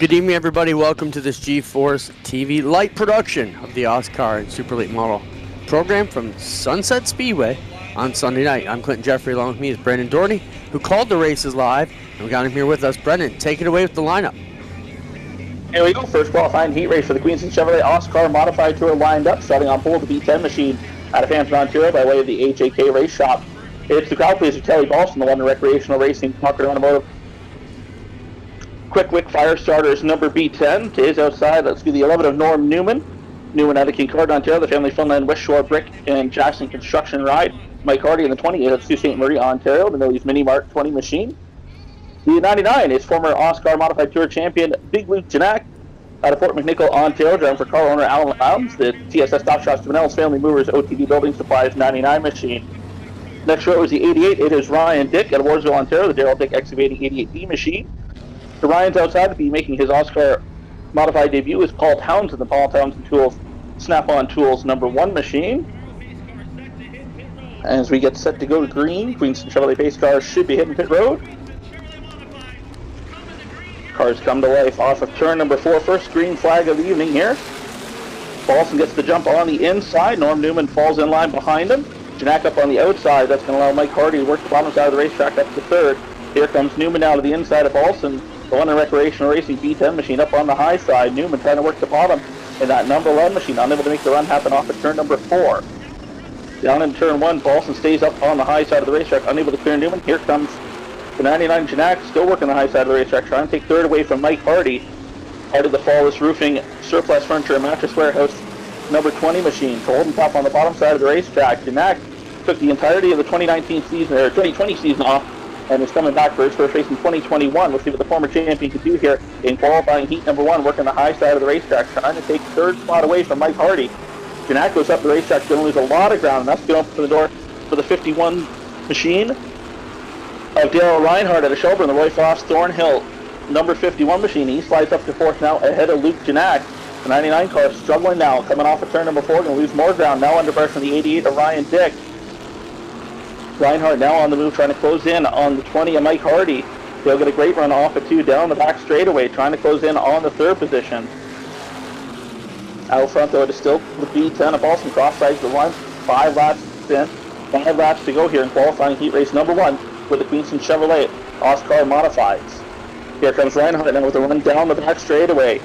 Good evening, everybody. Welcome to this GForceTV Lite production of the OSCAAR and Super Late Model program from Sunset Speedway on Sunday night. I'm Clinton Jeffrey. Along with me is Brendan Doherty, who called the races live, and we got him here with us. Brendan, take it away with the lineup. Here we go. First qualifying heat race for the Queenston Chevrolet OSCAAR Modified Tour lined up, starting on pole the B10 machine out of Hampton, Ontario by way of the HAK Race Shop. It's the crowd pleaser Telly Boston, the London Recreational Racing Concord Automotive. Quick fire starters number B10 is outside. Let's do the 11 of Norm Newman. Newman out of Kincardine, Ontario, the family Funland West Shore Brick and Jackson Construction Ride. Mike Hardy in the 20 is Sault Ste. Marie, Ontario, the Millie's Mini Mart 20 machine. The 99 is former OSCAAR Modified Tour champion Big Luke Janak out of Fort McNichol, Ontario, driving for car owner Alan Lowndes, the TSS Stop Shops Juvenil's Family Movers OTD Building Supplies 99 machine. Next row is the 88. It is Ryan Dick out of Warsville, Ontario, the Darrell Dick Excavating 88B machine. The Ryan's outside to be making his OSCAAR modified debut is Paul Townsend, the Paul Townsend Tools Snap-on Tools number 1 machine. As we get set to go to green, Queenston Chevrolet pace cars should be hitting pit road. Cars come to life off of turn number 4, first green flag of the evening here. Paulson gets the jump on the inside. Norm Newman falls in line behind him. Janak up on the outside. That's going to allow Mike Hardy to work the bottom side of the racetrack up to third. Here comes Newman now to the inside of Paulson. The London Recreational Racing B10 machine up on the high side. Newman trying to work the bottom in that number 11 machine, unable to make the run happen off of turn number 4. Down in turn 1, Paulson stays up on the high side of the racetrack, unable to clear Newman. Here comes the 99 Janak, still working the high side of the racetrack, trying to take third away from Mike Hardy. Part of the Flawless Roofing Surplus Furniture and Mattress Warehouse number 20 machine. So holding top on the bottom side of the racetrack. Janak took the entirety of the 2019 season, or 2020 season off, and is coming back for his first race in 2021. We'll see what the former champion can do here in qualifying heat number 1, working the high side of the racetrack, trying to take third spot away from Mike Hardy. Janak goes up the racetrack, going to lose a lot of ground, and that's going to open the door for the 51 machine of Dale Reinhardt out of Shelburne, the Roy Foss Thornhill number 51 machine. He slides up to fourth now ahead of Luke Janak. The 99 car struggling now, coming off of turn number 4, going to lose more ground. Now under pressure from the 88 of Ryan Dick. Reinhardt now on the move, trying to close in on the 20 of Mike Hardy. They'll get a great run off of 2 down the back straightaway, trying to close in on the 3rd position. Out front, though, it is still the B10 of Boston, cross sides the line. 5 laps in, 5 laps to go here in qualifying heat race number 1 with the Queenston Chevrolet OSCAAR Modifieds. Here comes Reinhardt now with a run down the back straightaway.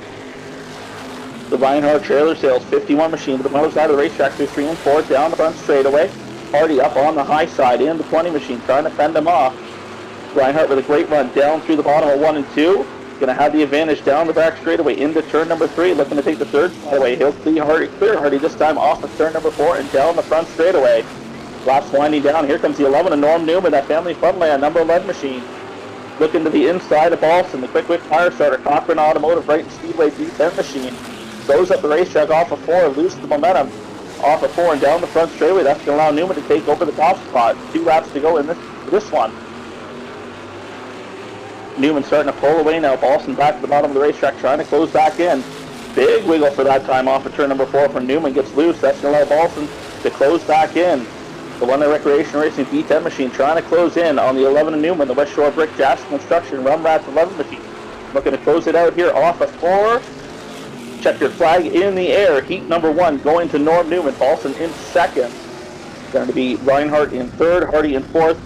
The Reinhardt trailer sales 51 machine to the motor side of the racetrack through 3 and 4 down the front straightaway. Hardy up on the high side in the 20 machine, trying to fend him off. Reinhardt with a great run down through the bottom of 1 and 2. Going to have the advantage down the back straightaway into turn number 3, looking to take the 3rd spot away. He'll clear Hardy this time off of turn number 4 and down the front straightaway. Laps winding down. Here comes the 11 of Norm Newman, that family Funland number 11 machine. Looking to the inside of Boston, the quick fire starter, Cochran Automotive Brighton Speedway B10 machine. Goes up the racetrack off of 4, loses the momentum. Off of 4 and down the front straightaway. That's going to allow Newman to take over the top spot. 2 laps to go in this one. Newman starting to pull away now. Boston back to the bottom of the racetrack, trying to close back in. Big wiggle for that time off of turn number 4 from Newman. Gets loose. That's going to allow Boston to close back in. The London Recreation Racing B10 machine trying to close in on the 11 of Newman. The West Shore Brick Jackson Construction Run Rats 11 machine. Looking to close it out here off of 4. Checkered flag in the air. Heat number 1 going to Norm Newman. Paulson in 2nd. Going to be Reinhardt in third, Hardy in fourth,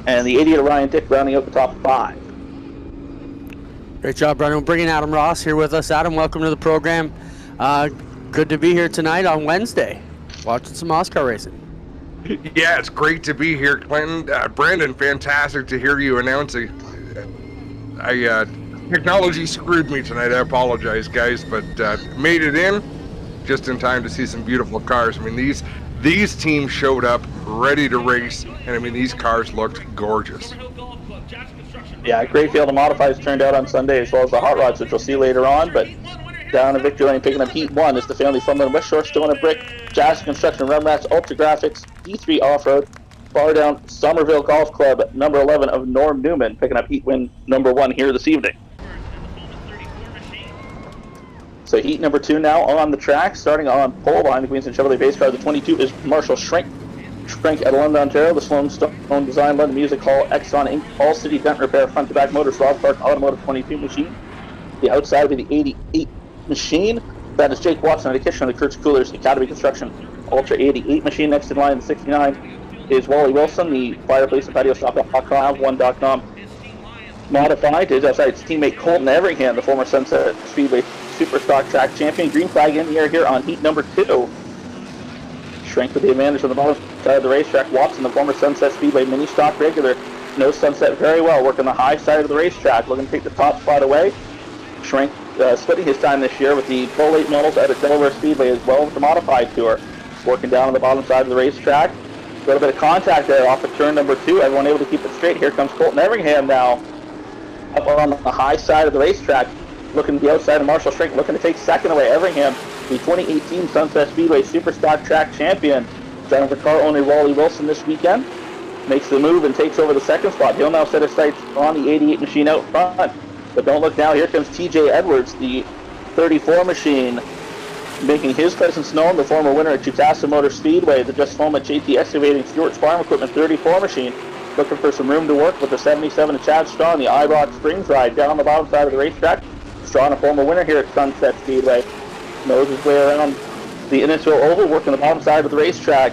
and the 88 of Ryan Dick rounding out the top 5. Great job, Brendan. We're bringing Adam Ross here with us. Adam, welcome to the program. Good to be here tonight on Wednesday, watching some OSCAAR racing. Yeah, it's great to be here, Clinton. Brandon, fantastic to hear you announcing. Technology screwed me tonight. I apologize, guys, but made it in just in time to see some beautiful cars. I mean, these teams showed up ready to race, and I mean, these cars looked gorgeous. Yeah, great field of modifieds turned out on Sunday, as well as the hot rods, which we'll see later on. But down in Victory Lane, picking up Heat 1 is the family from the West Shore Stone and Brick, Jazz Construction, Remrats, Ultra Graphics, E3 Off-Road. Far down, Somerville Golf Club, number 11 of Norm Newman, picking up Heat win number 1 here this evening. So Heat number 2 now on the track, starting on pole behind the Queenston Chevrolet base car. The 22 is Marshall Schrenk at London, Ontario. The Sloan Stone Design, London Music Hall, Exxon Inc., All City Dent Repair, Front to Back Motors, Rob Clark Automotive 22 machine. The outside will be the 88 machine. That is Jake Watson at the kitchen of the Kurtz Coolers Academy Construction Ultra 88 machine. Next in line, the 69 is Wally Wilson, the fireplace and patio shop.com, one.com. Modified is outside its teammate Colton Everingham, the former Sunset Speedway Super Stock Track champion. Green flag in the air here on Heat number 2. Schrenk with the advantage on the bottom side of the racetrack. Watson, the former Sunset Speedway mini stock regular, knows Sunset very well, working the high side of the racetrack, looking to take the top spot away. Schrenk splitting his time this year with the Pro Late models out at Delaware Speedway, as well as the modified tour. Working down on the bottom side of the racetrack. A little bit of contact there off of turn number 2. Everyone able to keep it straight. Here comes Colton Everingham now, up on the high side of the racetrack, looking to the outside of Marshall Schrenk, looking to take second away. Everingham, the 2018 Sunset Speedway Super Stock Track champion, driving for car owner Wally Wilson this weekend, makes the move and takes over the second spot. He'll now set his sights on the 88 machine out front. But don't look now, here comes TJ Edwards, the 34 machine, making his presence known, the former winner at Chutasa Motor Speedway, the just home at JT Excavating Stewart's Farm Equipment 34 machine, looking for some room to work with the 77 of Chad Strawn, the IROC Springs ride down the bottom side of the racetrack. Strawn, a former winner here at Sunset Speedway, knows his way around the initial oval, working the bottom side of the racetrack.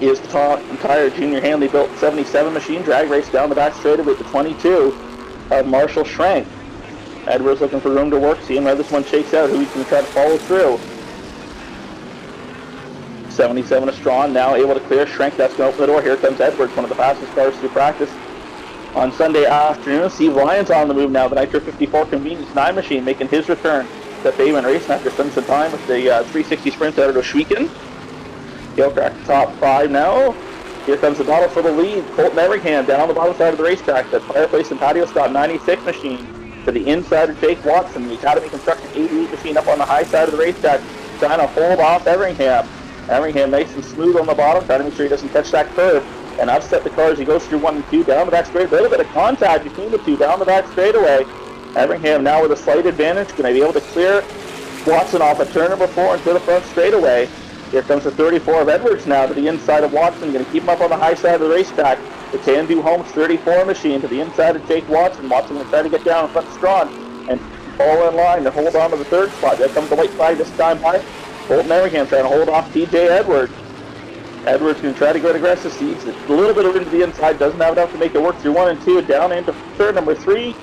Is the entire Junior Hanley built 77 machine, drag race down the back straightaway with the 22 of Marshall Schrenk. Edwards looking for room to work, seeing how this one shakes out, who he's going to try to follow through. 77 of Strawn, now able to clear. Schrenk, that's going to open the door. Here comes Edwards, one of the fastest cars through practice on Sunday afternoon. Steve Lyons on the move now, the Nitro 54 Convenience 9 machine, making his return to Bayman Racing after spending some time with the 360 Sprint out of Oshwegan. He'll crack the top 5 now. Here comes the battle for the lead. Colton Everingham down the bottom side of the racetrack. That fireplace and patio stop 96 machine to the inside of Jake Watson. The Academy Construction 88 machine up on the high side of the racetrack, trying to hold off Everingham. Everingham nice and smooth on the bottom, trying to make sure he doesn't catch that curve and upset the car as he goes through 1 and 2 down the back straight. A little bit of contact between the two down the back straightaway. Everingham now with a slight advantage, going to be able to clear Watson off at turn number 4 into the front straightaway. Here comes the 34 of Edwards now to the inside of Watson, going to keep him up on the high side of the racetrack. The Can-Do Homes 34 machine to the inside of Jake Watson. Watson going to try to get down in front of Strawn and fall in line to hold on to the third spot. There comes the white flag this time by Colton Everingham trying to hold off TJ Edwards. Edwards going to try to go aggressive. Sees a little bit of into the inside, doesn't have enough to make it work through 1 and 2, down into third number 3.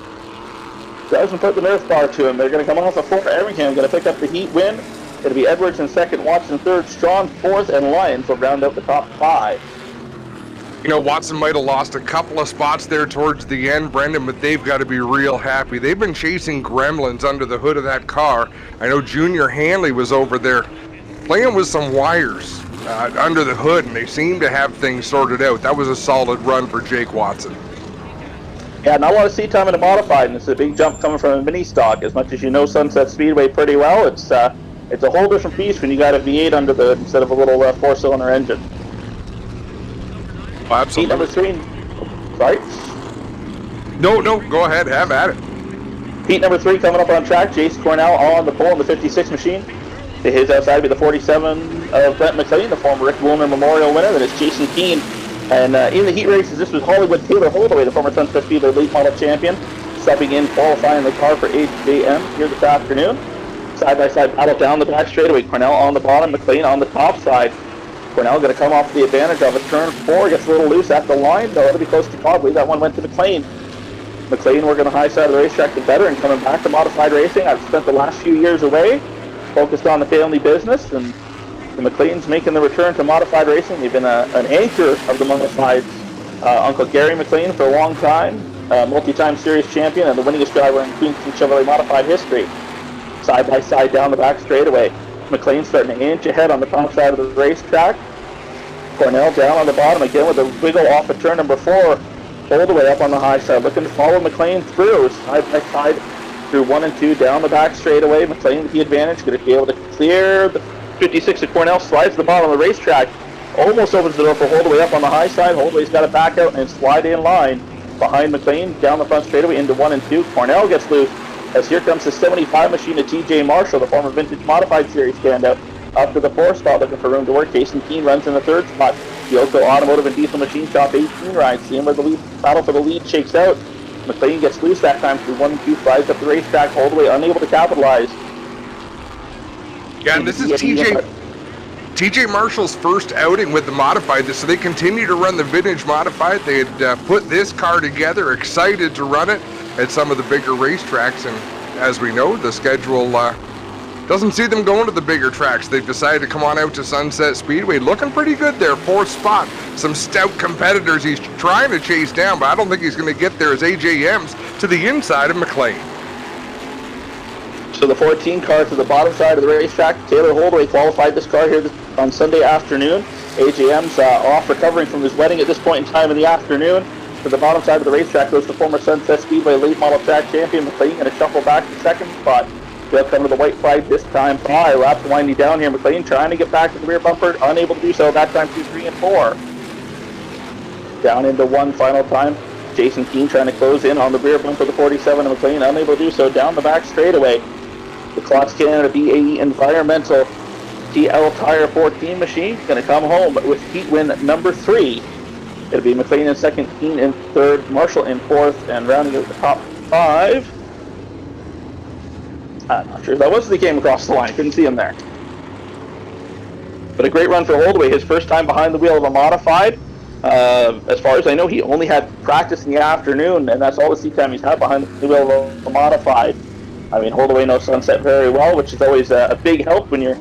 Doesn't put the nerf bar to him. They're going to come off a 4 for Everingham, going to pick up the heat win. It'll be Edwards in second, Watson third, Strawn fourth, and Lyons will round out the top 5. You know, Watson might have lost a couple of spots there towards the end, Brendan, but they've got to be real happy. They've been chasing gremlins under the hood of that car. I know Junior Hanley was over there playing with some wires under the hood, and they seem to have things sorted out. That was a solid run for Jake Watson. Yeah, not a lot of seat time in a modified, and it's a big jump coming from a mini stock. As much as you know Sunset Speedway pretty well, it's a whole different beast when you got a V8 under the hood instead of a little 4-cylinder engine. Oh, absolutely. Heat number 3. Sorry? No, go ahead. Have at it. Heat number 3 coming up on track. Jace Cornell on the pole in the 56 machine. To his outside will be the 47 of Brent McLean, the former Rick Woolner Memorial winner. Then it's Jason Keane. And in the heat races, this was Hollywood Taylor Holdaway, the former Sunset Speedway late model champion, stepping in, qualifying the car for HJM here this afternoon. Side-by-side battle down the back straightaway. Cornell on the bottom, McLean on the top side. Cornell going to come off the advantage of it. Turn 4, gets a little loose at the line, though. It'll be close to Todd. I believe that one went to McLean. McLean working the high side of the racetrack, the veteran, coming back to modified racing. I've spent the last few years away, focused on the family business, and the McLean's making the return to modified racing. They've been an anchor of the modifieds. Uncle Gary McLean for a long time, multi-time series champion, and the winningest driver in Queenston Chevrolet modified history. Side by side down the back straightaway. McLean starting an inch ahead on the top side of the racetrack. Cornell down on the bottom again with a wiggle off of turn number 4. All the way up on the high side, looking to follow McLean through, side by side through 1 and 2, down the back straightaway. McLean with the advantage, going to be able to clear the 56 of Cornell, slides to the bottom of the racetrack, almost opens the door for Holdaway up on the high side. Holdaway's got to back out and slide in line behind McLean, down the front straightaway into 1 and 2. Cornell gets loose, as here comes the 75 machine of TJ Marshall, the former Vintage Modified Series standout, up to the 4th spot, looking for room to work. Jason Keane runs in the 3rd spot. Yoko Automotive and Diesel Machine Shop 18 rides. Seeing where the lead battle for the lead shakes out. McLean gets loose that time through 1 and 2, flies up the racetrack, Holdaway unable to capitalize. Yeah, and this is TJ Marshall's first outing with the Modified, so they continue to run the Vintage Modified. They had put this car together, excited to run it at some of the bigger racetracks, and as we know, the schedule doesn't see them going to the bigger tracks. They've decided to come on out to Sunset Speedway. Looking pretty good there, 4th spot. Some stout competitors he's trying to chase down, but I don't think he's going to get there as AJM's to the inside of McLean. So the 14 car to the bottom side of the racetrack. Taylor Holdaway qualified this car here on Sunday afternoon. AJM's off recovering from his wedding at this point in time in the afternoon. To the bottom side of the racetrack goes the former Sunset Speedway late model track champion McLean, going to shuffle back to 2nd spot. They'll come to the white flag this time by. Laps winding down here. McLean trying to get back to the rear bumper. Unable to do so. That time 2, 3, and 4. Down into 1 final time. Jason Keane trying to close in on the rear bumper of the 47 of McLean. Unable to do so. Down the back straightaway. The Clocks Canada BAE Environmental TL Tire 14 machine going to come home with heat win number 3. It'll be McLean in 2nd, Keane in 3rd, Marshall in 4th, and rounding out the top 5. I'm not sure if that was the came across the line. Couldn't see him there. But a great run for Holdaway. His first time behind the wheel of a modified. As far as I know, he only had practice in the afternoon, and that's all the seat time he's had behind the wheel of a modified. I mean, Holdaway knows Sunset very well, which is always a big help when you're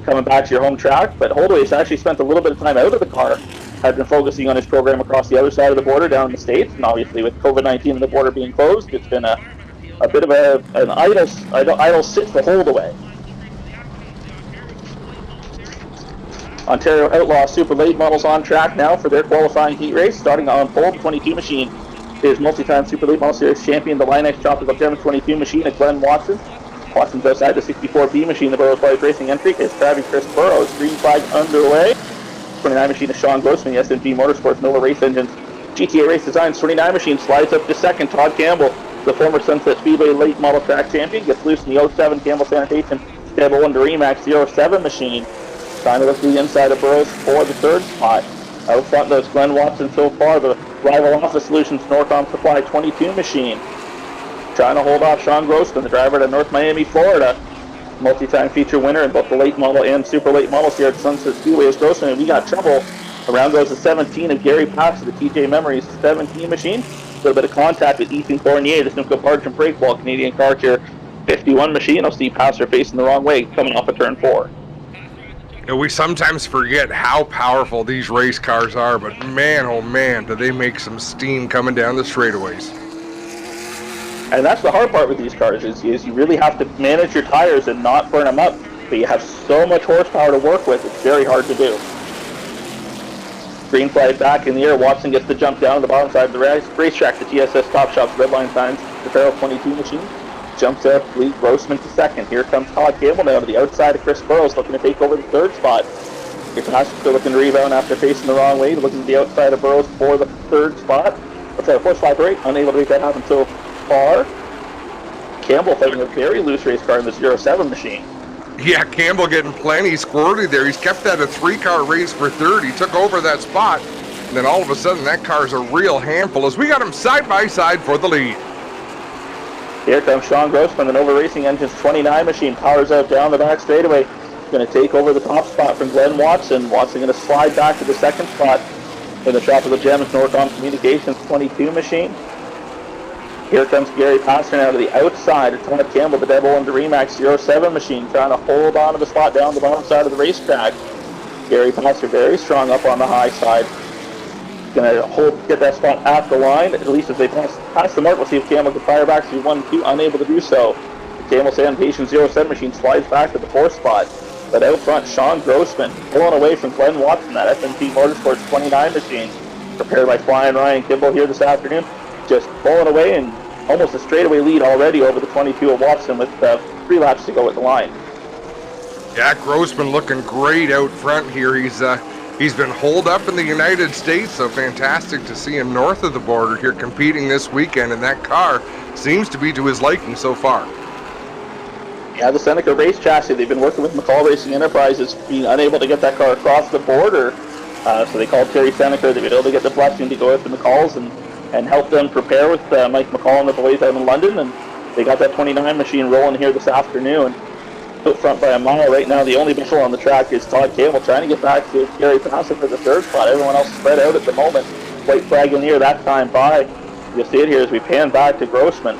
coming back to your home track. But Holdaway's actually spent a little bit of time out of the car. Had been focusing on his program across the other side of the border down in the States. And obviously with COVID-19 and the border being closed, it's been a bit of an idle sit for Holdaway. Ontario Outlaw Super Late Models on track now for their qualifying heat race. Starting on pole, the 22 machine is multi-time Super Late Model Series champion, the Lite Tropical Gem 22 machine at Glenn Watson. Watson's outside the 64B machine, the Burroughs Light Racing entry is Travis Chris Burroughs. Green flag underway. 29 machine is Sean Grossman, the SMG Motorsports Nova Race Engines GTA Race Designs 29 machine slides up to 2nd. Todd Campbell, the former Sunset Speedway late model track champion, gets loose in the 07 Campbell Sanitation Stable 1 Remax 07 machine. Trying to look to the inside of Burroughs for the 3rd spot. Out front, though, Glenn Watson so far, the rival Office Solutions Norcom Supply 22 machine. Trying to hold off Sean Grossman, the driver to North Miami, Florida. Multi-time feature winner in both the late model and super late models here at Sunset Speedway is Grossman, and we got trouble. Around goes the 17 of Gary Pax of the TJ Memories 17 machine. A little bit of contact with Ethan Cornier, the Simcoe Barge and Brake Wall Canadian Car Care 51 machine. I'll see Passer facing the wrong way coming off of turn 4. You know, we sometimes forget how powerful these race cars are, but man, oh man, do they make some steam coming down the straightaways. And that's the hard part with these cars is you really have to manage your tires and not burn them up. But you have so much horsepower to work with, it's very hard to do. Green flag back in the air. Watson gets the jump down the bottom side of the racetrack. The TSS Top Shop's red line signs. The Farrell 22 machine jumps out, lead Grossman to 2nd. Here comes Todd Campbell now to the outside of Chris Burroughs, looking to take over the 3rd spot. Here's Pastor looking to rebound after facing the wrong way, looking to the outside of Burroughs for the 3rd spot. Let's have 4th spot break, unable to make that happen so far. Campbell fighting a very loose race car in the 07 machine. Yeah, Campbell getting plenty squirty there. He's kept that a 3-car race for 3rd. He took over that spot, and then all of a sudden that car's a real handful as we got him side by side for the lead. Here comes Sean Grossman, the Nova Racing Engines 29 machine, powers out down the back straightaway. going to take over the top spot from Glenn Watson. Watson going to slide back to the second spot in the Tropical Gems Norcom Communications 22 machine. Here comes Gary Passer now to the outside of Todd Campbell, the Devil and the Remax 07 machine, trying to hold on to the spot down the bottom side of the racetrack. Gary Passer very strong up on the high side. Going to get that spot at the line. At least if they pass the mark, we'll see if Campbell can fire back to 1-2, unable to do so. The Campbell Sanitation 07 machine slides back to the fourth spot. But out front, Sean Grossman pulling away from Glenn Watson, that FMT Motorsports 29 machine, prepared by Flying Ryan Kimball here this afternoon. Just pulling away and almost a straightaway lead already over the 22 of Watson with 3 laps to go at the line. Yeah, Grossman looking great out front here. He's been holed up in the United States, so fantastic to see him north of the border here competing this weekend, and that car seems to be to his liking so far. Yeah, the Seneca race chassis, they've been working with McCall Racing Enterprises, being unable to get that car across the border, so they called Terry Seneca. They've been able to get the blessing to go out to McCall's and help them prepare with Mike McCall and the boys out in London, and they got that 29 machine rolling here this afternoon. Out front by a mile right now. The only visual on the track is Todd Campbell trying to get back to Gary Passer for the third spot. Everyone else spread out at the moment. White flag in here that time by. You'll see it here as we pan back to Grossman.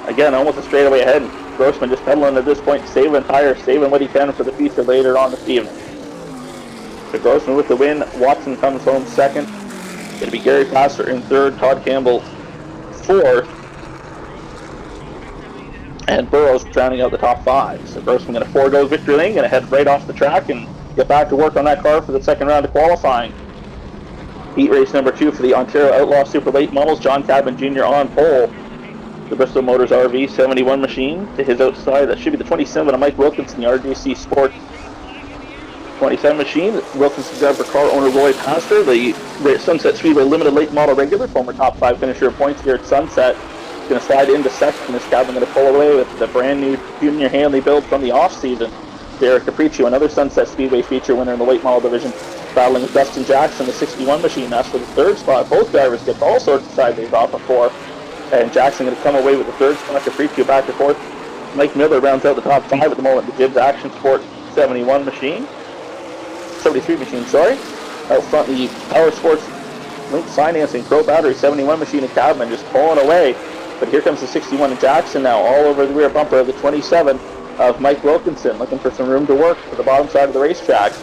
Again, almost a straightaway ahead. Grossman just pedaling at this point, saving tires, saving what he can for the feature later on this evening. So Grossman with the win. Watson comes home second. It'll be Gary Passer in third, Todd Campbell fourth, and Burrows rounding out the top 5. So Grossman going to forego victory lane, going to head right off the track and get back to work on that car for the second round of qualifying. Heat race number 2 for the Ontario Outlaw Super Late Models. John Cadman Jr. on pole. The Bristol Motors RV 71 machine to his outside. That should be the 27 of Mike Wilkinson, the RGC Sport 27 machine. Wilkinson driver car owner Roy Pastor, the Sunset Speedway Limited Late Model regular, former top 5 finisher of points here at Sunset. Going to slide into second. This Cadman going to pull away with the brand new Junior Hanley build from the off-season. Derek Capriccio, another Sunset Speedway feature winner in the late model division, battling with Dustin Jackson, the 61 machine. That's for the third spot. Both drivers get all sorts of side days off before. And Jackson going to come away with the third spot. Capriccio back to fourth. Mike Miller rounds out the top 5 at the moment. The Gibbs Action Sport 71 machine. 73 machine, sorry. Out front, the Power Sports Link Financing Pro Battery 71 machine of Cadman just pulling away. But here comes the 61 of Jackson now, all over the rear bumper of the 27 of Mike Wilkinson, looking for some room to work for the bottom side of the racetrack.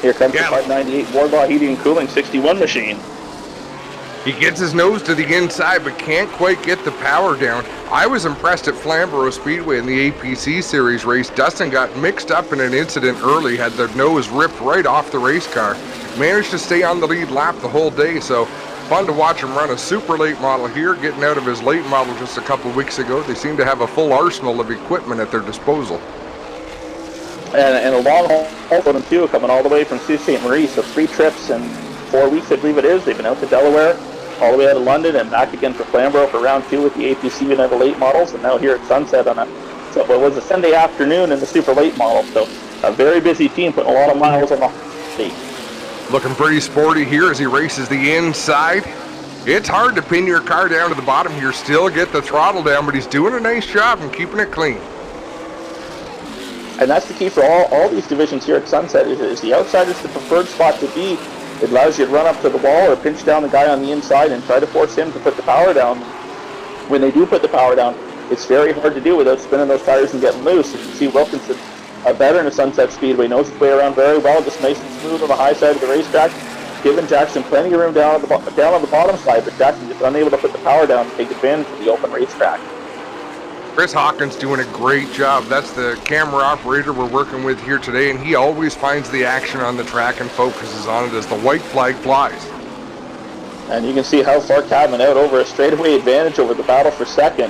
Here comes the 598 Wardlaw Heating and Cooling 61 machine. He gets his nose to the inside, but can't quite get the power down. I was impressed at Flamborough Speedway in the APC Series race. Dustin got mixed up in an incident early, had their nose ripped right off the race car. Managed to stay on the lead lap the whole day, so fun to watch him run a super late model here, getting out of his late model just a couple weeks ago. They seem to have a full arsenal of equipment at their disposal. And a long haul for them too, coming all the way from Sault Ste. Marie, so 3 trips and 4 weeks, I believe it is. They've been out to Delaware, all the way out of London, and back again for Flamborough for round 2 with the APC and the late models, and now here at Sunset on it was a Sunday afternoon in the super late model, so a very busy team putting a lot of miles on the state. Looking pretty sporty here as he races the inside. It's hard to pin your car down to the bottom here, still get the throttle down, but he's doing a nice job and keeping it clean. And that's the key for all these divisions here at Sunset, is the outside is the preferred spot to be. It allows you to run up to the wall or pinch down the guy on the inside and try to force him to put the power down. When they do put the power down, it's very hard to do without spinning those tires and getting loose. You can see Wilkinson, a veteran of Sunset Speedway, knows his way around very well, just nice and smooth on the high side of the racetrack, giving Jackson plenty of room down on the bottom side, but Jackson just unable to put the power down and take advantage of the open racetrack. Chris Hawkins doing a great job. That's the camera operator we're working with here today, and he always finds the action on the track and focuses on it as the white flag flies. And you can see how far Cadman out over a straightaway advantage over the battle for second.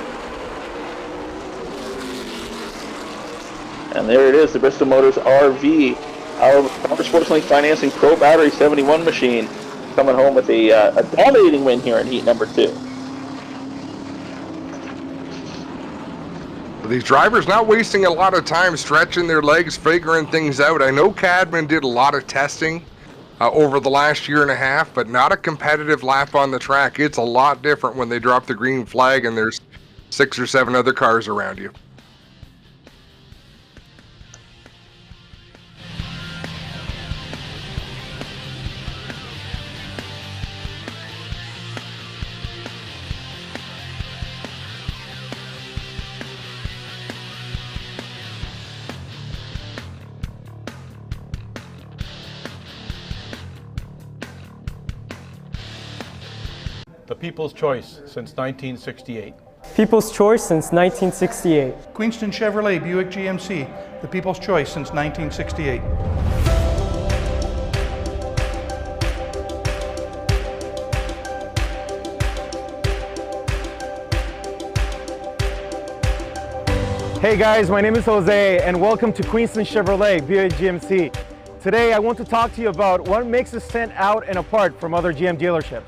And there it is, the Bristol Motors RV, our Power Sports Link Financing Pro Battery 71 machine, coming home with a dominating win here in heat number 2. These drivers not wasting a lot of time stretching their legs, figuring things out. I know Cadman did a lot of testing over the last year and a half, but not a competitive lap on the track. It's a lot different when they drop the green flag and there's 6 or 7 other cars around you. the people's choice since 1968. People's choice since 1968. Queenston Chevrolet Buick GMC, the people's choice since 1968. Hey guys, my name is Jose and welcome to Queenston Chevrolet Buick GMC. Today I want to talk to you about what makes us stand out and apart from other GM dealerships.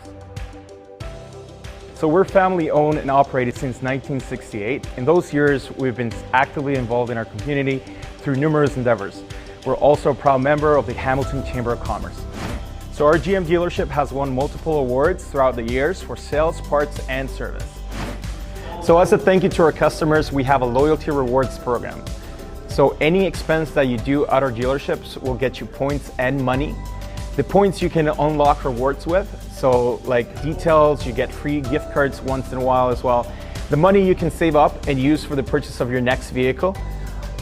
So we're family owned and operated since 1968. In those years, we've been actively involved in our community through numerous endeavors. We're also a proud member of the Hamilton Chamber of Commerce. So our GM dealership has won multiple awards throughout the years for sales, parts, and service. So as a thank you to our customers, we have a loyalty rewards program. So any expense that you do at our dealerships will get you points and money. The points you can unlock rewards with, so like details, you get free gift cards once in a while as well. The money you can save up and use for the purchase of your next vehicle.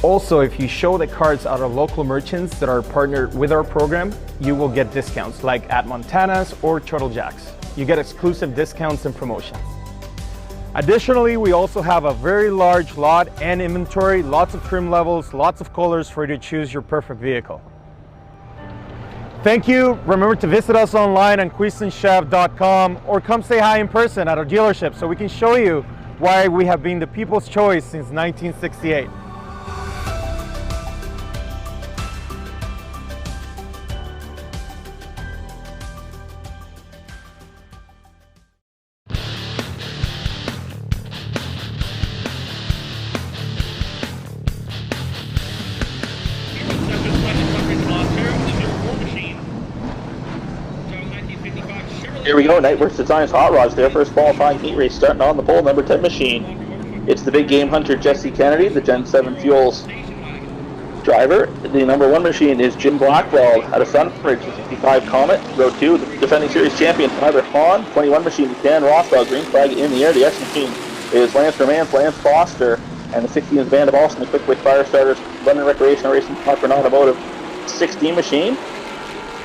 Also, if you show the cards at our local merchants that are partnered with our program, you will get discounts like at Montana's or Turtle Jack's. You get exclusive discounts and promotions. Additionally, we also have a very large lot and inventory, lots of trim levels, lots of colors for you to choose your perfect vehicle. Thank you. Remember to visit us online on QueenstonChev.com or come say hi in person at our dealership so we can show you why we have been the people's choice since 1968. Here we go, Nightworks Designs Hot Rods, their first qualifying heat race starting on the pole, number 10 machine. It's the big game hunter Jesse Kennedy, the Gen 7 Fuels driver. The number 1 machine is Jim Blackwell out of Sunbridge, the 55 Comet. Row 2, the defending series champion Tyler Hahn. 21 machine is Dan Rothwell, green flag in the air. The X machine is Lance Romance, Lance Foster, and the 16 is Band of Austin, the Quick Wit Firestarters, London Recreational Racing, Cochrane Automotive 16 machine.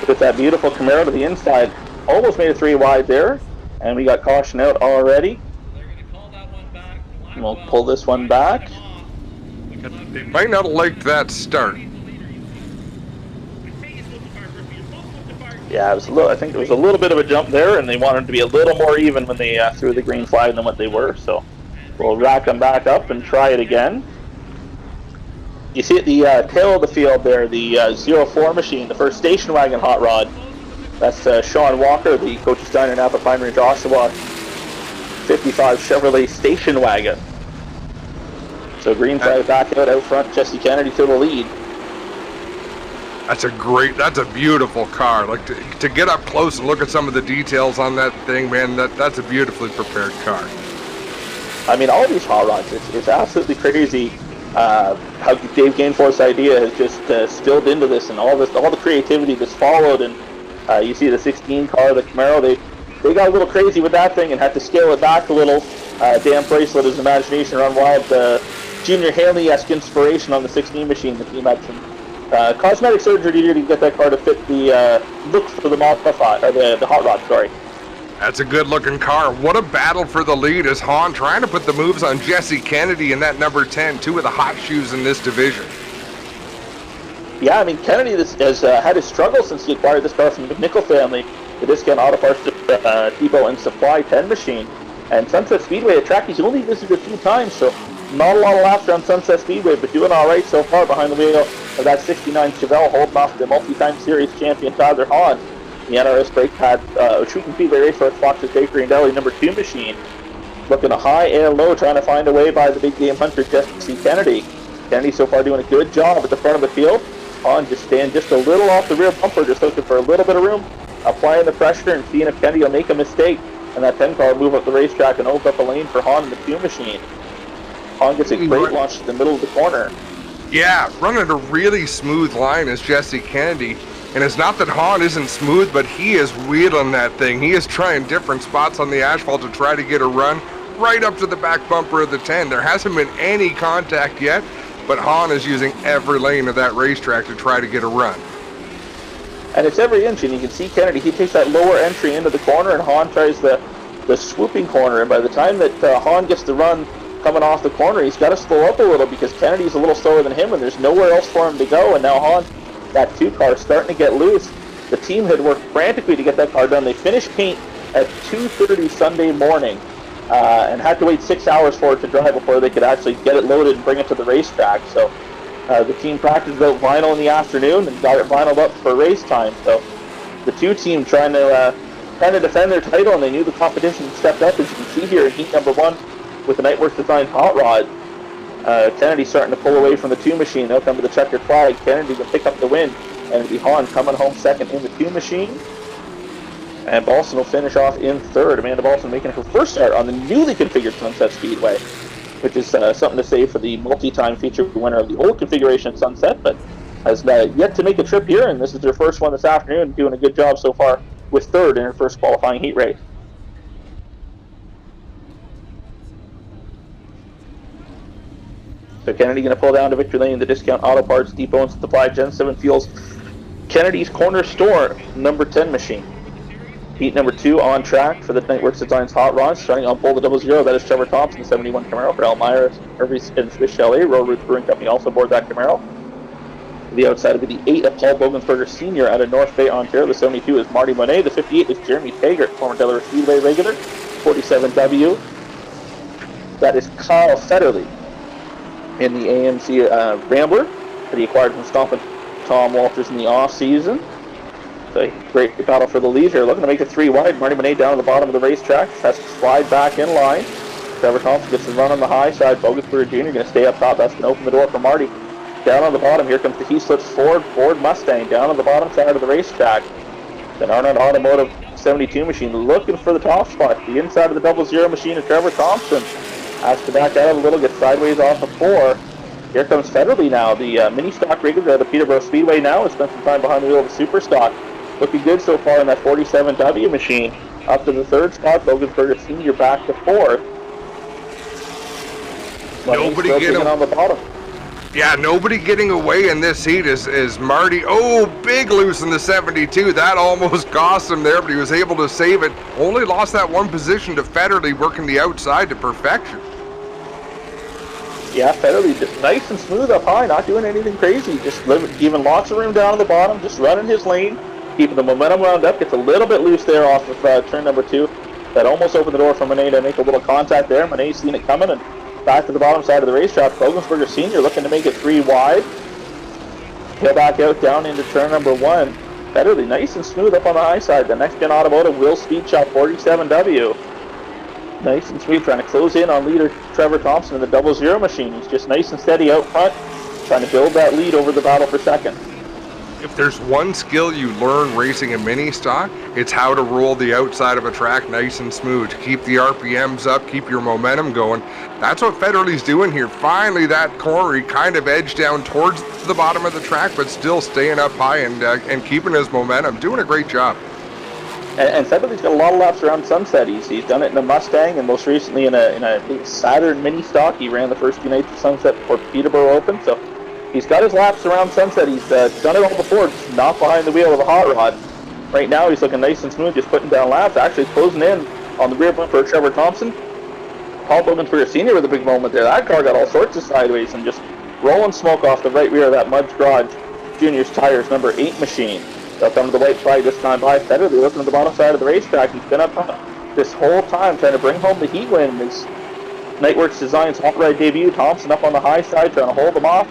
With that beautiful Camaro to the inside. Almost made it 3 wide there, and we got caution out already. And we'll pull this one back. They might not have liked that start. Yeah, it was a little, I think there was a little bit of a jump there, and they wanted to be a little more even when they threw the green flag than what they were. So we'll rack them back up and try it again. You see at the tail of the field there, the 04 machine, the first station wagon hot rod. That's Sean Walker, the Coach's Diner Napa Pine Ridge, Oshawa 55 Chevrolet station wagon. So green flag back out front, Jesse Kennedy to the lead. That's a beautiful car. Like to get up close and look at some of the details on that thing, man, that's a beautifully prepared car. I mean, all these hot rods, it's absolutely crazy how Dave Gainforth's idea has just spilled into this, and all the creativity that's followed. And you see the 16 car, the Camaro, they got a little crazy with that thing and had to scale it back a little. Dan Price let his imagination run wild. Junior Hanley-esque inspiration on the 16 machine. The team had some cosmetic surgery to get that car to fit the look for the modified, or the hot rod, sorry. That's a good-looking car. What a battle for the lead is Hahn trying to put the moves on Jesse Kennedy in that number 10, 2 of the hot shoes in this division. Yeah, I mean, Kennedy has had his struggles since he acquired this car from the McNichol family, the Discount Auto Parts Depot and Supply 10 machine. And Sunset Speedway, a track he's only visited a few times, so not a lot of laps around Sunset Speedway, but doing all right so far behind the wheel of that 69 Chevelle, holding off the multi-time series champion Tyler Hahn. The NRS brake pad, shooting Speedway Race for Fox's Bakery and Deli number 2 machine. Looking a high and low, trying to find a way by the big game hunter Jesse Kennedy. Kennedy so far doing a good job at the front of the field. Hahn just staying just a little off the rear bumper, just looking for a little bit of room, applying the pressure and seeing if Kennedy will make a mistake. And that 10 car will move up the racetrack and open up a lane for Hahn in the 2 machine. Hahn gets a great launch to the middle of the corner. Yeah, running a really smooth line is Jesse Kennedy. And it's not that Hahn isn't smooth, but he is wheeling that thing. He is trying different spots on the asphalt to try to get a run right up to the back bumper of the 10. There hasn't been any contact yet, but Hahn is using every lane of that racetrack to try to get a run. And it's every inch, and you can see Kennedy, he takes that lower entry into the corner, and Hahn tries to the swooping corner, and by the time that Hahn gets the run coming off the corner, he's got to slow up a little because Kennedy's a little slower than him, and there's nowhere else for him to go. And now Hahn, that 2 car, starting to get loose. The team had worked frantically to get that car done. They finished paint at 2:30 Sunday morning and had to wait 6 hours for it to dry before they could actually get it loaded and bring it to the racetrack. So the team practiced out vinyl in the afternoon and got it vinyled up for race time. So the 2 team trying to defend their title, and they knew the competition stepped up, as you can see here in heat number 1 with the Nightworks designed hot rod. Kennedy starting to pull away from the 2 machine. They'll come to the checkered flag. Kennedy can pick up the win, and it'll be Hahn coming home second in the 2 machine. And Balson will finish off in third. Amanda Balson making her first start on the newly configured Sunset Speedway, which is something to say for the multi-time feature winner of the old configuration at Sunset, but has yet to make a trip here, and this is her first one this afternoon, doing a good job so far with third in her first qualifying heat race. So Kennedy going to pull down to victory lane, the Discount Auto Parts Depot and Supply Gen 7 Fuels Kennedy's Corner Store number 10 machine. Heat number 2 on track for the Nightworks Designs hot rods, starting on pole the 00. That is Trevor Thompson, 71 Camaro for Al Meyer, Hervey and Swiss Chalet. Road Roots Brewing Company also aboard that Camaro. The outside will be the 8 of Paul Bogensberger Sr. out of North Bay, Ontario. The 72 is Marty Monet. The 58 is Jeremy Taggart, former Delaware Speedway regular. 47W. That is Kyle Federley in the AMC Rambler that he acquired from Stompin' Tom Walters in the off-season. So a great battle for the lead here. Looking to make it 3 wide. Marty Monet down at the bottom of the racetrack. Has to slide back in line. Trevor Thompson gets the run on the high side. Bogensberger Jr. going to stay up top. That's going to open the door for Marty. Down on the bottom, here comes the He Slips Ford Mustang down on the bottom side of the racetrack. Then Arnold Automotive 72 machine looking for the top spot. The inside of the 00 machine of Trevor Thompson has to back out a little, get sideways off the 4. Here comes Federley now, the mini stock regular at the Peterborough Speedway now, has spent some time behind the wheel of the super stock. Looking good so far in that 47W machine. Up to the 3rd spot, Bogensberger Sr. back to 4th. Nobody getting on the bottom. Yeah, nobody getting away in this heat is Marty. Oh, big loose in the 72. That almost cost him there, but he was able to save it. Only lost that 1 position to Federley, working the outside to perfection. Yeah, Federley just nice and smooth up high, not doing anything crazy. Just giving lots of room down on the bottom, just running his lane, keeping the momentum wound up. Gets a little bit loose there off of turn number 2. That almost opened the door for Monet to make a little contact there. Monet's seen it coming and back to the bottom side of the racetrack. Bogensberger Sr. looking to make it 3 wide. He'll back out down into turn number 1. Federley nice and smooth up on the high side. The Next Gen Automotive Will Speed Shop 47W. Nice and smooth, trying to close in on leader Trevor Thompson in the 00 machine. He's just nice and steady out front, trying to build that lead over the battle for second. If there's one skill you learn racing a mini stock, it's how to roll the outside of a track nice and smooth. Keep the RPMs up, keep your momentum going. That's what Federley's doing here. Finally, that corner, he kind of edged down towards the bottom of the track, but still staying up high and keeping his momentum. Doing a great job. And Federley's got a lot of laps around Sunset. He's done it in a Mustang, and most recently in a Saturn mini stock. He ran the first 2 nights of Sunset before Peterborough Open, so he's got his laps around Sunset. He's done it all before, just not behind the wheel of a hot rod. Right now he's looking nice and smooth, just putting down laps, actually closing in on the rear bumper of Trevor Thompson. Paul Bogensberger Sr. with a big moment there. That car got all sorts of sideways and just rolling smoke off the right rear of that Mudge Garage Junior's Tires number 8 machine. They'll come to the white flag this time by Federley, looking at the bottom side of the racetrack. He's been up this whole time trying to bring home the heat win. His Nightworks Designs hot ride debut. Thompson up on the high side trying to hold them off.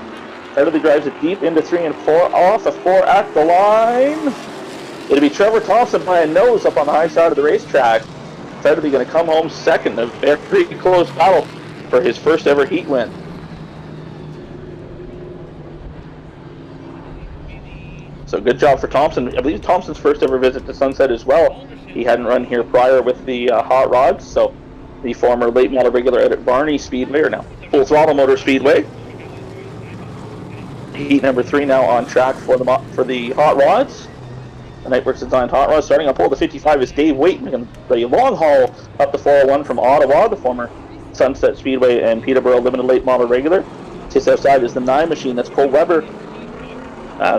Federley drives it deep into 3 and 4, off the 4 at the line. It'll be Trevor Thompson by a nose up on the high side of the racetrack. Federley going to come home second. A very close battle for his first ever heat win. So good job for Thompson. I believe Thompson's first ever visit to Sunset as well. He hadn't run here prior with the hot rods, so the former late model regular at Barney Speedway, or now Full Throttle Motor Speedway. Heat number 3 now on track for the hot rods. The Nightworks designed hot rods. Starting on pole, the 55 is Dave Waite, making the long haul up the 401 from Ottawa, the former Sunset Speedway and Peterborough Limited late model regular. Just outside is the 9 machine. That's Cole Weber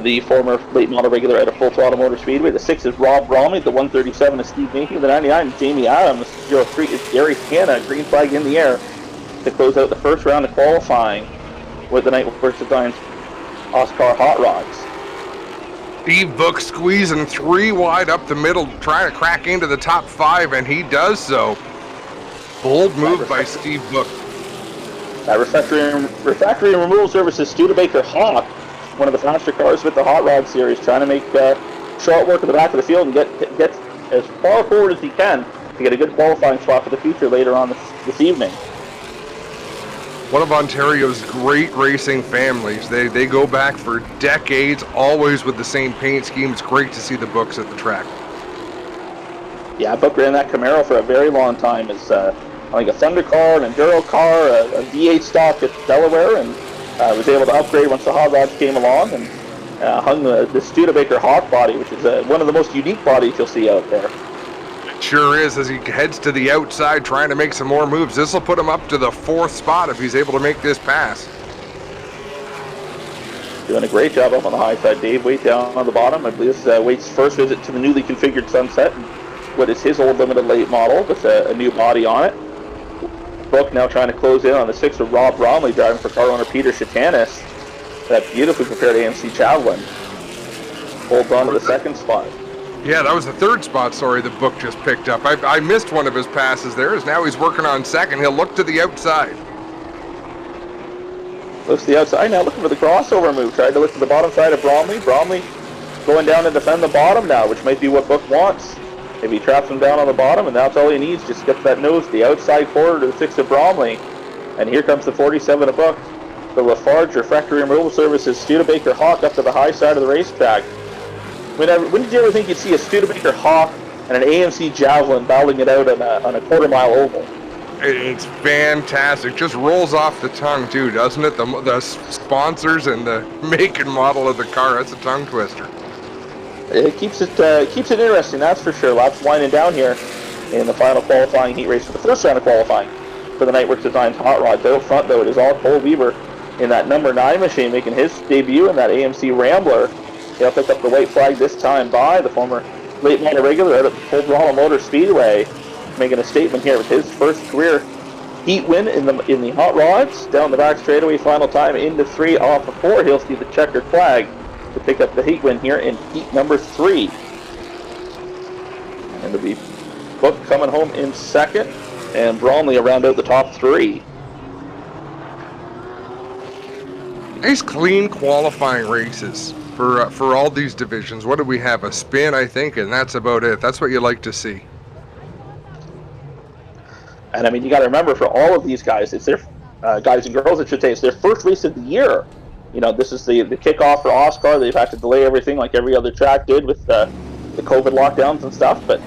the former late model regular out of Full Throttle Motor Speedway. The 6 is Rob Bromley. The 137 is Steve Making. The 99 is Jamie Adams. 03 is Gary Hanna. Green flag in the air to close out the first round of qualifying with the Nightworks Designs OSCAAR Hot Rods. Steve Book squeezing 3 wide up the middle, trying to crack into the top 5, and he does so. Bold move by Steve Book. Refractory and Removal Services Studebaker Hawk, one of the faster cars with the Hot Rod series, trying to make short work at the back of the field and get as far forward as he can to get a good qualifying spot for the future later on this evening. One of Ontario's great racing families. They go back for decades, always with the same paint scheme. It's great to see the Books at the track. Yeah, Book ran that Camaro for a very long time. It's like a Thunder car, an Enduro car, a V8 stock at Delaware, and was able to upgrade once the Hot Rods came along and hung the Studebaker Hawk body, which is one of the most unique bodies you'll see out there. Sure is, as he heads to the outside trying to make some more moves. This will put him up to the 4th spot if he's able to make this pass. Doing a great job up on the high side. Dave Waite down on the bottom. I believe this is Waite's first visit to the newly configured Sunset. What is his old limited late model with a new body on it. Book now trying to close in on the 6 of Rob Bromley, driving for car owner Peter Shatanis. That beautifully prepared AMC Javelin. Holds on to the 2nd spot. Yeah, that was the 3rd spot, sorry, the Book just picked up. I missed one of his passes there, as now he's working on 2nd. He'll look to the outside. Looks to the outside now, looking for the crossover move. Tried to look to the bottom side of Bromley. Bromley going down to defend the bottom now, which might be what Book wants. If he traps him down on the bottom, and that's all he needs, just gets that nose to the outside corner to the 6 of Bromley. And here comes the 47 of Book. The Lafarge Refractory Removal Services Studebaker Hawk up to the high side of the racetrack. When did you ever think you'd see a Studebaker Hawk and an AMC Javelin battling it out on a quarter-mile oval? It's fantastic. Just rolls off the tongue, too, doesn't it? The sponsors and the make and model of the car, that's a tongue twister. It keeps it interesting, that's for sure. Laps winding down here in the final qualifying heat race for the first round of qualifying for the Nightworks Designs Hot Rods. Out front, though, it is all Cole Weaver in that number 9 machine, making his debut in that AMC Rambler. He'll pick up the white flag this time by the former late model regular out at the Full Throttle Motor Speedway, making a statement here with his first career heat win in the Hot Rods. Down the back straightaway, final time into 3 off of 4. He'll see the checkered flag to pick up the heat win here in heat number 3. And it'll be Book coming home in 2nd, and Bromley around out the top 3. Nice clean qualifying races for all these divisions. What do we have? A spin, I think, and that's about it. That's what you like to see. And I mean, you got to remember, for all of these guys, it's their guys and girls, I should say, it's their first race of the year. You know, this is the kickoff for OSCAAR. They've had to delay everything like every other track did with the COVID lockdowns and stuff, but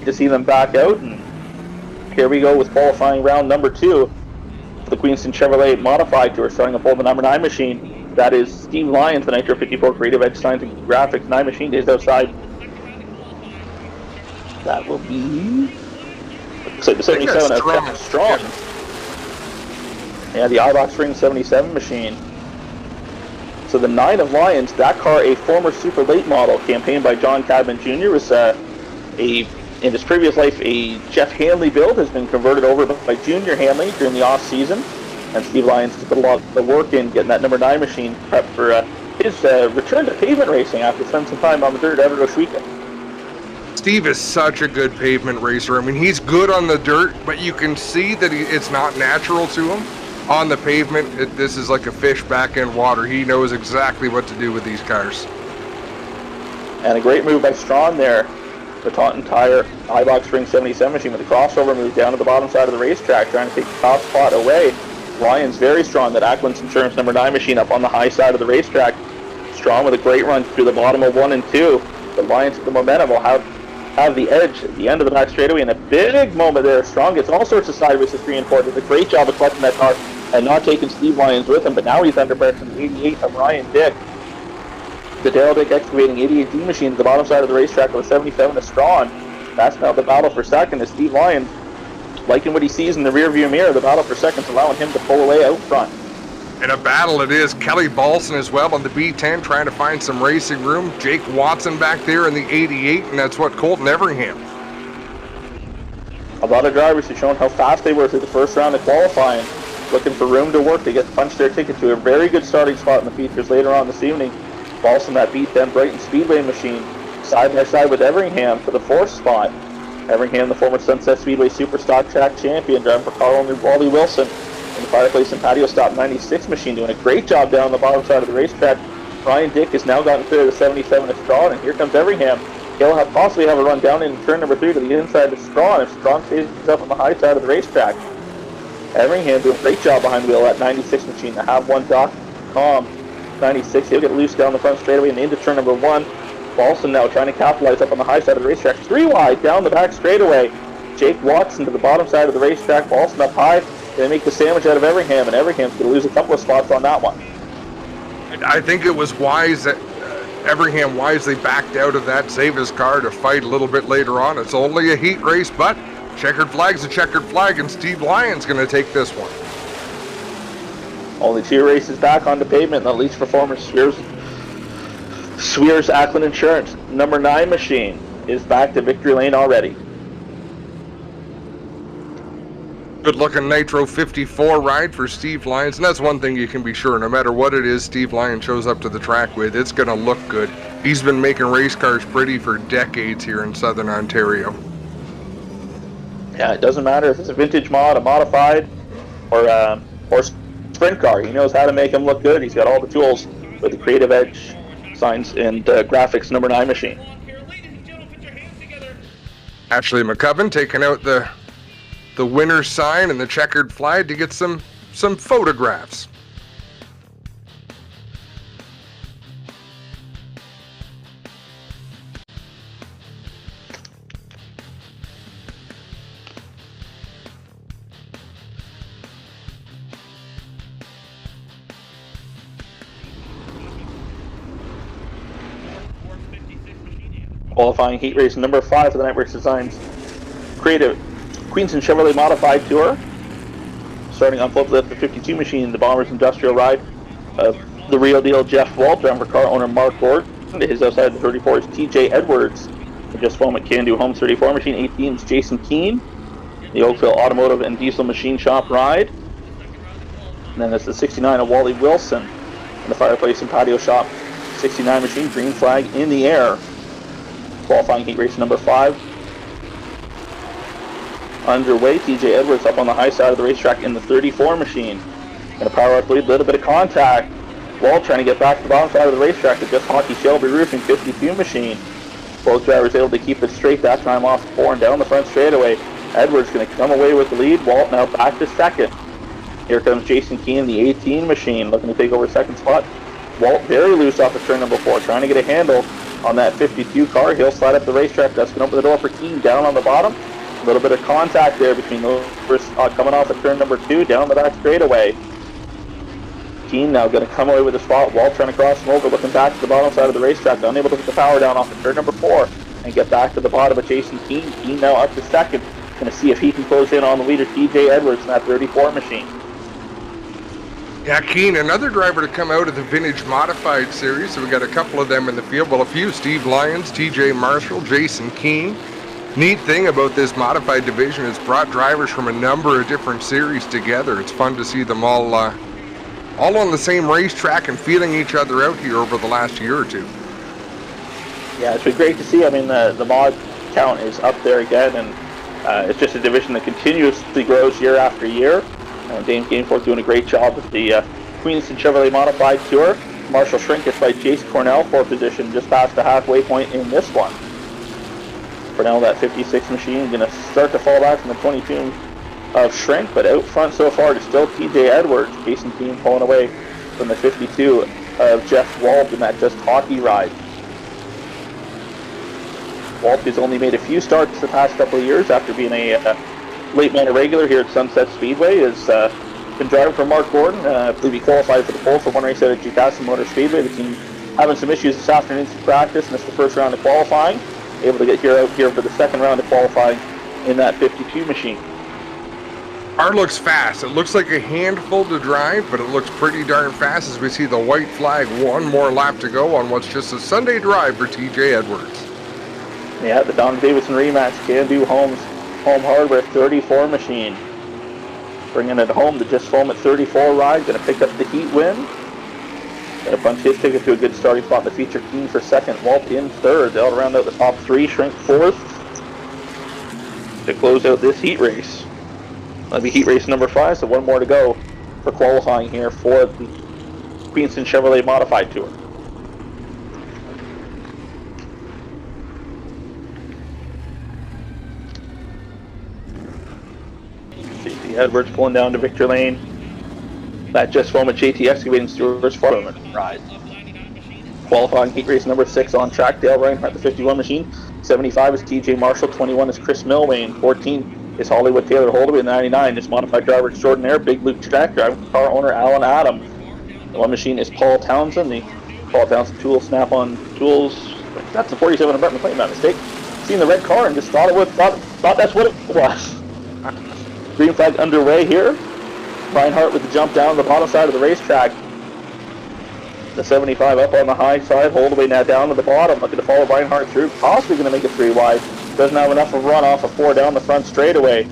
to see them back out, and here we go with qualifying round number 2 for the Queenston Chevrolet Modified Tour, starting up on the number 9 machine. That is Steve Lyons, the Nitro 54 Creative Edge Science and Graphics 9 machine days outside. That will be the 77 of Kevin Strong. Yeah, the iBox Ring 77 machine. So the 9 of Lyons, that car, a former super late model campaigned by John Cadman Jr., was in his previous life a Jeff Hanley build, has been converted over by Junior Hanley during the off season. And Steve Lyons put a lot of the work in getting that number 9 machine prepped for his return to pavement racing after spending some time on the dirt every weekend. Steve is such a good pavement racer. I mean, he's good on the dirt, but you can see that it's not natural to him. On the pavement, this is like a fish back in water. He knows exactly what to do with these cars. And a great move by Strawn there. The Taunton Tire iBox Ring 77 machine with the crossover move down to the bottom side of the racetrack, trying to take the top spot away. Lyons very strong. That Ackland's Insurance number 9 machine up on the high side of the racetrack. Strong with a great run through the bottom of 1 and 2. The Lyons with the momentum will have the edge at the end of the back straightaway, and a big moment there. Strong gets all sorts of side races 3 and 4. Does a great job of collecting that car and not taking Steve Lyons with him, but now he's under pressure from the 88 of Ryan Dick. The Darrell Dick Excavating 88D machine at the bottom side of the racetrack with 77 of Strawn. That's now the battle for second as Steve Lyons, liking what he sees in the rear view mirror. The battle for second's allowing him to pull away out front. And a battle it is. Kelly Balson as well on the B10 trying to find some racing room. Jake Watson back there in the 88, and that's what Colton Everingham. A lot of drivers have shown how fast they were through the first round of qualifying, looking for room to work to get punched their ticket to a very good starting spot in the features later on this evening. Balson, that B10 Brighton Speedway machine, side by side with Everingham for the 4th spot. Everingham, the former Sunset Speedway Super Stock Track champion, driving for car owner Wally Wilson. And the Fireplace and Patio Stop 96 machine doing a great job down the bottom side of the racetrack. Ryan Dick has now gotten clear of the 77 of Strawn, and here comes Everingham. He'll possibly have a run down in turn number 3 to the inside of Strawn if Strawn stays up on the high side of the racetrack. Everingham doing a great job behind the wheel of that 96 machine. The have1.com 96. He'll get loose down the front straightaway and into turn number 1. Balson now trying to capitalize up on the high side of the racetrack. 3 wide down the back straightaway. Jake Watson to the bottom side of the racetrack. Balson up high. They make the sandwich out of Everingham, and Everingham's going to lose a couple of spots on that one. I think it was wise that Everingham wisely backed out of that, save his car to fight a little bit later on. It's only a heat race, but checkered flag's a checkered flag, and Steve Lyon's going to take this one. Only 2 races back on the pavement, and the Leach Performance Swears Ackland Insurance. Number 9 machine is back to victory lane already. Good looking Nitro 54 ride for Steve Lyons, and that's one thing you can be sure, no matter what it is Steve Lyon shows up to the track with, it's going to look good. He's been making race cars pretty for decades here in Southern Ontario. Yeah, it doesn't matter if it's a vintage mod, a modified, or sprint car. He knows how to make them look good. He's got all the tools with the Creative Edge signs and graphics number 9 machine. Ashley McCubbin taking out the winner's sign and the checkered flag to get some photographs. Qualifying heat race number 5 for the Nightworks Designs Creative Queenston Chevrolet Modified Tour. Starting on flip lift, the 52 machine, the Bombers Industrial Ride. The real deal Jeff Walt, driver car owner Mark Gordon. To his outside the 34 is TJ Edwards. The Just Foam at Can-Do Homes 34 machine. 18 is Jason Keane. The Oakville Automotive and Diesel Machine Shop Ride. And then there's the 69 of Wally Wilson. And the Fireplace and Patio Shop 69 machine, green flag in the air. Qualifying heat race number 5 underway. TJ Edwards up on the high side of the racetrack in the 34 machine. And a power up lead, little bit of contact. Wall trying to get back to the bottom side of the racetrack. The Just Hockey Shelby Roofing 52 machine. Both drivers able to keep it straight that time off 4 and down the front straightaway. Edwards going to come away with the lead. Walt now back to second. Here comes Jason Keane, the 18 machine, looking to take over second spot. Walt very loose off of turn number 4, trying to get a handle on that 52 car. He'll slide up the racetrack. That's going to open the door for Keane down on the bottom. A little bit of contact there between those coming off at turn number 2 down the back straightaway. Keane now going to come away with the spot. Walt trying to cross him over, looking back to the bottom side of the racetrack, unable to put the power down off of turn number 4 and get back to the bottom of Jason Keane. Keane now up to second. Going to see if he can close in on the leader, TJ Edwards, in that 34 machine. Yeah, Keane, another driver to come out of the Vintage Modified Series. So we got a couple of them in the field. Well, a few. Steve Lyons, TJ Marshall, Jason Keane. Neat thing about this modified division is brought drivers from a number of different series together. It's fun to see them all on the same racetrack and feeling each other out here over the last year or two. Yeah, it's been great to see. I mean, the mod count is up there again, and it's just a division that continuously grows year after year. Dame Gameforth doing a great job with the Queenston Chevrolet Modified Tour. Marshall Shrinketh by Chase Cornell, 4th position, just past the halfway point in this one. Cornell, that 56 machine, going to start to fall back from the 22 of Shrink, but out front so far is still TJ Edwards. Jason Keane pulling away from the 52 of Jeff Walt in that Just Hockey ride. Walt has only made a few starts the past couple of years after being a late model regular here at Sunset Speedway. Has been driving for Mark Gordon. I believe he qualified for the pole for one race out at Jukasson Motor Speedway. The team having some issues this afternoon in practice, missed the first round of qualifying. Able to get out here for the second round of qualifying in that 52 machine. Car looks fast. It looks like a handful to drive, but it looks pretty darn fast as we see the white flag. One more lap to go on what's just a Sunday drive for TJ Edwards. Yeah, the Don Davidson rematch, Can-Do Homes Home Hardware 34 machine. Bringing it home, the Just Foam at 34 ride, going to pick up the heat win. Going to punch his ticket to a good starting spot in the feature. Keen for second, Walt in third. They'll round out the top three, Shrink fourth to close out this heat race. That'll be heat race number 5, so one more to go for qualifying here for the Queenston Chevrolet Modified Tour. JT Edwards pulling down to Victor Lane. That Just Foam at JT Excavating Stewards following ride. Qualifying heat race number 6 on track. Dale Reinhardt, the 51 machine. 75 is TJ Marshall. 21 is Chris Milwain. 14 is Hollywood Taylor Holdaway. 99 is modified driver extraordinaire Big Luke Jack. Driving car owner Alan Adam. The one machine is Paul Townsend. The Paul Townsend tool snap-on tools. That's a 47 apartment plate, not mistake. Seen the red car and just thought that's what it was. Green flag underway here. Reinhardt with the jump down the bottom side of the racetrack. The 75 up on the high side, Holdaway now down to the bottom, looking to follow Reinhardt through, possibly going to make it 3 wide. Doesn't have enough of a run off of 4 down the front straightaway.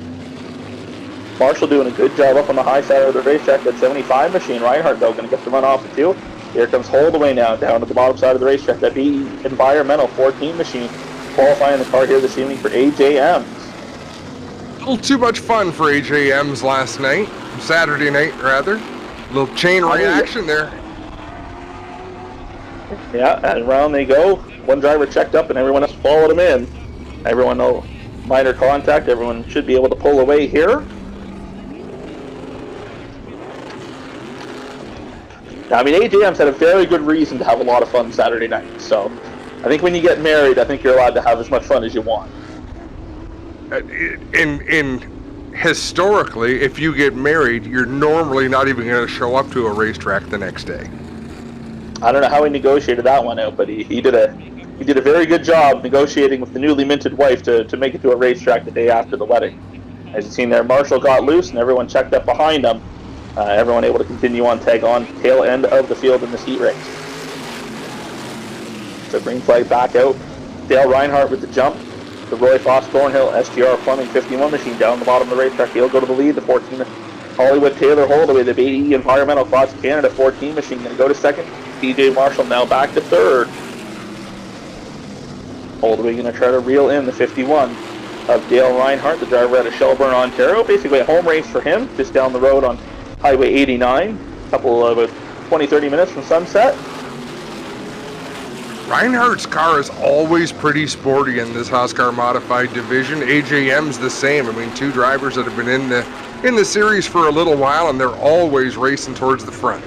Marshall doing a good job up on the high side of the racetrack. That 75 machine, Reinhardt though, going to get the run off of 2. Here comes Holdaway now, down to the bottom side of the racetrack. That BE Environmental 14 machine, qualifying the car here this evening for AJM. A little too much fun for AJMs last night, Saturday night rather. A little chain reaction there. Yeah, and around they go. One driver checked up and everyone else followed him in. Everyone know minor contact. Everyone should be able to pull away here. I mean, AJM's had a very good reason to have a lot of fun Saturday night. So I think when you get married, I think you're allowed to have as much fun as you want. Historically, if you get married, you're normally not even going to show up to a racetrack the next day. I don't know how he negotiated that one out, but he did a very good job negotiating with the newly minted wife to make it to a racetrack the day after the wedding. As you've seen there, Marshall got loose and everyone checked up behind him. Everyone able to continue on tail end of the field in this heat race. So green flag back out. Dale Reinhardt with the jump. The Roy Foss Thornhill STR Plumbing 51 machine down the bottom of the racetrack. He'll go to the lead. The 14 Hollywood Taylor Holdaway, the BE Environmental Fox Canada 14 machine, going to go to second. TJ Marshall now back to third. Holdaway going to try to reel in the 51 of Dale Reinhardt, the driver out of Shelburne, Ontario. Basically a home race for him, just down the road on Highway 89. A couple of about 20-30 minutes from sunset. Reinhardt's car is always pretty sporty in this OSCAAR modified division. AJM's the same. I mean, 2 drivers that have been in the series for a little while, and they're always racing towards the front.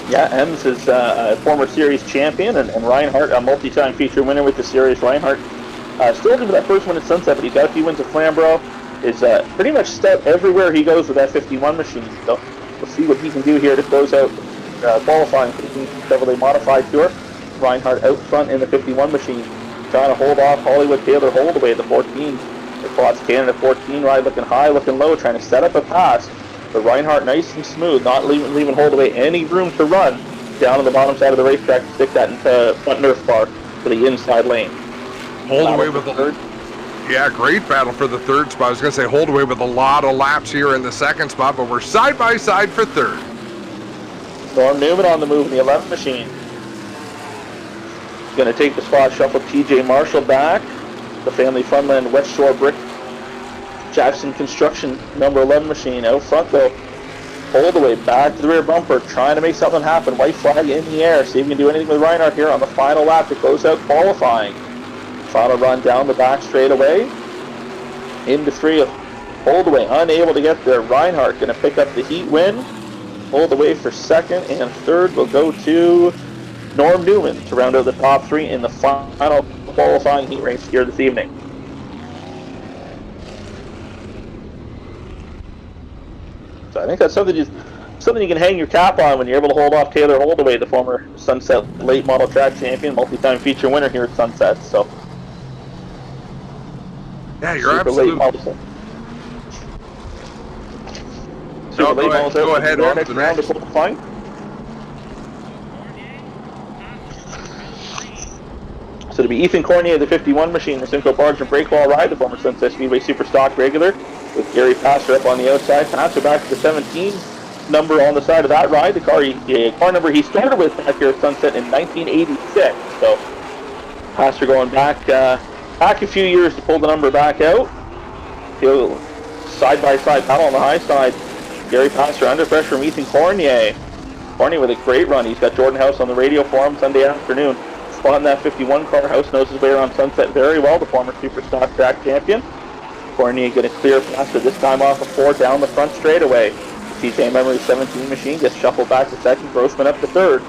Yeah, Ems is a former series champion, and Reinhardt, a multi-time feature winner with the series. Reinhardt still looking for that first win at Sunset, but he got a few wins at Flamborough. Is pretty much step everywhere he goes with that 51 machine. So we'll see what he can do here to close out qualifying for the Chevrolet Modified Tour. Reinhardt out front in the 51 machine, trying to hold off Hollywood Taylor Holdaway, the 14. The Quads Canada 14 ride, looking high, looking low, trying to set up a pass. But Reinhardt nice and smooth, not leaving Holdaway any room to run down on the bottom side of the racetrack to stick that into front Nerf bar for the inside lane. Holdaway with the third. Yeah, great battle for the third spot. I was going to say Holdaway with a lot of laps here in the second spot, but we're side by side for third. Norm Newman on the move in the 11 machine. Going to take the spot, shuffle TJ Marshall back. The Family Funland West Shore Brick Jackson Construction number 11 machine out front though. Holdaway back to the rear bumper, trying to make something happen. White flag in the air. See if we can do anything with Reinhardt here on the final lap to close out qualifying. Final run down the back straightaway. Into 3 of Holdaway, unable to get there. Reinhardt going to pick up the heat win. Holdaway for second, and third will go to Norm Newman to round out the top 3 in the final qualifying heat race here this evening. So I think that's something you can hang your cap on when you're able to hold off Taylor Holdaway, the former Sunset late model track champion, multi-time feature winner here at Sunset. So yeah, you're absolutely. Super late models out. Go ahead on to the round of next. qualifying. So to be Ethan Cornier, the 51 machine, the Simcoe Barge and Brake Wall ride, the former Sunset Speedway Super Stock regular, with Gary Passer up on the outside. Passer back to the 17 number on the side of that ride, the car number he started with back here at Sunset in 1986. So Passer going back a few years to pull the number back out. He'll side-by-side battle on the high side. Gary Passer under pressure from Ethan Cornier. Cornier with a great run. He's got Jordan House on the radio for him Sunday afternoon. Spotting that 51 car. House knows his way around Sunset very well, the former Super Stock track champion. Cornier getting a clear Passer, this time off of 4 down the front straightaway. The TJ Memory 17 machine gets shuffled back to second. Grossman up to third.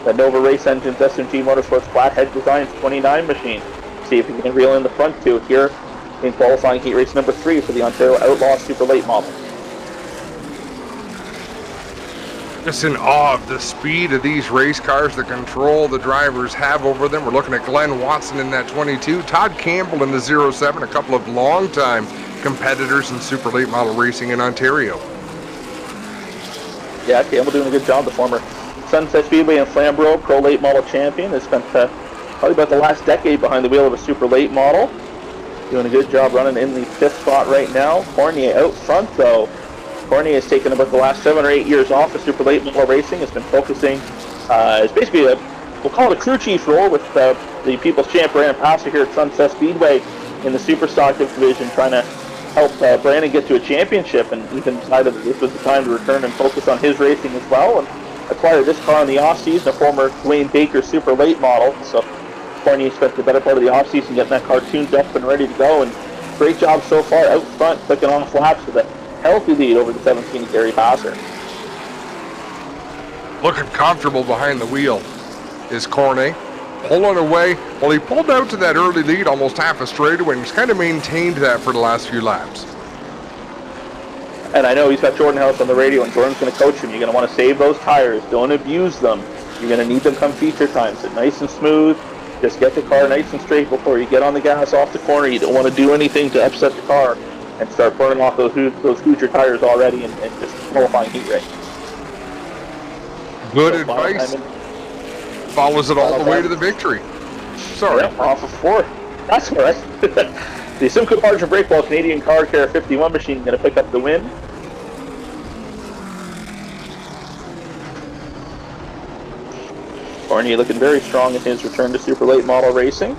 The Nova Race Engines SMG Motorsports Flathead Designs 29 machine. See if he can reel in the front two here in qualifying heat race number 3 for the Ontario Outlaw Super Late model. Just in awe of the speed of these race cars, the control the drivers have over them. We're looking at Glenn Watson in that 22, Todd Campbell in the 07, a couple of long-time competitors in super late model racing in Ontario. Yeah, Campbell doing a good job. The former Sunset Speedway and Flamborough Pro Late Model champion has spent probably about the last decade behind the wheel of a super late model. Doing a good job running in the 5th spot right now. Cornier out front though. Cornier has taken about the last 7 or 8 years off of super late model racing. Has been focusing, it's basically we'll call it a crew chief role with the People's Champ Brandon Passer here at Sunset Speedway in the super stock division, trying to help Brandon get to a championship, and even decided that this was the time to return and focus on his racing as well, and acquired this car in the off-season, a former Dwayne Baker super late model. So Cornier spent the better part of the off-season getting that car tuned up and ready to go, and great job so far out front, clicking off laps with a healthy lead over the 17 Gary Passer. Looking comfortable behind the wheel is Cornier. Pulling away. Well, he pulled out to that early lead almost half a straightaway, and he's kind of maintained that for the last few laps. And I know he's got Jordan House on the radio, and Jordan's going to coach him. You're going to want to save those tires. Don't abuse them. You're going to need them come feature time. So nice and smooth. Just get the car nice and straight before you get on the gas off the corner. You don't want to do anything to upset the car and start burning off those future tires already and just qualifying heat race. Good advice. Follows it all the way to the victory. Sorry. Yeah, off of 4. That's all right. The Simcoe Barge and Brake Wall Canadian Car Care 51 machine going to pick up the win. Cornier looking very strong in his return to super late model racing.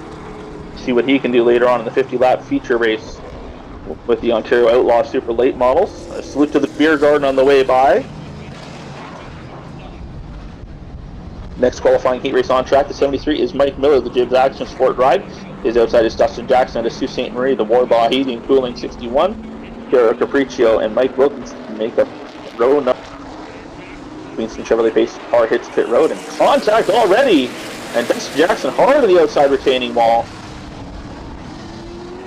See what he can do later on in the 50-lap feature race with the Ontario Outlaw Super Late models. A salute to the beer garden on the way by. Next qualifying heat race on track, the 73 is Mike Miller, the Jibs Action Sport Ride. His outside is Dustin Jackson out of Sault Ste. Marie, the Warbaugh Heating and Cooling 61. Piero Capriccio and Mike Wilkinson make up row number. Queenston Chevrolet Pace car hits pit road and contact already. And Dustin Jackson hard to the outside retaining wall.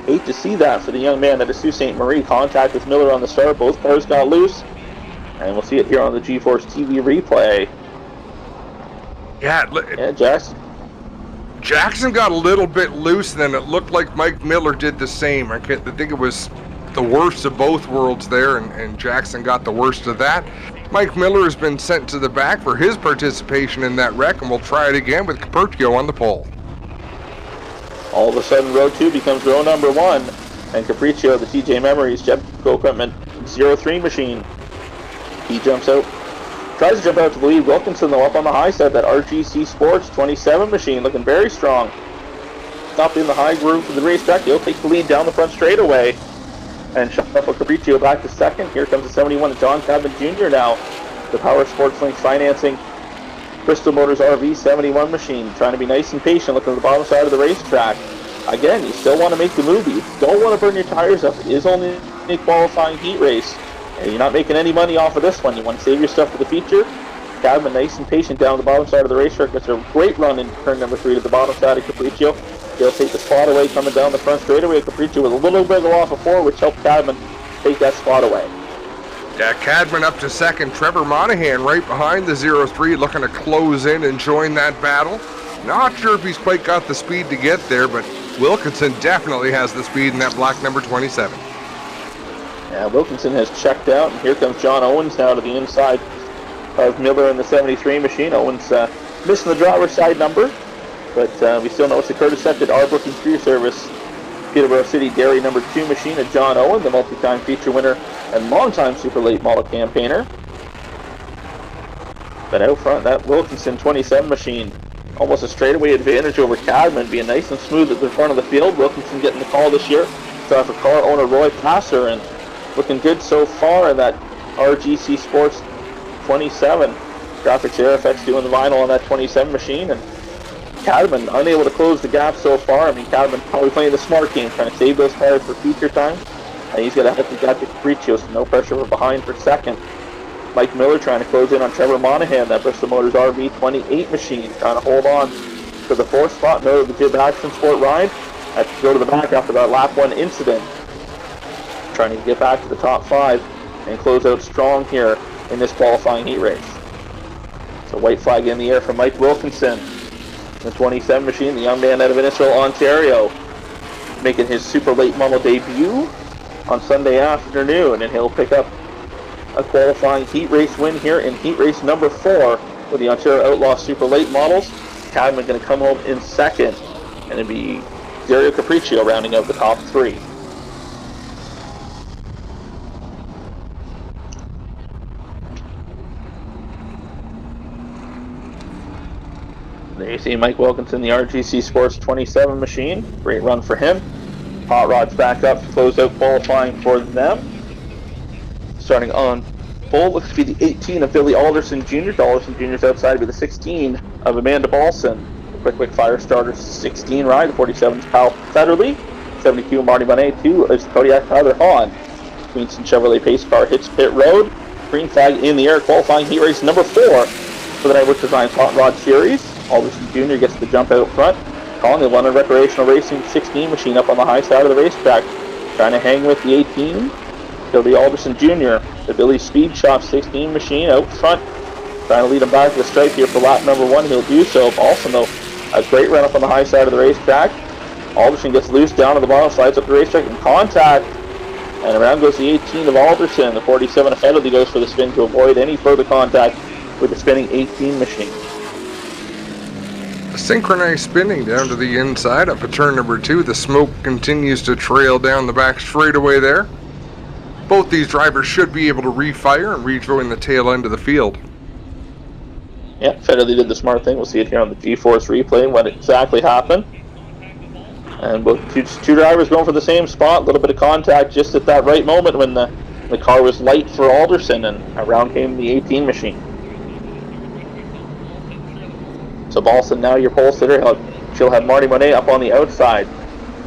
Hate to see that for the young man out of Sault Ste. Marie. Contact with Miller on the start. Both cars got loose. And we'll see it here on the GForceTV replay. Yeah, Jackson got a little bit loose, and then it looked like Mike Miller did the same. I think it was the worst of both worlds there, and Jackson got the worst of that. Mike Miller has been sent to the back for his participation in that wreck, and we'll try it again with Capriccio on the pole. All of a sudden, row 2 becomes row number 1, and Capriccio, the TJ Memories Jeffco Equipment 03 machine, he jumps out. Tries to jump out to the lead. Wilkinson, though, up on the high side. That RGC Sports 27 machine looking very strong. Stopped in the high groove of the racetrack. He'll take the lead down the front straightaway. And shuffle Capriccio back to second. Here comes the 71 John Cabin Jr. now. The Power Sports Link Financing Bristol Motors RV 71 machine. Trying to be nice and patient, looking at the bottom side of the racetrack. Again, you still want to make the move. You don't want to burn your tires up. It is only a qualifying heat race. And you're not making any money off of this one. You want to save your stuff for the feature. Cadman nice and patient down the bottom side of the racetrack. That's a great run in turn number 3 to the bottom side of Capriccio. He'll take the spot away coming down the front straightaway. Capriccio with a little bit off of 4, which helped Cadman take that spot away. Yeah, Cadman up to second. Trevor Monahan right behind the 03, looking to close in and join that battle. Not sure if he's quite got the speed to get there, but Wilkinson definitely has the speed in that black number 27. Yeah, Wilkinson has checked out, and here comes John Owens now to the inside of Miller in the 73 machine. Owens missing the driver's side number, but we still know it's a Curtis accepted Arbrook and Career Service Peterborough City Dairy number 2 machine of John Owen, the multi-time feature winner and long-time super late model campaigner. But out front, that Wilkinson 27 machine, almost a straightaway advantage over Cadman, being nice and smooth at the front of the field. Wilkinson getting the call this year. Started for car owner Roy Passer, and looking good so far in that RGC Sports 27. Graphics AirFX doing the vinyl on that 27 machine, and Cadman unable to close the gap so far. I mean, Cadman probably playing the smart game, trying to save those tires for future time. And he's got a healthy gap to Capriccio, so no pressure from behind for second. Mike Miller trying to close in on Trevor Monahan, that Bristol Motors RV28 machine, trying to hold on to the 4th spot. Miller, the Jib Action Sport ride, had to go to the back after that lap 1 incident. Trying to get back to the top 5 and close out strong here in this qualifying heat race. So white flag in the air for Mike Wilkinson. The 27 machine, the young man out of Innisfil, Ontario, making his super late model debut on Sunday afternoon, and he'll pick up a qualifying heat race win here in heat race number 4 with the Ontario Outlaw super late models. Cadman going to come home in second, and it'll be Dario Capriccio rounding out the top 3. There you see Mike Wilkinson, the RGC Sports 27 machine. Great run for him. Hot Rod's back up to close out qualifying for them. Starting on pole, looks to be the 18 of Billy Alderson Jr. Alderson Jr.'s outside to be the 16 of Amanda Balson. The quick fire starter 16 ride. The 47 is Kyle Federley. 72 Marty Bonet. 2 is Kodiak Tyler Hahn. Queenston Chevrolet pace car hits pit road. Green flag in the air. Qualifying heat race number 4 for the Nightworks Designs Hot Rod Series. Alderson Jr. gets the jump out front. Calling the London Recreational Racing 16 machine up on the high side of the racetrack. Trying to hang with the 18. It'll be Alderson Jr. The Billy Speed Shop 16 machine out front. Trying to lead him back to the stripe here for lap number 1. He'll do so. Also, though, a great run up on the high side of the racetrack. Alderson gets loose down to the bottom, slides up the racetrack in contact. And around goes the 18 of Alderson. The 47 of Federley goes for the spin to avoid any further contact with the spinning 18 machine. Synchronized spinning down to the inside up at turn number 2. The smoke continues to trail down the back straightaway there. Both these drivers should be able to refire and rejoin the tail end of the field. Yeah, Federley did the smart thing. We'll see it here on the GeForce replay what exactly happened. And both two drivers going for the same spot. A little bit of contact just at that right moment when the car was light for Alderson, and around came the 18 machine. So Balson now your pole sitter. She'll have Marty Monet up on the outside.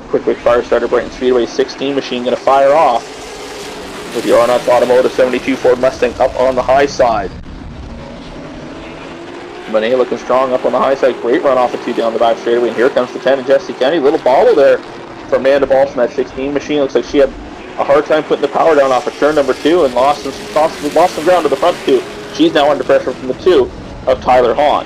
Quick fire starter, Brighton Speedway 16 machine going to fire off with the Arnott's Automotive 72 Ford Mustang up on the high side. Monet looking strong up on the high side. Great run off of 2 down the back straightaway. And here comes the 10 of Jesse Kennedy. Little bobble there for Amanda Balson. That 16 machine looks like she had a hard time putting the power down off of turn number 2 and lost some ground to the front 2. She's now under pressure from the 2 of Tyler Hahn.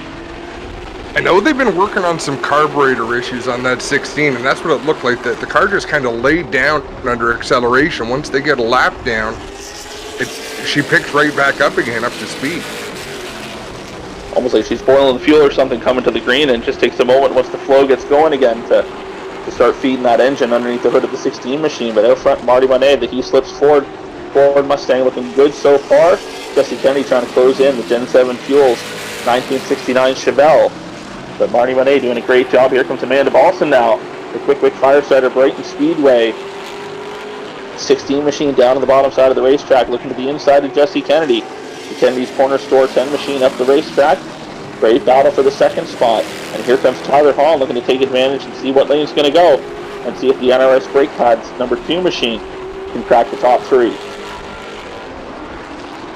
I know they've been working on some carburetor issues on that 16, and that's what it looked like. The car just kind of laid down under acceleration. Once they get a lap down, she picks right back up again, up to speed. Almost like she's boiling fuel or something coming to the green, and it just takes a moment once the flow gets going again to start feeding that engine underneath the hood of the 16 machine. But out front, Marty Monet, the he slips Ford Mustang looking good so far. Jesse Kennedy trying to close in the Gen 7 Fuels 1969 Chevelle. But Marty Monet doing a great job. Here comes Amanda Balson now. The quick fire starter, Brighton Speedway 16 machine down on the bottom side of the racetrack, looking to the inside of Jesse Kennedy. The Kennedy's Corner Store 10 machine up the racetrack. Great battle for the second spot. And here comes Tyler Hall looking to take advantage and see what lane he's going to go. And see if the NRS brake pads number 2 machine can crack the top 3.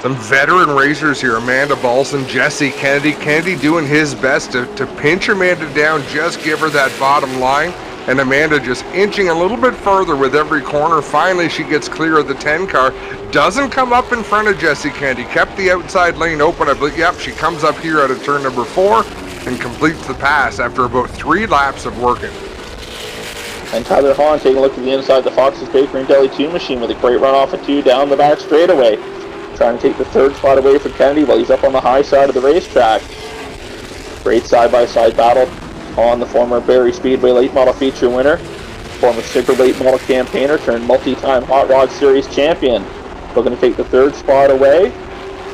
Some veteran racers here, Amanda Balson, Jesse Kennedy. Kennedy doing his best to pinch Amanda down, just give her that bottom line. And Amanda just inching a little bit further with every corner. Finally, she gets clear of the 10 car. Doesn't come up in front of Jesse Kennedy. Kept the outside lane open. I believe, yep, she comes up here out of turn number 4 and completes the pass after about 3 laps of working. And Tyler Hahn taking a look to the inside, the Fox's Bakery and Deli 2 machine with a great run off of 2 down the back straightaway. Trying to take the third spot away from Kennedy while he's up on the high side of the racetrack. Great side-by-side battle on the former Barrie Speedway late model feature winner, former super late model campaigner turned multi-time Hot Rod Series champion. Looking to take the third spot away.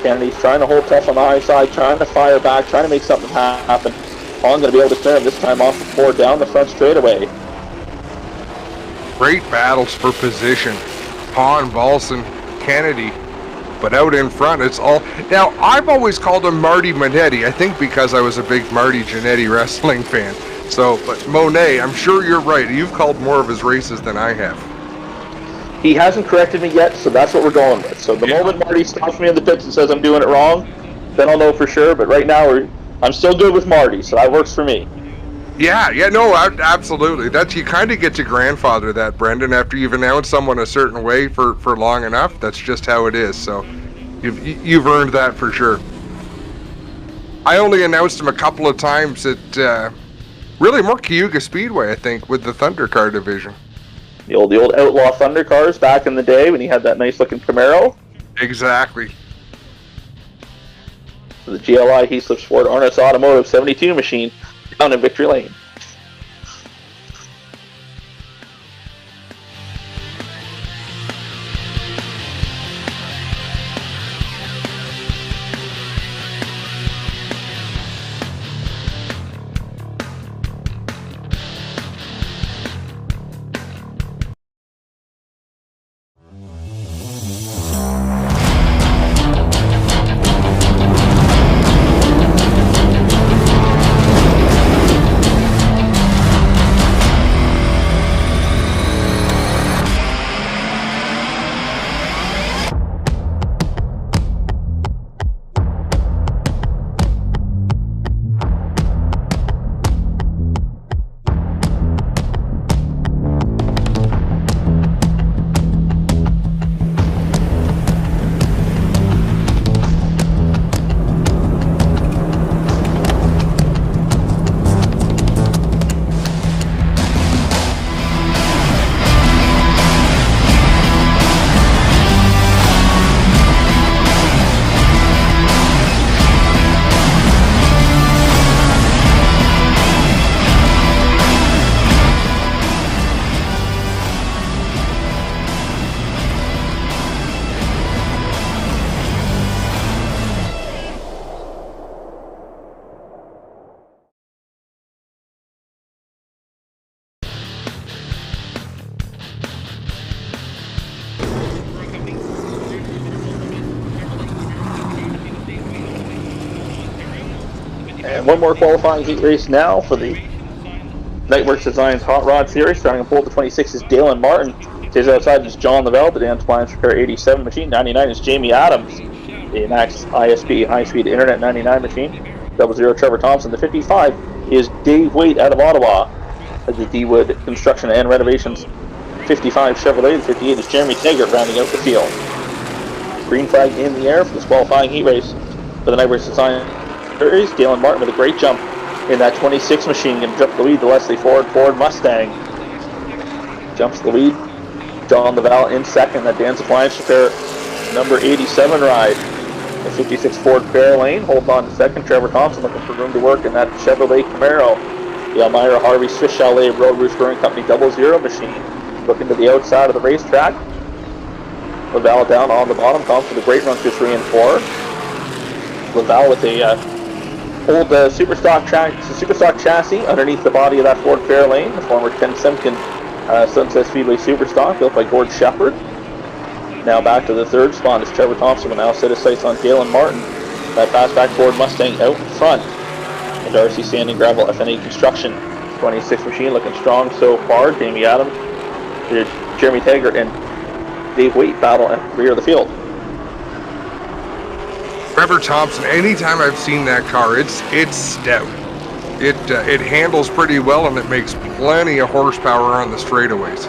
Kennedy's trying to hold tough on the high side, trying to fire back, trying to make something happen. Hahn going to be able to clear him this time off the 4 down the front straightaway. Great battles for position. Hahn, Balson, Kennedy. But out in front, it's all... Now, I've always called him Marty Monetti, I think because I was a big Marty Jannetty wrestling fan. So, but Monet, I'm sure you're right. You've called more of his races than I have. He hasn't corrected me yet, so that's what we're going with. So the moment Marty stops me in the pits and says I'm doing it wrong, then I'll know for sure. But right now, I'm still good with Marty, so that works for me. Yeah, no, absolutely. That's, you kind of get to grandfather that, Brendan, after you've announced someone a certain way for long enough. That's just how it is. So you've earned that for sure. I only announced him a couple of times at really more Cayuga Speedway, I think, with the Thunder Car division. The old Outlaw Thunder Cars back in the day when he had that nice looking Camaro. Exactly. The GLI Heathcliff Sport Arnott Automotive 72 machine down in Victory Lane. And one more qualifying heat race now for the Nightworks Designs Hot Rod Series. Starting in pole to 26 is Dalen Martin. Stays outside is John Lavelle. The Dan Appliance Repair 87 machine. 99 is Jamie Adams. The Max ISP High Speed Internet 99 machine. 00 Trevor Thompson. The 55 is Dave Waite out of Ottawa. The D-Wood Construction and Renovations 55 Chevrolet. The 58 is Jeremy Taggart rounding out the field. Green flag in the air for this qualifying heat race for the Nightworks Design Series. Dalen Martin with a great jump in that 26 machine, going to jump the lead to Leslie Ford Mustang. Jumps the lead. John Lavelle in second. That Dan's Appliance Repair number 87 ride. The 56 Ford Fairlane holds on to second. Trevor Thompson looking for room to work in that Chevrolet Camaro. The Elmira Harvey Swiss Chalet Road Roost Brewing Company 00 machine. Looking to the outside of the racetrack. Lavelle down on the bottom. Comes with a great run through 3 and 4. Lavelle with a old super stock chassis underneath the body of that Ford Fairlane, the former Ken Semkin Sunset Speedway Super Stock built by Gord Shepard. Now back to the third spot as Trevor Thompson will now set his sights on Dalen Martin. That fastback Ford Mustang out in front. And Darcy Sanding Gravel FNA Construction 26 machine looking strong so far. Jamie Adams, Jeremy Taggart, and Dave Waite battle at the rear of the field. Trevor Thompson, anytime I've seen that car, it's stout. It handles pretty well and it makes plenty of horsepower on the straightaways.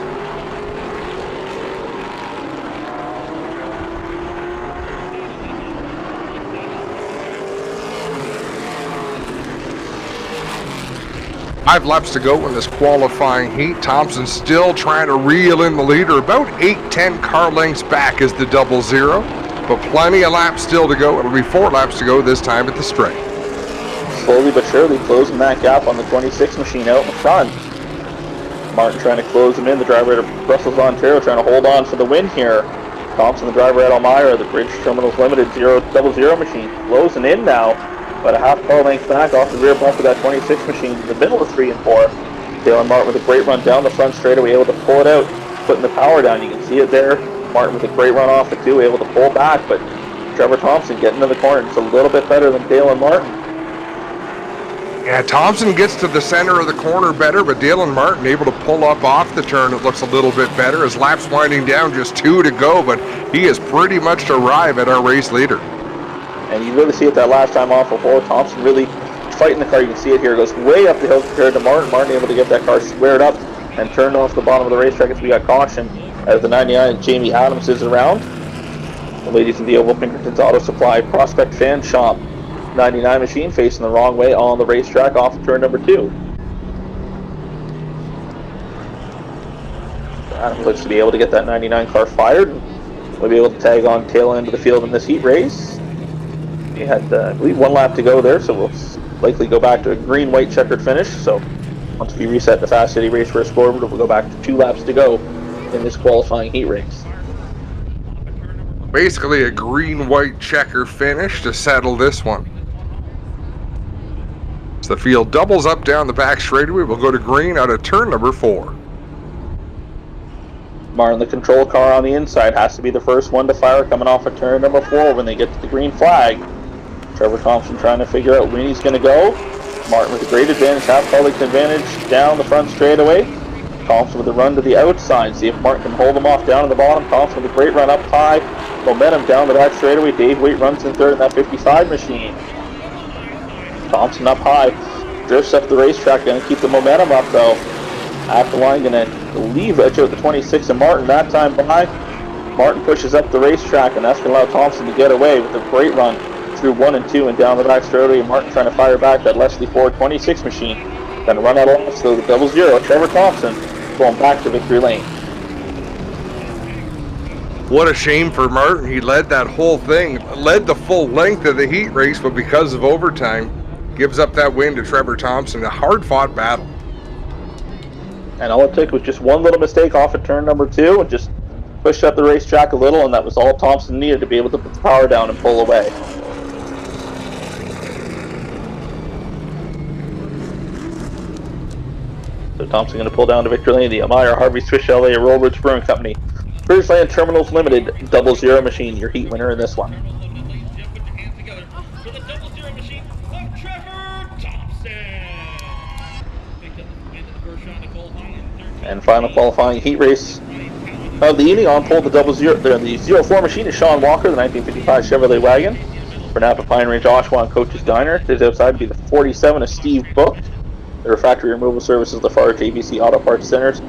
5 laps to go in this qualifying heat. Thompson still trying to reel in the leader, about 8-10 car lengths back is the 00, but plenty of laps still to go. It'll be 4 laps to go this time at the straight. Slowly but surely closing that gap on the 26 machine out in front. Martin trying to close him in, the driver out of Brussels, Ontario, trying to hold on for the win here. Thompson, the driver at Elmira, the Bridge Terminals Limited 00 machine, closing in now, but a half car length back off the rear bump of that 26 machine in the middle of 3 and 4. Dale and Martin with a great run down the front straightaway, able to pull it out, putting the power down. You can see it there. Martin with a great run off the 2, able to pull back, but Trevor Thompson getting to the corner. It's a little bit better than Dale and Martin. Yeah, Thompson gets to the center of the corner better, but Dale and Martin able to pull up off the turn. It looks a little bit better. His lap's winding down, just 2 to go, but he is pretty much arrived at our race leader. And you really see it that last time off before. Thompson really fighting the car. You can see it here. It goes way up the hill compared to Martin. Martin able to get that car squared up and turned off the bottom of the racetrack as we got caution as the 99 Jamie Adams is around. The ladies of the Oval Pinkerton's Auto Supply Prospect Fan Shop 99 machine facing the wrong way on the racetrack off of turn number 2. Adams looks to be able to get that 99 car fired. We'll be able to tag on tail end of the field in this heat race. We had, I believe, 1 lap to go there, so we'll likely go back to a green-white checkered finish. So once we reset the Fast City Race Race scoreboard, we'll go back to 2 laps to go in this qualifying heat race. Basically a green-white checker finish to settle this one. As the field doubles up down the back straightaway, we'll go to green out of turn number 4. Martin, the control car on the inside, has to be the first one to fire coming off of turn number 4 when they get to the green flag. Trevor Thompson trying to figure out when he's going to go. Martin with a great advantage, half car length advantage down the front straightaway. Thompson with a run to the outside. See if Martin can hold him off down at the bottom. Thompson with a great run up high. Momentum down the back straightaway. Dave Waite runs in third in that 55 machine. Thompson up high. Drifts up the racetrack. Going to keep the momentum up though. At the line, going to leave edge out the 26 and Martin that time by. Martin pushes up the racetrack and that's going to allow Thompson to get away with a great run through 1 and 2 and down the back straightaway. Martin trying to fire back that Leslie Ford 26 machine. Going to run out of laps, so the 00, Trevor Thompson, going back to victory lane. What a shame for Martin. He led that whole thing, led the full length of the heat race, but because of overtime, gives up that win to Trevor Thompson. A hard-fought battle. And all it took was just one little mistake off of turn number 2 and just pushed up the racetrack a little, and that was all Thompson needed to be able to put the power down and pull away. So Thompson going to pull down to victory lane. The Elmira Harvey Swiss LA Rollbridge Brewing Company Bridgeland Terminals Limited 00 machine, your heat winner in this one. And final qualifying heat race of the evening. On pole the 04 machine is Sean Walker, the 1955 Chevrolet wagon. For Napa Pine Ridge Oshawa Coach's Diner. There's outside to be the 47 of Steve Book. The refractory removal services, the Lafarge ABC Auto Parts Centers.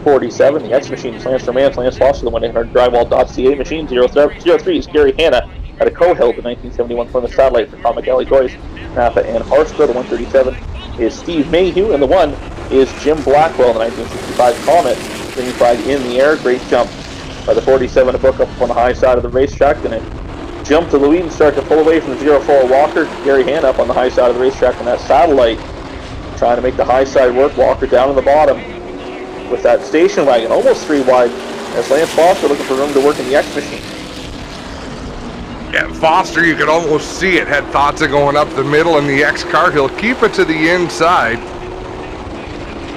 47, the X machine is Lance Romance, Lance Foster, the 1-800-Drywall.ca machine. 03 is Gary Hanna at a co-held, the 1971 Plymouth Satellite for Comic Alley Toys, Napa and Harsco. The 137 is Steve Mayhew, and the 1 is Jim Blackwell, the 1965 Comet. Green flag in the air, great jump by the 47 to Book up on the high side of the racetrack. Then it jump to Louis and start to pull away from the 04 Walker. Gary Hanna up on the high side of the racetrack on that Satellite, trying to make the high side work. Walker down on the bottom with that station wagon, almost 3 wide, as Lance Foster looking for room to work in the X machine. Yeah, Foster, you could almost see it, had thoughts of going up the middle in the X car. He'll keep it to the inside,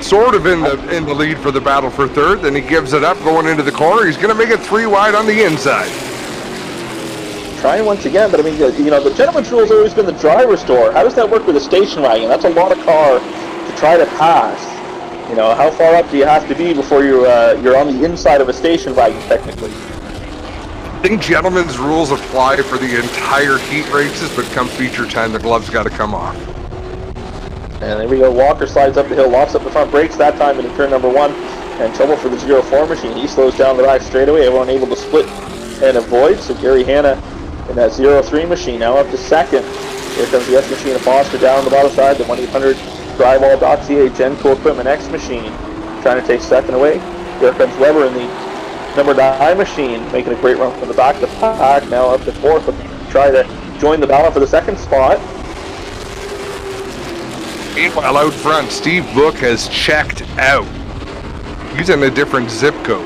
sort of in the lead for the battle for third. Then he gives it up going into the corner. He's going to make it 3 wide on the inside. Trying once again, but I mean, you know, the gentleman's rule has always been the driver's door. How does that work with a station wagon? That's a lot of car to try to pass. You know, how far up do you have to be before you're on the inside of a station wagon, technically? I think gentlemen's rules apply for the entire heat races, but come feature time, the gloves got to come off. And there we go. Walker slides up the hill, locks up the front brakes that time into turn number 1, and trouble for the 04 machine. He slows down the back straightaway. Everyone able to split and avoid. So Gary Hanna in that 03 machine now up to second. Here comes the S machine of Foster down on the bottom side. The 1-800 drywall.ca Genco Equipment X machine, trying to take second away. Here comes Weber in the number 9 machine, making a great run from the back of the pack, now up to 4th, looking to try to join the battle for the second spot. Meanwhile, out front, Steve Book has checked out. He's in a different zip code.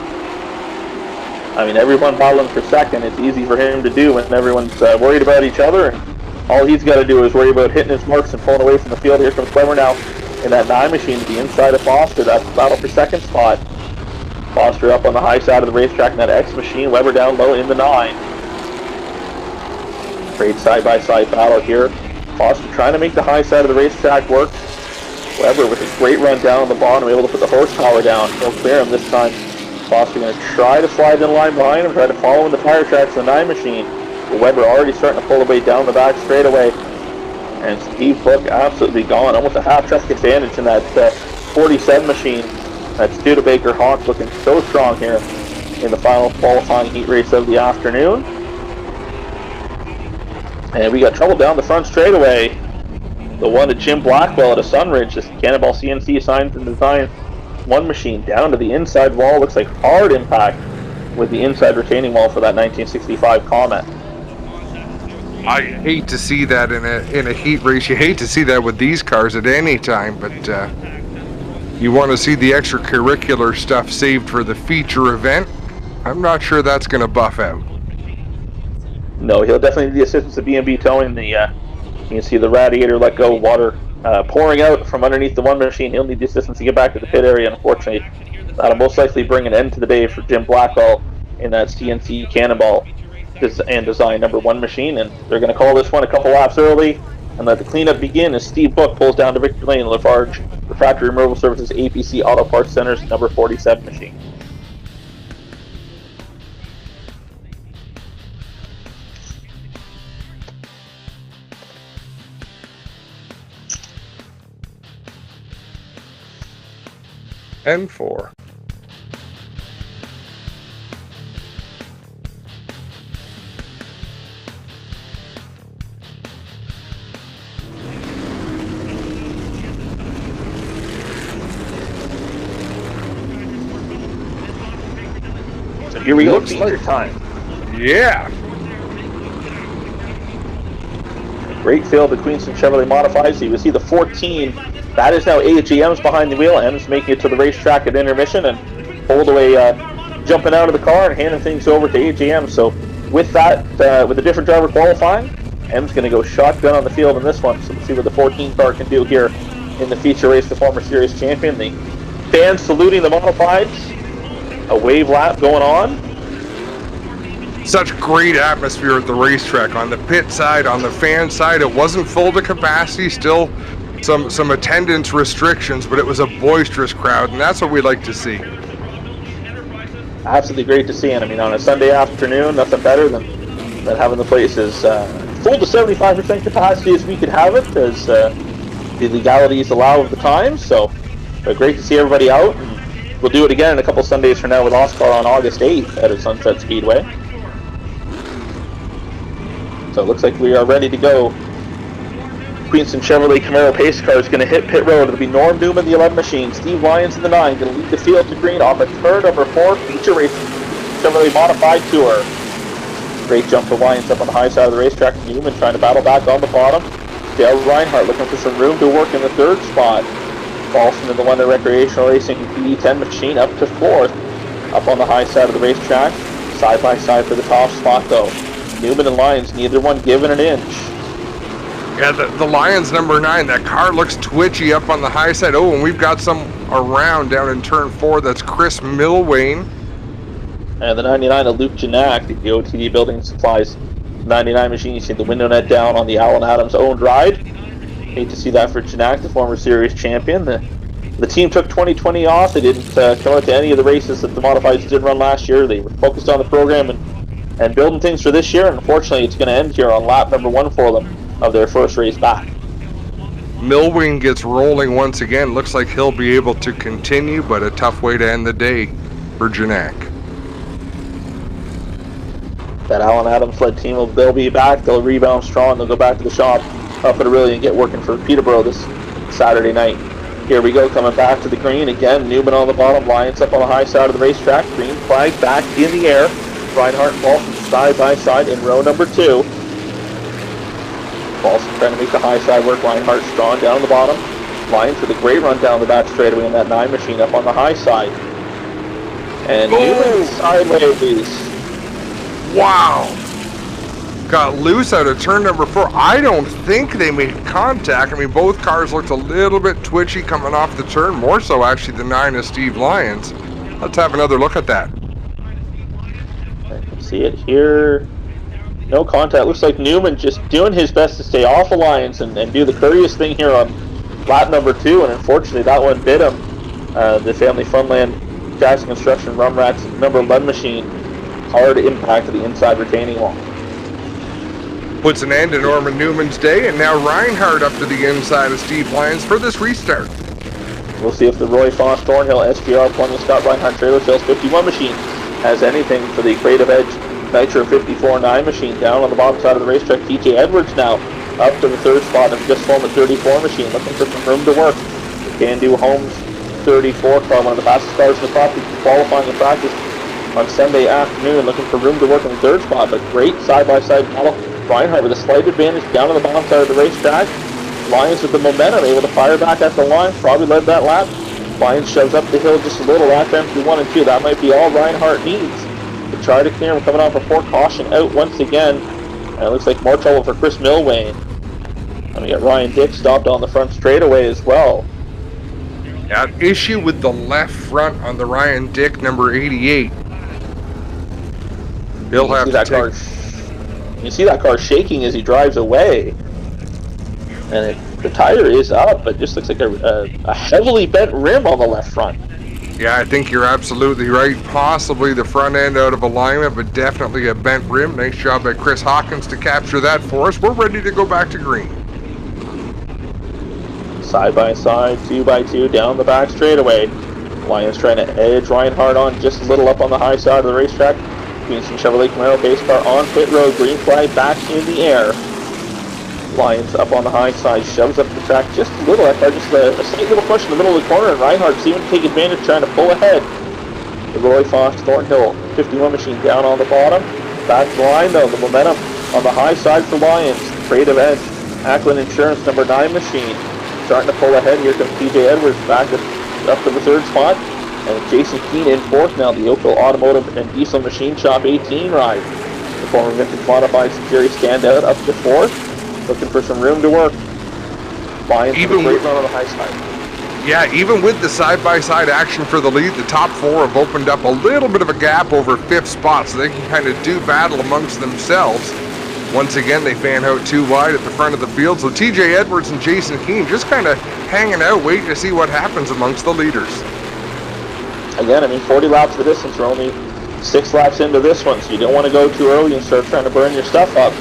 I mean, everyone battling for second. It's easy for him to do when everyone's worried about each other, and all he's got to do is worry about hitting his marks and pulling away from the field. Here comes Weber now in that 9 machine to the inside of Foster. That's the battle for second spot. Foster up on the high side of the racetrack in that X machine. Weber down low in the 9. Great side-by-side battle here. Foster trying to make the high side of the racetrack work. Weber with a great run down on the bottom, able to put the horsepower down. He'll clear him this time. Foster going to try to slide in line behind him, try to follow in the tire tracks of the 9 machine. But Weber already starting to pull away down the back straightaway. And Steve Book absolutely gone. Almost a half-track advantage in that 47 machine. That's Studebaker Hawk looking so strong here in the final qualifying heat race of the afternoon. And we got trouble down the front straightaway. The one to Jim Blackwell at a Sunridge, this Cannonball CNC Signs and Design 1 machine down to the inside wall. Looks like hard impact with the inside retaining wall for that 1965 Comet. I hate to see that in a heat race. You hate to see that with these cars at any time, but you want to see the extracurricular stuff saved for the feature event. I'm not sure that's going to buff out. No, he'll definitely need the assistance of B&B towing. You can see the radiator let go, water pouring out from underneath the 1 machine. He'll need the assistance to get back to the pit area. Unfortunately, that'll most likely bring an end to the day for Jim Blackwell in that CNC Cannonball and Design number 1 machine. And they're going to call this one a couple laps early and let the cleanup begin as Steve Book pulls down to Victory Lane, Lafarge Refractory Removal Services APC Auto Parts Center's number 47 machine. N4. So here we go, Looks feature like time. Yeah. Great field between some Chevrolet Modifieds. So you can see the 14. That is now AGM's behind the wheel. M's making it to the racetrack at intermission and pulled away, jumping out of the car and handing things over to AGM. So with that, with a different driver qualifying, M's going to go shotgun on the field in this one. So we'll see what the 14 car can do here in the feature race. The former series champion. The fans saluting the Modifieds. A wave lap going on. Such great atmosphere at the racetrack. On the pit side, on the fan side, it wasn't full to capacity. Still some attendance restrictions, but it was a boisterous crowd, and that's what we like to see. Absolutely great to see, and I mean, on a Sunday afternoon, nothing better than having the place as full to 75% capacity as we could have it, as the legalities allow of the time. So great to see everybody out, and we'll do it again in a couple Sundays from now with OSCAAR on August 8th at Sunset Speedway. So it looks like we are ready to go. Queenston Chevrolet Camaro pace car is going to hit pit road. It'll be Norm Newman, the 11 machine. Steve Lyons in the 9, going to lead the field to green off a turn number 4 feature race Chevrolet Modified Tour. Great jump for Lyons up on the high side of the racetrack. Newman trying to battle back on the bottom. Dale Reinhardt looking for some room to work in the 3rd spot. Paulson in the London Recreational Racing PD10 machine up to 4th. Up on the high side of the racetrack. Side by side for the top spot though. Newman and Lyons, neither one giving an inch. Yeah, the Lions number 9, that car looks twitchy up on the high side. Oh, and we've got some around down in turn 4. That's Chris Milwain. And the 99 of Luke Janak, the OTD Building Supplies 99 machine. You see the window net down on the Alan Adams owned ride. Hate to see that for Janak, the former series champion. The team took 2020 off. They didn't come out to any of the races that the Modifieds did run last year. They were focused on the program and building things for this year. And unfortunately, it's going to end here on lap number 1 for them of their first race back. Milwing gets rolling once again. Looks like he'll be able to continue, but a tough way to end the day for Janak. That Alan Adams-led team, they'll be back. They'll rebound strong. They'll go back to the shop up at Aurelia and get working for Peterborough this Saturday night. Here we go, coming back to the green again. Newman on the bottom, Lions up on the high side of the racetrack. Green flag back in the air. Reinhardt and Paulson side by side in row number 2. Paulson trying to make the high side work. Reinhardt strong down the bottom. Lions with a great run down the back straightaway in that 9 machine up on the high side. And Newman sideways. Wow. Got loose out of turn number 4. I don't think they made contact. I mean, both cars looked a little bit twitchy coming off the turn, more so actually the 9 of Steve Lyons. Let's have another look at that. I can see it here. No contact. Looks like Newman just doing his best to stay off of Lyons and do the courteous thing here on lap number 2, and unfortunately that one bit him. The Family Funland Gas Construction Rum Rats number 11 machine. Hard impact to the inside retaining wall. Puts an end to Norman Newman's day, and now Reinhardt up to the inside of Steve Lyons for this restart. We'll see if the Roy Foss Thornhill SGR Plumbing Scott Reinhardt Trailer Sales 51 machine has anything for the Creative Edge Nitro 54-9 machine. Down on the bottom side of the racetrack, TJ Edwards now up to the 3rd spot and just formed a 34 machine, looking for some room to work. The Can-Do Homes 34 car, one of the fastest cars in the property, qualifying in practice on Sunday afternoon, looking for room to work in the 3rd spot, but great side-by-side battle. Reinhardt with a slight advantage down on the bottom side of the racetrack. Lions with the momentum, able to fire back at the line, probably led that lap. Lions shoves up the hill just a little, lap empty 1 and 2. That might be all Reinhardt needs to try to clear him. Coming on before caution out once again. And it looks like more trouble for Chris Milwain. And we got Ryan Dick stopped on the front straightaway as well. Yeah, an issue with the left front on the Ryan Dick number 88. He'll have to take... You see that car shaking as he drives away. And the tire is up, but just looks like a heavily bent rim on the left front. Yeah, I think you're absolutely right. Possibly the front end out of alignment, but definitely a bent rim. Nice job by Chris Hawkins to capture that for us. We're ready to go back to green. Side by side, 2x2 down the back straightaway. Lions trying to edge Reinhardt on just a little up on the high side of the racetrack. Some Chevrolet Camaro base car on pit road, green flag back in the air. Lions up on the high side, shoves up the track just a little. That car just a slight little push in the middle of the corner, and Reinhardt seeming to take advantage, trying to pull ahead. The Roy Foss Thornhill 51 machine down on the bottom. Back line though, the momentum on the high side for Lions. Creative Edge, Ackland Insurance number 9 machine. Starting to pull ahead. Here comes TJ Edwards back up to the 3rd spot. And Jason Keane in 4th now, the Oakville Automotive and Diesel Machine Shop 18 ride. The former vintage modified Security Standout up to 4th, looking for some room to work. Lions with a great run on the high side. Yeah, even with the side-by-side action for the lead, the top 4 have opened up a little bit of a gap over 5th spot, so they can kind of do battle amongst themselves. Once again, they fan out too wide at the front of the field, so TJ Edwards and Jason Keane just kind of hanging out, waiting to see what happens amongst the leaders. Again, I mean, 40 laps of distance. We're only 6 laps into this one, so you don't want to go too early and start trying to burn your stuff up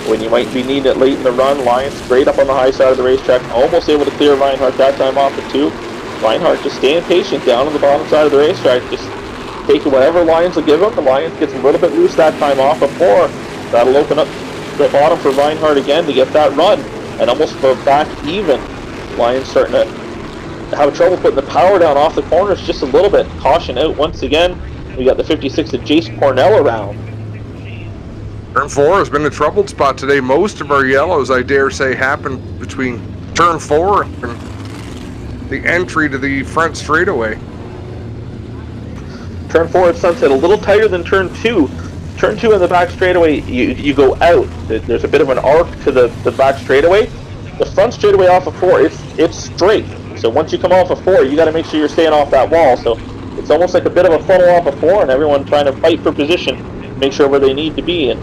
when you might be needing it late in the run. Lions great up on the high side of the racetrack, almost able to clear Reinhardt that time off at 2. Reinhardt just staying patient down on the bottom side of the racetrack, just taking whatever Lions will give him. The Lions gets a little bit loose that time off of 4. That'll open up the bottom for Reinhardt again to get that run and almost go back even. Lions starting to have trouble putting the power down off the corners just a little bit. Caution out once again. We got the 56 of Jace Cornell around. Turn 4 has been a troubled spot today. Most of our yellows, I dare say, happened between turn 4 and the entry to the front straightaway. Turn 4 at Sunset a little tighter than turn 2. Turn 2 in the back straightaway, you go out. There's a bit of an arc to the back straightaway. The front straightaway off of 4, it's straight. So once you come off of 4, you got to make sure you're staying off that wall. So it's almost like a bit of a funnel off of 4, and everyone trying to fight for position, make sure where they need to be. And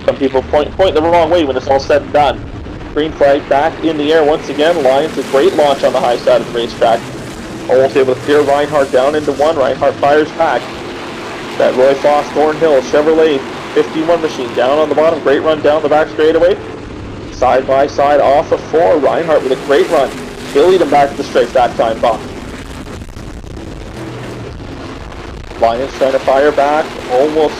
some people point the wrong way when it's all said and done. Green flag back in the air once again. Lions a great launch on the high side of the racetrack. Almost able to clear Reinhardt down into 1. Reinhardt fires back. That Roy Foss Thornhill Chevrolet 51 machine down on the bottom. Great run down the back straightaway. Side by side off of 4. Reinhardt with a great run. He'll lead him back to the straight that time, Bob. Lions trying to fire back. Almost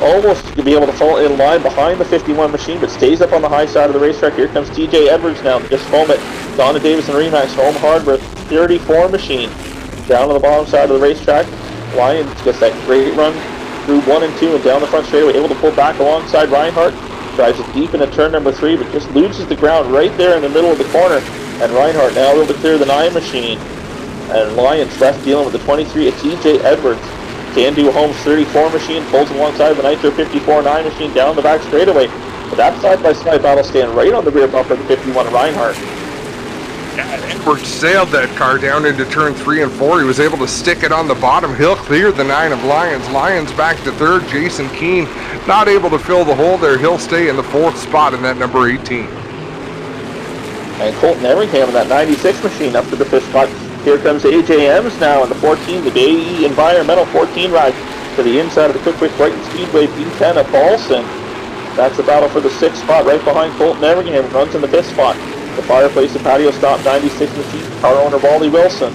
almost to be able to fall in line behind the 51 machine, but stays up on the high side of the racetrack. Here comes TJ Edwards now, just home at Donna Davis and Remax, home hard with 34 machine. Down on the bottom side of the racetrack, Lions gets that great run through 1 and 2 and down the front straightaway, able to pull back alongside Reinhardt. Drives it deep into turn number 3, but just loses the ground right there in the middle of the corner. And Reinhardt now able to clear the 9 machine. And Lions left dealing with the 23 at TJ Edwards. Can do Holmes 34 machine, pulls alongside the Nitro 54 9 machine down the back straightaway. But that side-by-side battle stand right on the rear bumper of the 51 Reinhardt. Edwards sailed that car down into turn 3 and 4. He was able to stick it on the bottom. He'll clear the 9 of Lions. Lions back to 3rd. Jason Keane not able to fill the hole there. He'll stay in the 4th spot in that number 18. And Colton Everingham in that 96 machine up to the 5th spot. Here comes AJ Ems now in the 14, the BAE Environmental 14 ride to the inside of the Quick Brighton Speedway B10 at Paulson. That's the battle for the 6th spot right behind Colton Everingham. Runs in the 5th spot. The Fireplace and Patio Stop 96 machine, car owner Wally Wilson.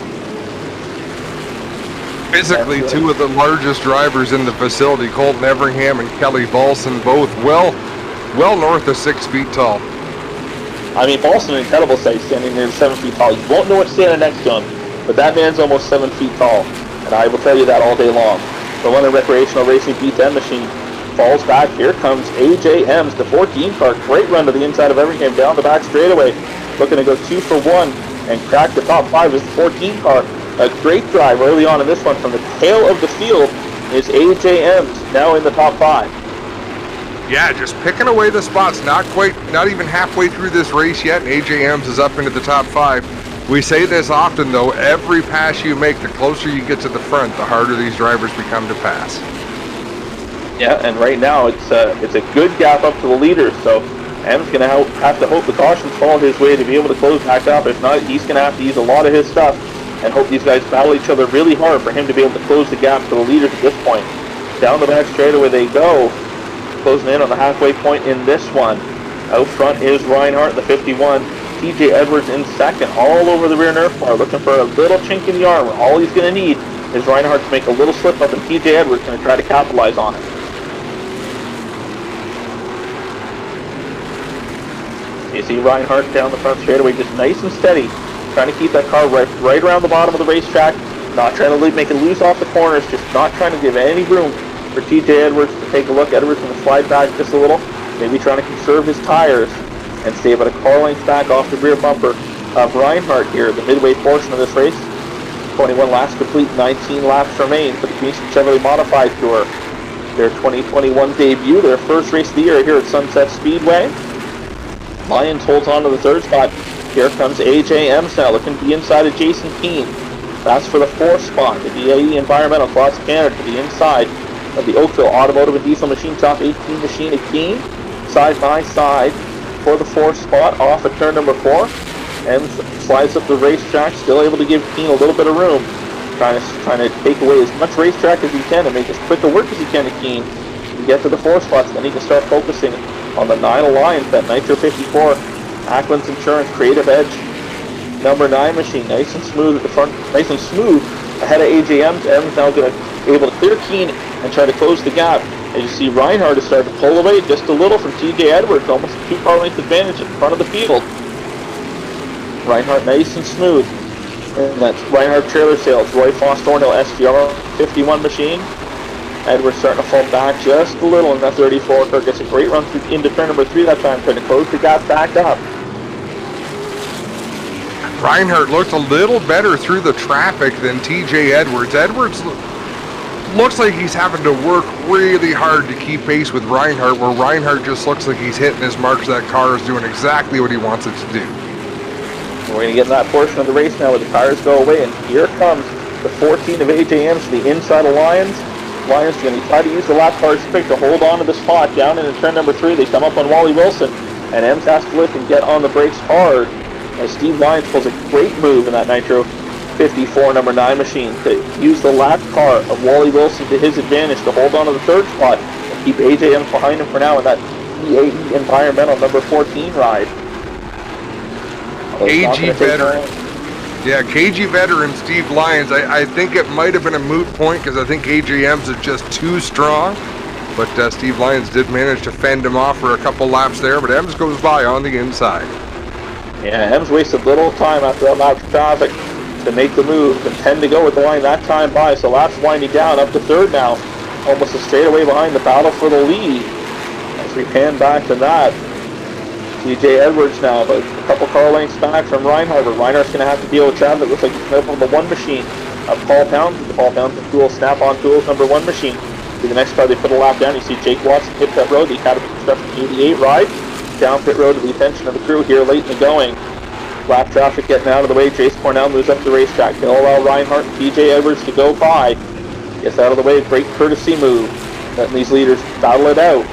Physically, two of the largest drivers in the facility, Colton Everingham and Kelly Balson, both well north of 6 feet tall. I mean, Balson, an incredible sight, standing near 7 feet tall. You won't know what's standing next to him, but that man's almost 7 feet tall, and I will tell you that all day long. The one in recreational racing B10 machine falls back. Here comes AJ Ems, the 14 car. Great run to the inside of Everingham down the back straightaway. Looking to go 2 for 1 and crack the top 5 is the 14 car. A great drive early on in this one from the tail of the field is AJ Ems, now in the top 5. Yeah, just picking away the spots, not even halfway through this race yet, and AJ Ems is up into the top 5. We say this often though, every pass you make, the closer you get to the front, the harder these drivers become to pass. Yeah, and right now it's a good gap up to the leaders, so Ems going to have to hope the cautions fall his way to be able to close back up. If not, he's going to have to use a lot of his stuff and hope these guys battle each other really hard for him to be able to close the gap to the leaders at this point. Down the back straightaway they go, closing in on the halfway point in this one. Out front is Reinhardt, the 51. TJ Edwards in second, all over the rear Nerf bar, looking for a little chink in the armor. All he's going to need is Reinhardt to make a little slip up, and TJ Edwards going to try to capitalize on it. You see Reinhardt down the front straightaway, just nice and steady, trying to keep that car right around the bottom of the racetrack, not trying to make it loose off the corners, just not trying to give any room for TJ Edwards to take a look. Edwards going to slide back just a little, maybe trying to conserve his tires and stay about a car length back off the rear bumper of Reinhardt here, the midway portion of this race. 21 laps complete, 19 laps remain for the Kingston Chevrolet Modified Tour. Their 2021 debut, their first race of the year here at Sunset Speedway. Lions holds on to the 3rd spot. Here comes AJ Ems now, looking to the inside of Jason Keane. That's for the 4th spot. The BAE Environmental across Canada to the inside of the Oakville Automotive and Diesel Machine Top 18 machine of Keane. Side by side for the 4th spot off at turn number 4. Ems slides up the racetrack, still able to give Keane a little bit of room. Trying to take away as much racetrack as he can and make as quick a work as he can to Keane to get to the 4th spot, so then he can start focusing on the 9 Alliance, that Nitro 54 Ackland's Insurance Creative Edge number 9 machine, nice and smooth at the front, nice and smooth ahead of AJ Ems. Ems now able to clear Keane and try to close the gap. As you see, Reinhardt is starting to pull away just a little from TJ Edwards, almost a 2 car length advantage at the front of the field. Reinhardt nice and smooth. And that's Reinhardt Trailer Sales, Roy Foss Thornhill SGR 51 machine. Edwards starting to fall back just a little in that 34 car. Gets a great run through into turn number 3 that time, trying to close the gap back up. Reinhardt looked a little better through the traffic than TJ Edwards. Edwards looks like he's having to work really hard to keep pace with Reinhardt, where Reinhardt just looks like he's hitting his marks. That car is doing exactly what he wants it to do. We're going to get in that portion of the race now where the tires go away, and here comes the 14 of AJ Ems to the inside of Lions. Lions going to try to use the lap car pick to hold on to the spot down into turn number 3. They come up on Wally Wilson, and Ems has to lift and get on the brakes hard as Steve Lyons pulls a great move in that Nitro 54 number 9 machine to use the lap car of Wally Wilson to his advantage to hold on to the 3rd spot and keep AJ Ems behind him for now in that BAE Environmental number 14 ride. KG veteran. Yeah, KG veteran Steve Lyons. I think it might have been a moot point because I think AJ Ems is just too strong. But Steve Lyons did manage to fend him off for a couple laps there, but Ems goes by on the inside. Yeah, Ems wasted little time after that lap of traffic to make the move and 10 to go with the line that time by, so laps winding down up to third now. Almost a straightaway behind the battle for the lead. As we pan back to that, TJ Edwards now, but a couple car lengths back from Reinhardt. Reinhardt's going to have to deal with traffic. It looks like he's coming up on the one machine of Paul Pound. Paul Pound from Tool Snap-on Tools number one machine. To the next car, they put a lap down. You see Jake Watson hit that road. The Academy Construction 88 ride down pit road to the attention of the crew here late in the going. Lap traffic getting out of the way. Jace Cornell moves up the racetrack. They'll allow Reinhardt and TJ Edwards to go by. Gets out of the way. Great courtesy move. Letting these leaders battle it out.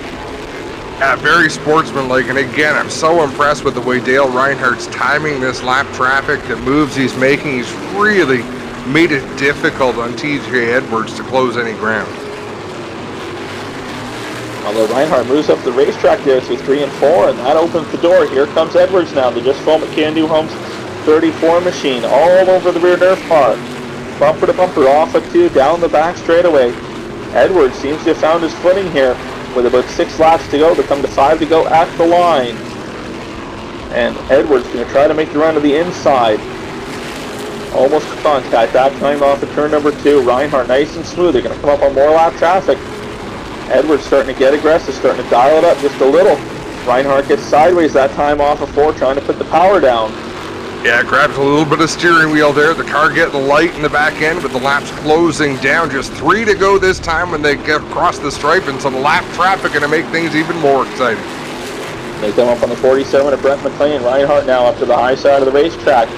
Yeah, very sportsmanlike, and again, I'm so impressed with the way Dale Reinhardt's timing this lap traffic, the moves he's making. He's really made it difficult on TJ Edwards to close any ground. Although Reinhardt moves up the racetrack there to 3 and 4, and that opens the door. Here comes Edwards now. They just foam at Can-Do Homes 34 machine all over the rear Nerf car. Bumper to bumper, off at 2, down the back straightaway. Edwards seems to have found his footing here with about 6 laps to go. They come to 5 to go at the line. And Edwards going to try to make the run to the inside. Almost contact that time off of turn number 2. Reinhardt nice and smooth. They're going to come up on more lap traffic. Edwards starting to get aggressive, starting to dial it up just a little. Reinhardt gets sideways that time off of 4, trying to put the power down. Yeah, grabs a little bit of steering wheel there. The car getting light in the back end, but the laps closing down. Just 3 to go this time when they get across the stripe, and some lap traffic going to make things even more exciting. They come up on the 47 of Brent McLean. Reinhardt now up to the high side of the racetrack.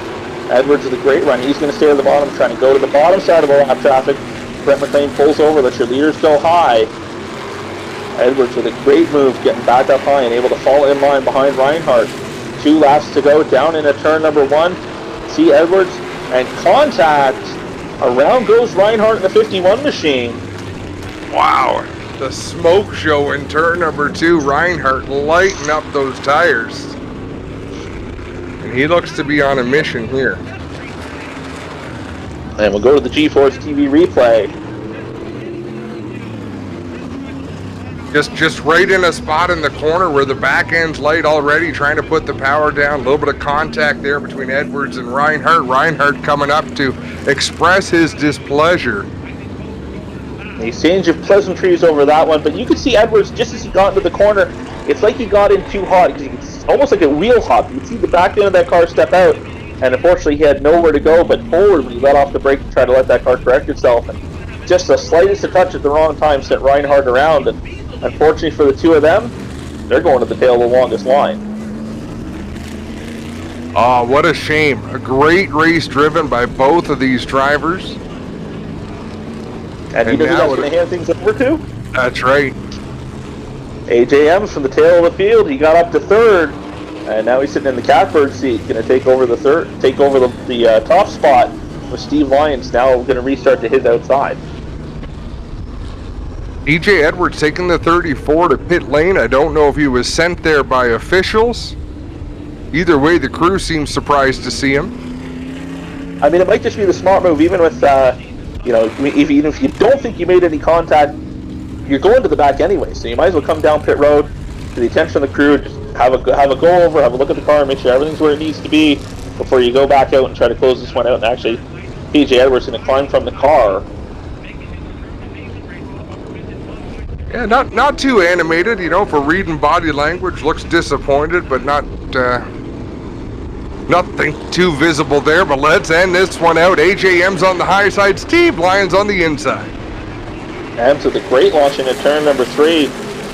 Edwards with a great run. He's going to stay at the bottom, trying to go to the bottom side of the lap traffic. Brent McLean pulls over, lets your leaders go high. Edwards with a great move, getting back up high and able to fall in line behind Reinhardt. 2 laps to go, down into turn number 1. See Edwards and contact. Around goes Reinhardt in the 51 machine. Wow, the smoke show in turn number 2. Reinhardt lighting up those tires. And he looks to be on a mission here. And we'll go to the GForceTV replay. Just right in a spot in the corner where the back end's light already, trying to put the power down. A little bit of contact there between Edwards and Reinhardt. Reinhardt coming up to express his displeasure. A exchange of pleasantries over that one, but you can see Edwards, just as he got into the corner, it's like he got in too hot. It's almost like a wheel hop. You can see the back end of that car step out, and unfortunately he had nowhere to go but forward when he let off the brake to try to let that car correct itself. And just the slightest of touch at the wrong time sent Reinhardt around, and unfortunately for the two of them, they're going to the tail of the longest line. Oh, what a shame. A great race driven by both of these drivers. And you know who that's going to hand things over to? That's right. AJM's from the tail of the field. He got up to third, and now he's sitting in the catbird seat, going to take over the the top spot with Steve Lyons now going to restart to his outside. EJ Edwards taking the 34 to pit lane. I don't know if he was sent there by officials. Either way, the crew seems surprised to see him. I mean, it might just be the smart move, even with, even if you don't think you made any contact, you're going to the back anyway, so you might as well come down pit road to the attention of the crew, just have a go over, have a look at the car, make sure everything's where it needs to be before you go back out and try to close this one out. And actually, PJ Edwards going to climb from the car. Yeah, not too animated, for reading body language. Looks disappointed, but nothing too visible there. But let's end this one out. AJM's on the high side, Steve Lyons on the inside. Ems with a great launch into turn number 3.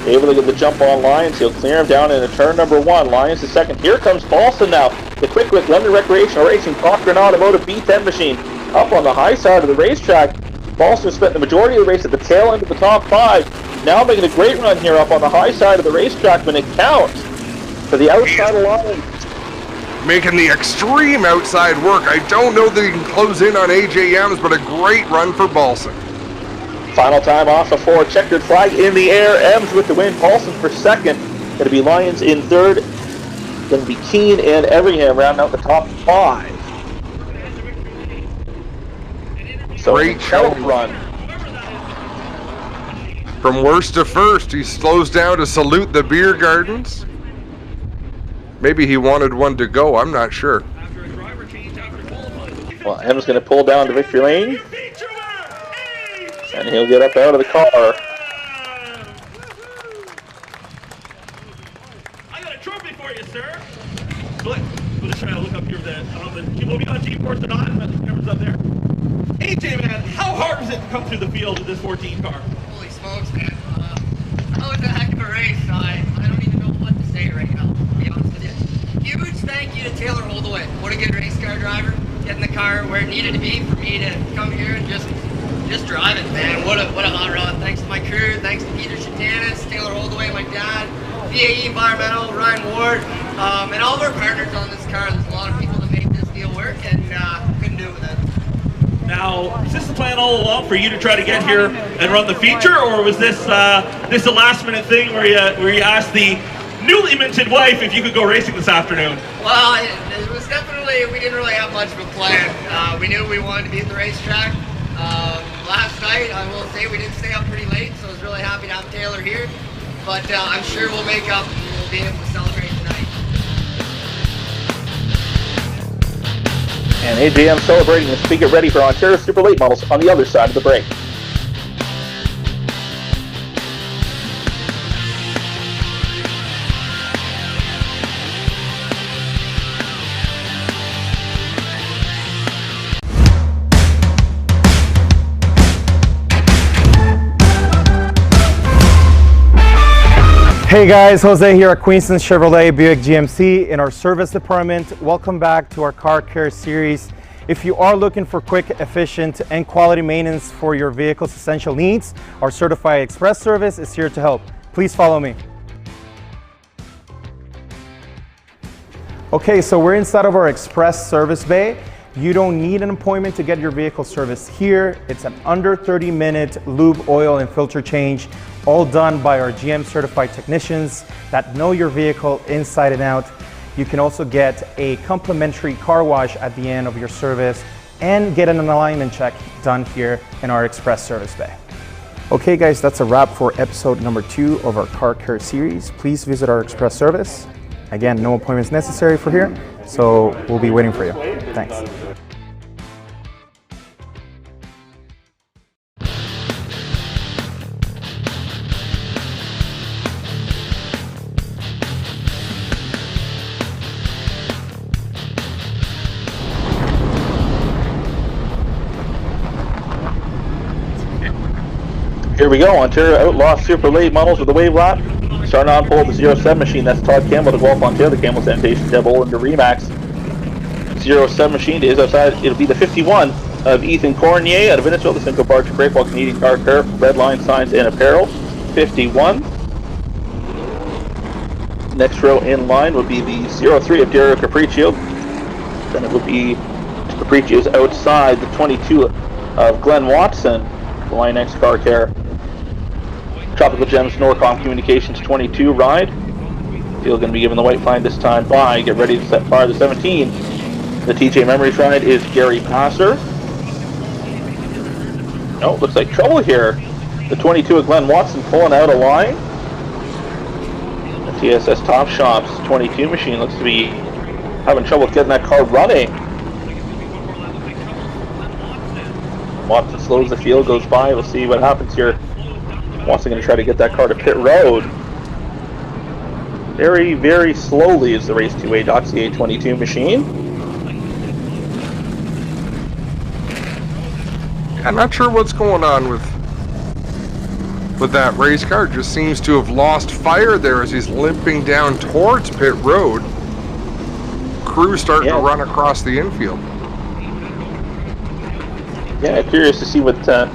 Able to get the jump on Lyons. He'll clear him down into turn number 1. Lyons the second. Here comes Paulson now. The Quick London Recreational Racing Cochrane Automotive B10 machine up on the high side of the racetrack. Paulson spent the majority of the race at the tail end of the top 5. Now making a great run here up on the high side of the racetrack when it counts for the outside of Lyons. Making the extreme outside work. I don't know that he can close in on AJM's, but a great run for Paulson. Final time off of 4. Checkered flag in the air. Ems with the win. Paulson for second. Going to be Lyons in third. Going to be Keane and Everingham rounding out the top 5. So great show run. From worst to first, he slows down to salute the beer gardens. Maybe he wanted one to go, I'm not sure. Well, M's going to pull down to victory lane. And he'll get up out of the car. I got a trophy for you, sir. Look, we'll just try to look up here. Will be on GForce or not? The camera's up there. AJ, man, how hard was it to come through the field with this 14 car? Holy smokes, man. That was a heck of a race. I don't even know what to say right now, to be honest with you. Huge thank you to Taylor Holdaway. What a good race car driver. Getting the car where it needed to be for me to come here and just drive it, man. What a hot rod. Thanks to my crew. Thanks to Peter Shatanis, Taylor Holdaway, my dad, VAE Environmental, Ryan Ward, and all of our partners on this car. There's a lot of people that make this deal work, and couldn't do it without them. Now, is this the plan all along for you to try to get here and run the feature, or was this a last-minute thing where you asked the newly minted wife if you could go racing this afternoon? Well, it was definitely, we didn't really have much of a plan. We knew we wanted to be at the racetrack. Last night, I will say, we did stay up pretty late, so I was really happy to have Taylor here. But I'm sure we'll make up and we'll be able to celebrate tonight. And AJM celebrating as we get ready for Ontario Super Late models on the other side of the break. Hey guys, Jose here at Queenston Chevrolet Buick GMC in our service department. Welcome back to our car care series. If you are looking for quick, efficient, and quality maintenance for your vehicle's essential needs, our certified express service is here to help. Please follow me. Okay, so we're inside of our express service bay. You don't need an appointment to get your vehicle serviced here. It's an under 30-minute lube, oil, and filter change, all done by our GM certified technicians that know your vehicle inside and out. You can also get a complimentary car wash at the end of your service and get an alignment check done here in our express service bay. Okay guys, that's a wrap for episode number 2 of our car care series. Please visit our express service. Again, no appointments necessary for here, so we'll be waiting for you. Thanks. Here we go, Ontario Outlaw Super Late models with the wave lap. Starting on pole, the 07 machine, that's Todd Campbell to Guelph, Ontario, the Campbell Sanitation, Deb Olin to Remax. 07 machine is outside, it'll be the 51 of Ethan Cornier out of Innisfil, the Simcoe Barge Great Wall Canadian Car Care, Red Line Signs and Apparel, 51. Next row in line would be the 03 of Dario Capriccio. Then it would be Capriccio's outside, the 22 of Glenn Watson, the Line X Car Care. Tropical Gems Norcom Communications 22 ride. Field going to be given the white flag this time by, get ready to set fire the 17. The TJ Memories ride is Gary Passer. No, looks like trouble here. The 22 of Glenn Watson pulling out a line. The TSS Top Shops 22 machine looks to be having trouble getting that car running. Watson slows the field, goes by. We'll see what happens here. Watson going to try to get that car to pit road. Very, very slowly is the Race 2A.ca 22 machine. I'm not sure what's going on with that race car. Just seems to have lost fire there as he's limping down towards pit road. Crew starting to run across the infield. Yeah, curious to see what they're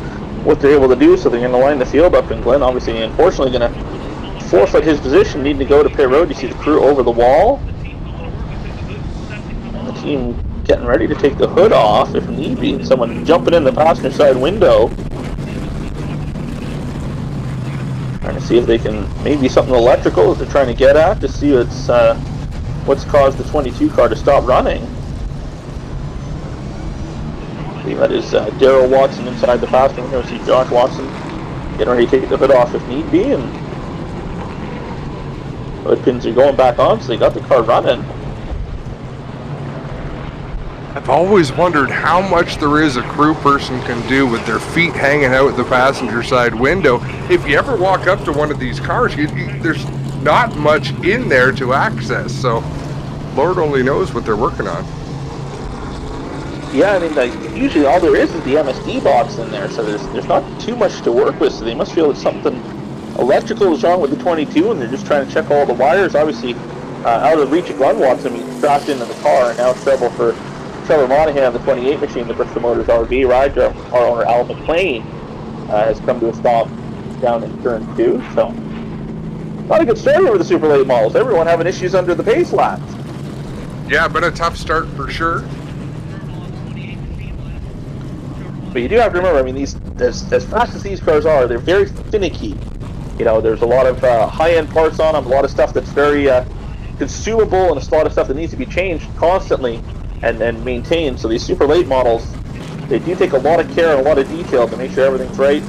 able to do. So they're going to line the field up, and Glenn obviously, unfortunately, going to forfeit his position, needing to go to pit road. You see the crew over the wall. And the team getting ready to take the hood off if need be. Someone jumping in the passenger side window. Trying to see if they can, maybe something electrical that they're trying to get at to see what's caused the 22 car to stop running. I believe that is Daryl Watson inside the passenger window. See Josh Watson Getting ready to take the hood off if need be, and hood pins are going back on, so they got the car running. I've always wondered how much there is a crew person can do with their feet hanging out the passenger side window. If you ever walk up to one of these cars, there's not much in there to access, so Lord only knows what they're working on. Yeah, I mean, like, usually all there is the MSD box in there, so there's not too much to work with, so they must feel that something electrical is wrong with the 22, and they're just trying to check all the wires. Obviously, out of reach of gun walks, I mean, strapped into the car, and now trouble for Trevor Monahan, the 28 machine, the Bristol Motors RV ride, our owner Al McLean, has come to a stop down in turn 2, so not a good start here with the super late models. Everyone having issues under the pace laps. Yeah, but a tough start for sure. But you do have to remember, I mean, these as fast as these cars are, they're very finicky. You know, there's a lot of high-end parts on them, a lot of stuff that's very consumable, and a lot of stuff that needs to be changed constantly and maintained. So these super late models, they do take a lot of care and a lot of detail to make sure everything's right.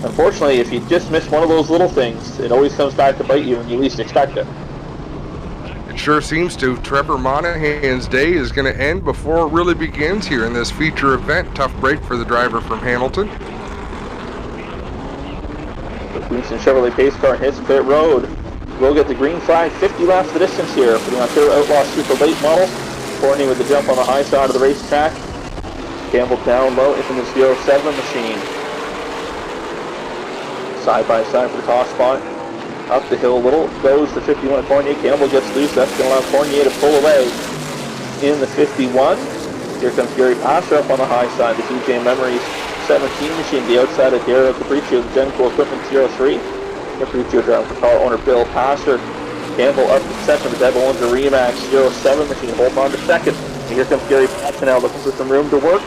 Unfortunately, if you just miss one of those little things, it always comes back to bite you when you least expect it. It sure seems to. Trevor Monahan's day is going to end before it really begins here in this feature event. Tough break for the driver from Hamilton. The Queenston Chevrolet pace car hits pit road. We'll get the green flag. 50 laps the distance here for the Ontario Outlaw super late model. Courtney with the jump on the high side of the racetrack. Campbell down low into the 07 machine. Side by side for the top spot. Up the hill a little. Goes the 51 Fournier. Campbell gets loose. That's going to allow Fournier to pull away in the 51. Here comes Gary Passer up on the high side. The DJ Memories 17 machine. The outside of Daryl Capriccio. The Genco Equipment 03. Capriccio driving for car owner Bill Passer. Campbell up to second. The Devil Owens Remax 07 machine. Hold on to second. And here comes Gary Passer now looking for some room to work.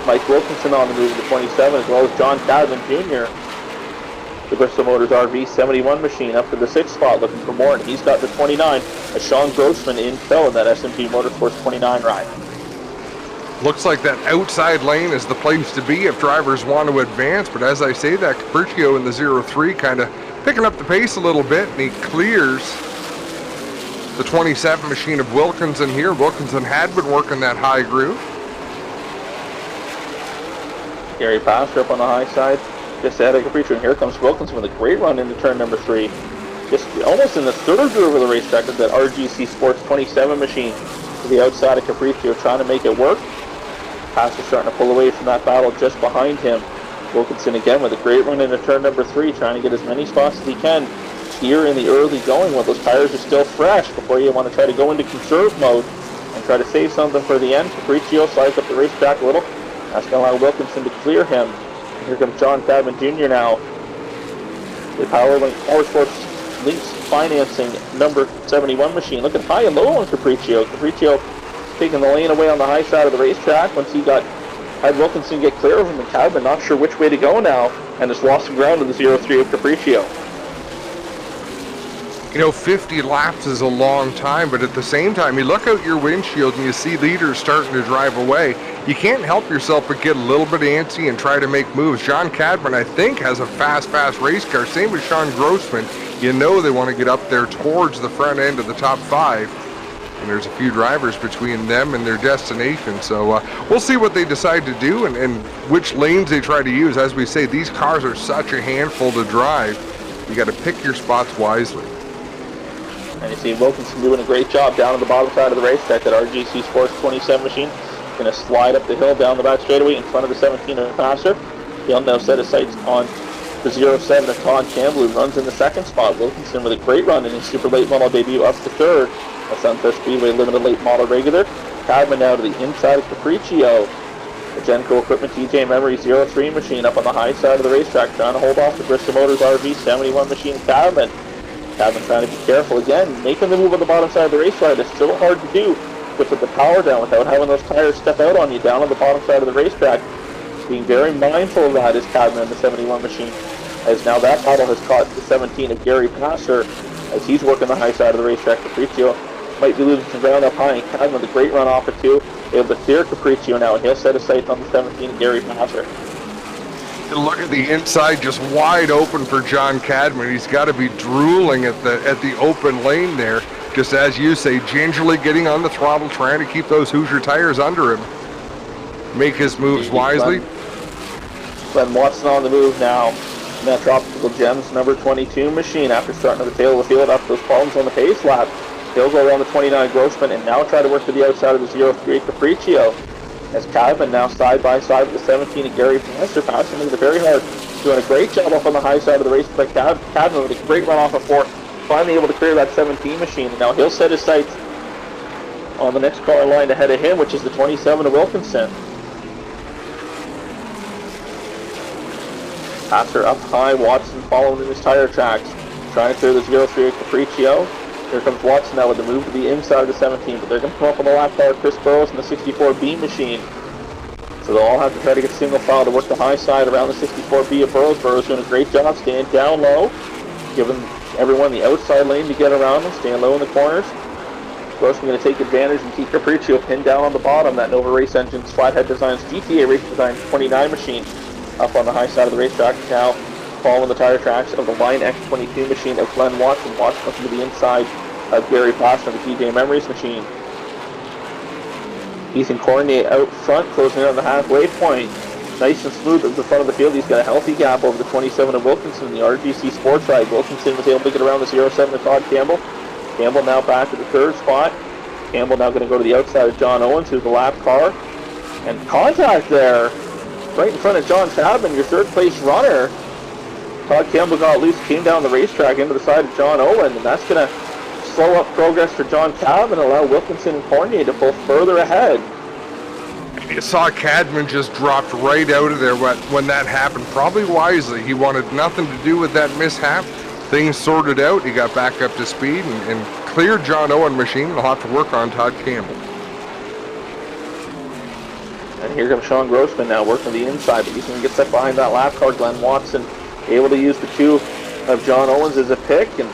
Mike Wilkinson on the move to 27, as well as John Cadman Jr. The Bristol Motors RV 71 machine up to the 6th spot looking for more, and he's got the 29 as Sean Grossman in tow in that S&P Motorsports 29 ride. Looks like that outside lane is the place to be if drivers want to advance, but as I say that, Capriccio in the 03 kind of picking up the pace a little bit, and he clears the 27 machine of Wilkinson here. Wilkinson had been working that high groove. Gary Passer up on the high side. Just ahead of Capriccio, and here comes Wilkinson with a great run into turn number 3. Just almost in the third groove of the racetrack is that RGC Sports 27 machine to the outside of Capriccio, trying to make it work. Passer starting to pull away from that battle just behind him. Wilkinson again with a great run into turn number 3, trying to get as many spots as he can here in the early going while those tires are still fresh before you want to try to go into conserve mode and try to save something for the end. Capriccio slides up the racetrack a little. That's going to allow Wilkinson to clear him. And here comes John Cadman Jr. now. The Power Sports Links Financing number 71 machine. Looking high and low on Capriccio. Capriccio taking the lane away on the high side of the racetrack once he had Wilkinson get clear of him, and Cadman not sure which way to go now and just lost some ground in the 03 of Capriccio. You know, 50 laps is a long time, but at the same time, you look out your windshield and you see leaders starting to drive away. You can't help yourself but get a little bit antsy and try to make moves. John Cadman, I think, has a fast race car. Same with Sean Grossman. You know they want to get up there towards the front end of the top 5. And there's a few drivers between them and their destination. So we'll see what they decide to do and which lanes they try to use. As we say, these cars are such a handful to drive. You got to pick your spots wisely. And you see Wilkinson doing a great job down on the bottom side of the racetrack. That RGC Sports 27 machine going to slide up the hill down the back straightaway in front of the 17 of Passer. He'll now set his sights on the 07 of Todd Campbell, who runs in the 2nd spot. Wilkinson with a great run in his super late model debut up to 3rd. A Sunfest Speedway limited late model regular. Cadman now to the inside of Capriccio. The Genco Equipment TJ Memory 03 machine up on the high side of the racetrack, trying to hold off the Bristol Motors RV 71 machine Cadman. Cadman trying to be careful again, making the move on the bottom side of the racetrack. It's still hard to do to put the power down without having those tires step out on you down on the bottom side of the racetrack. Being very mindful of that is Cadman, the 71 machine, as now that battle has caught the 17 of Gary Passer as he's working the high side of the racetrack. Capriccio might be losing some ground up high, and Cadman with a great run off it too, able to clear Capriccio now, and he'll set his sights on the 17 of Gary Passer. You look at the inside, just wide open for John Cadman. He's got to be drooling at the open lane there. Just as you say, gingerly getting on the throttle, trying to keep those Hoosier tires under him. Make his moves wisely. Glenn Watson on the move now. And that Tropical Gems number 22 machine after starting at the tail of the field after those problems on the pace lap. He'll go around the 29 Grossman and now try to work to the outside of the 03 Capriccio. As Cadman now side by side with the 17 and Gary Pastor passing into the very hard. Doing a great job up on the high side of the race, but Cadman with a great run off of 4. Finally able to clear that 17 machine. And now he'll set his sights on the next car in line ahead of him, which is the 27 of Wilkinson. Passer up high, Watson following in his tire tracks. Trying to clear the 03 Capriccio. Here comes Watson now with the move to the inside of the 17, but they're going to come up on the lap car, Chris Burrows and the 64B machine. So they'll all have to try to get single file to work the high side around the 64B of Burrows. Burrows doing a great job staying down low, giving everyone the outside lane to get around them, staying low in the corners. Grossman going to take advantage and keep Capriccio pinned down on the bottom. That Nova Race Engines Flathead Designs GTA Race Design 29 machine up on the high side of the racetrack now, following the tire tracks of the Line X22 machine of Glenn Watson. Watson looking to the inside of Gary Pastor, the TJ Memories machine. Ethan Cornier out front, closing in on the halfway point. Nice and smooth at the front of the field. He's got a healthy gap over the 27 of Wilkinson in the RGC Sports Ride. Wilkinson was able to get around the 07 of Todd Campbell. Campbell now back to the third spot. Campbell now going to go to the outside of John Owens, who's the lap car. And contact there, right in front of John Cadman, your third place runner. Todd Campbell got loose, came down the racetrack into the side of John Owen, and that's going to slow up progress for John Cadman and allow Wilkinson and Cornier to pull further ahead. You saw Cadman just dropped right out of there when that happened, probably wisely. He wanted nothing to do with that mishap. Things sorted out, he got back up to speed and cleared John Owen machine. They'll have to work on Todd Campbell. And here comes Sean Grossman now working the inside, but he's going to get set behind that lap car. Glenn Watson able to use the 2 of John Owens as a pick, and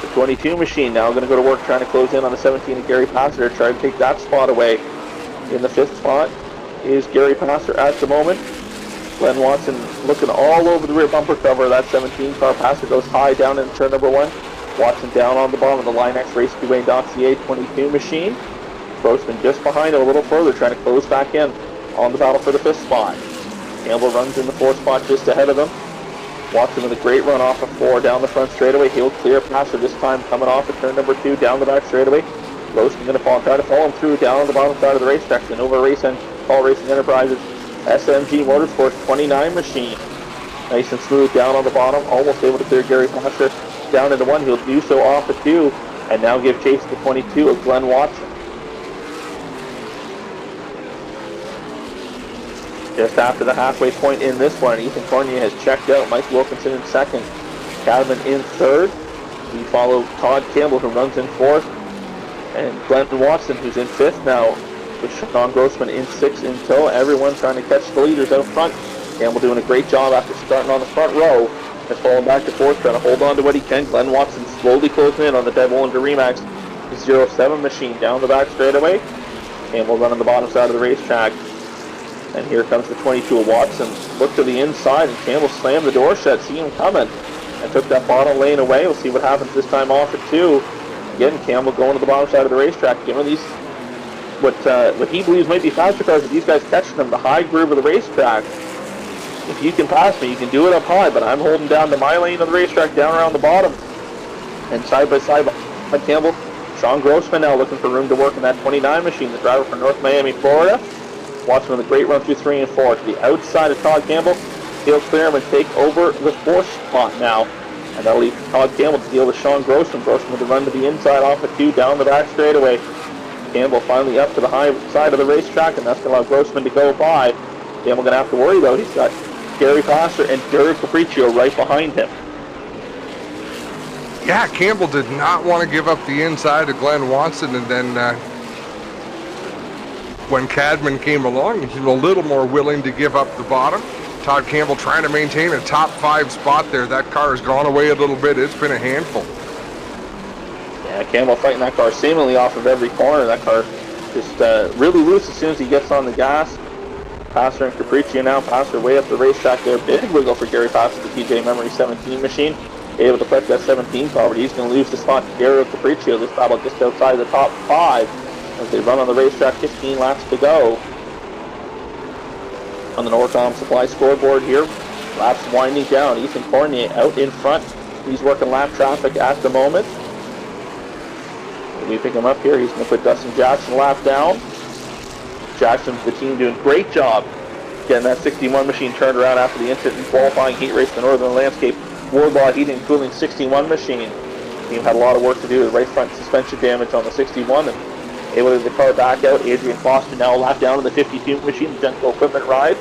the 22 machine now going to go to work trying to close in on the 17 of Gary Passer, trying to take that spot away. In the 5th spot is Gary Passer at the moment. Glenn Watson looking all over the rear bumper cover of that 17 car. Passer goes high down in turn number 1. Watson down on the bottom of the Line X Race Speedway.ca 22 machine. Grossman just behind him a little further, trying to close back in on the battle for the 5th spot. Campbell runs in the 4th spot just ahead of him. Watson with a great run off of 4 down the front straightaway. He'll clear Passer this time coming off of turn number 2 down the back straightaway. Grossman going to try to follow him through down on the bottom side of the racetrack. The Nova Race and Paul Racing Enterprises SMG Motorsports 29 machine. Nice and smooth down on the bottom. Almost able to clear Gary Passer down into 1. He'll do so off of 2 and now give chase to the 22 of Glenn Watson. Just after the halfway point in this one, Ethan Cornier has checked out. Mike Wilkinson in 2nd. Cadman in 3rd. We follow Todd Campbell, who runs in 4th. And Glenn Watson, who's in 5th now, with Sean Grossman in 6th in tow. Everyone trying to catch the leaders out front. Campbell doing a great job after starting on the front row. Has fallen back to 4th, trying to hold on to what he can. Glenn Watson slowly closing in on the Devil and Remax 07 machine down the back straightaway. Campbell running the bottom side of the racetrack. And here comes the 22 of Watson. Look to the inside, and Campbell slammed the door shut, see him coming, and took that bottom lane away. We'll see what happens this time off at 2. Again, Campbell going to the bottom side of the racetrack, giving these what he believes might be faster cars, but these guys catching them the high groove of the racetrack. If you can pass me, you can do it up high, but I'm holding down to my lane of the racetrack down around the bottom. And side by side behind Campbell, Sean Grossman now looking for room to work in that 29 machine, the driver from North Miami, Florida. Watson with a great run through 3 and 4 to the outside of Todd Campbell. He'll clear him and take over the 4th spot now. And that'll leave Todd Campbell to deal with Sean Grossman. Grossman with a run to the inside off of 2 down the back straightaway. Campbell finally up to the high side of the racetrack, and that's going to allow Grossman to go by. Campbell going to have to worry, though. He's got Gary Passer and Derek Capriccio right behind him. Yeah, Campbell did not want to give up the inside of Glenn Watson, and then when Cadman came along, he was a little more willing to give up the bottom. Todd Campbell trying to maintain a top 5 spot there. That car has gone away a little bit. It's been a handful. Yeah, Campbell fighting that car seemingly off of every corner. That car just really loose as soon as he gets on the gas. Passer and Capriccio now. Passer way up the racetrack there. Big wiggle for Gary Passer, the TJ Memory 17 machine. Able to collect that 17 cover. He's going to lose the spot to Gary Capriccio. This battle just outside the top 5 as they run on the racetrack. 15 laps to go. On the Norcom Supply scoreboard here, laps winding down. Ethan Cornier out in front. He's working lap traffic at the moment. We pick him up here. He's going to put Dustin Jackson lap down. Jackson's the team doing a great job getting that 61 machine turned around after the incident in qualifying heat race, the Northern Landscape Wardlaw Heating and Cooling 61 machine. The team had a lot of work to do with right front suspension damage on the 61 and able to get the car back out. Adrian Foster now lap down to the 52 machine, the Genco equipment ride.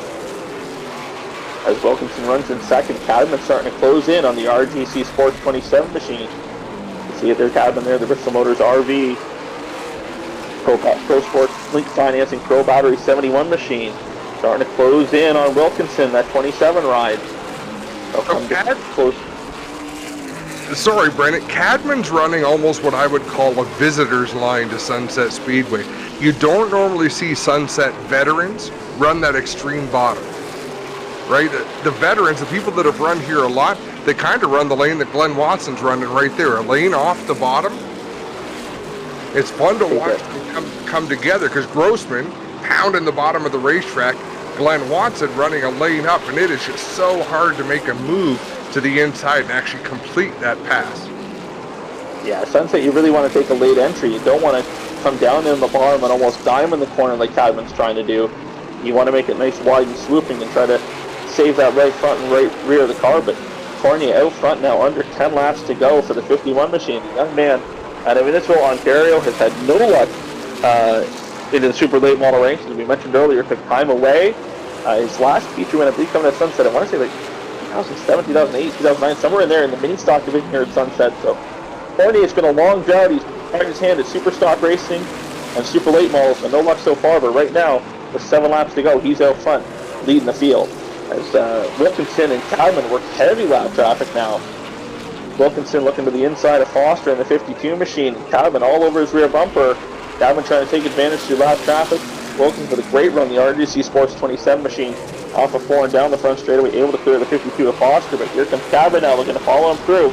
As Wilkinson runs in second, Cadman starting to close in on the RGC Sports 27 machine. You see it there, Cadman there, the Bristol Motors RV Pro Sports Link Financing Pro Battery 71 machine. Starting to close in on Wilkinson, that 27 ride. Close. Sorry, Brennan. Cadman's running almost what I would call a visitor's line to Sunset Speedway. You don't normally see Sunset veterans run that extreme bottom, right? The veterans, the people that have run here a lot, they kind of run the lane that Glenn Watson's running right there, a lane off the bottom. It's fun to watch them come together because Grossman pounding the bottom of the racetrack, Glenn Watson running a lane up, and it is just so hard to make a move to the inside and actually complete that pass. Yeah, Sunset, you really want to take a late entry. You don't want to come down in the bottom and almost dime in the corner like Cadman's trying to do. You want to make it nice, wide, and swooping and try to save that right front and right rear of the car. But Cornier out front now, under 10 laps to go for the 51 machine. The young man out of Innisfil, Ontario, has had no luck in the super late model ranks. As we mentioned earlier, took time away. His last feature when I believe coming to Sunset, I want to say like 2007, 2008, 2009, somewhere in there in the mini stock division here at Sunset. So Cornier, it's been a long drought. He's tried his hand at super stock racing and super late models, and no luck so far. But right now, with 7 laps to go, he's out front, leading the field. As Wilkinson and Cadman work heavy lap traffic now. Wilkinson looking to the inside of Foster in the 52 machine. Cadman all over his rear bumper. Cadman trying to take advantage through lap traffic. Wilkinson with a great run, the RGC Sports 27 machine, off of 4 and down the front straightaway, able to clear the 52 of Foster. But here comes Cadman now, looking to follow him through.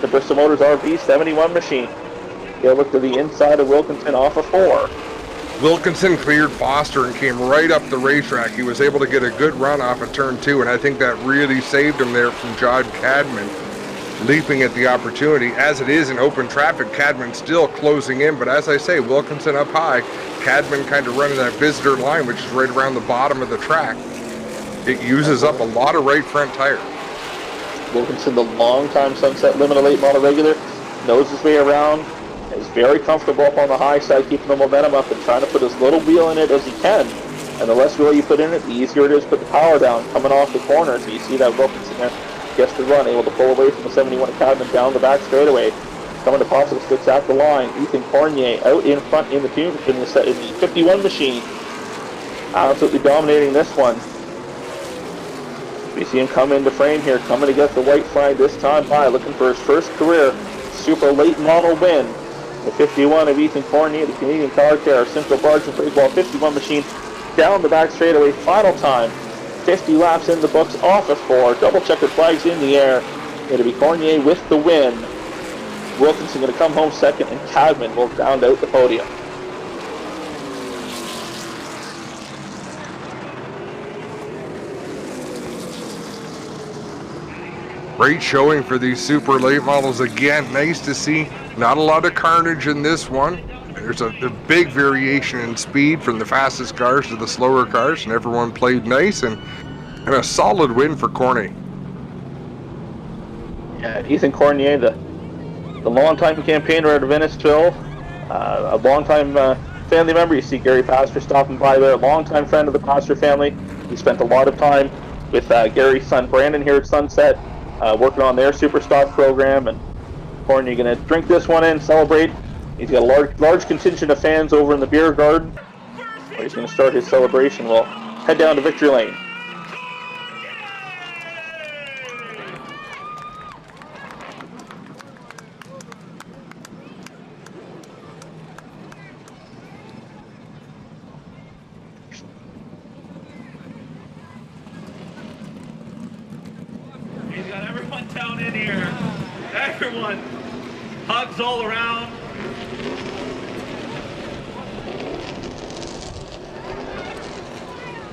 The Bristol Motors RV 71 machine. He'll look to the inside of Wilkinson off of 4. Wilkinson cleared Foster and came right up the racetrack. He was able to get a good run off of turn 2, and I think that really saved him there from John Cadman leaping at the opportunity. As it is in open traffic, Cadman still closing in, but as I say, Wilkinson up high, Cadman kind of running that visitor line, which is right around the bottom of the track. It uses up a lot of right front tire. Wilkinson, the long-time Sunset Limited late model regular, knows his way around, is very comfortable up on the high side, keeping the momentum up and trying to put as little wheel in it as he can. And the less wheel you put in it, the easier it is to put the power down coming off the corner. So you see that Wilkinson there gets the run, able to pull away from the 71 of Cadman down the back straightaway. Coming to popsicle sticks at the line. Ethan Cornier out in front in the 51 machine. Absolutely dominating this one. We see him come into frame here, coming to get the white flag this time by, looking for his first career super late model win. The 51 of Ethan Cornier, the Canadian car care, Central Barge and Freight Ball 51 machine, down the back straightaway, final time. 50 laps in the books, off of 4, double checkered flags in the air. It'll be Cornier with the win. Wilkinson going to come home second, and Cadman will round out the podium. Great showing for these super late models again. Nice to see. Not a lot of carnage in this one. There's a big variation in speed from the fastest cars to the slower cars, and everyone played nice, and a solid win for Cornier. Yeah, Ethan Cornier, the longtime campaigner out of Innisfil, a longtime family member. You see Gary Pastor stopping by there, a longtime friend of the Pastor family. He spent a lot of time with Gary's son Brandon here at Sunset, working on their super stock program. And Cornier going to drink this one in, celebrate. He's got a large contingent of fans over in the beer garden, where he's going to start his celebration. We'll head down to Victory Lane. everyone down in here. Everyone. Hugs all around.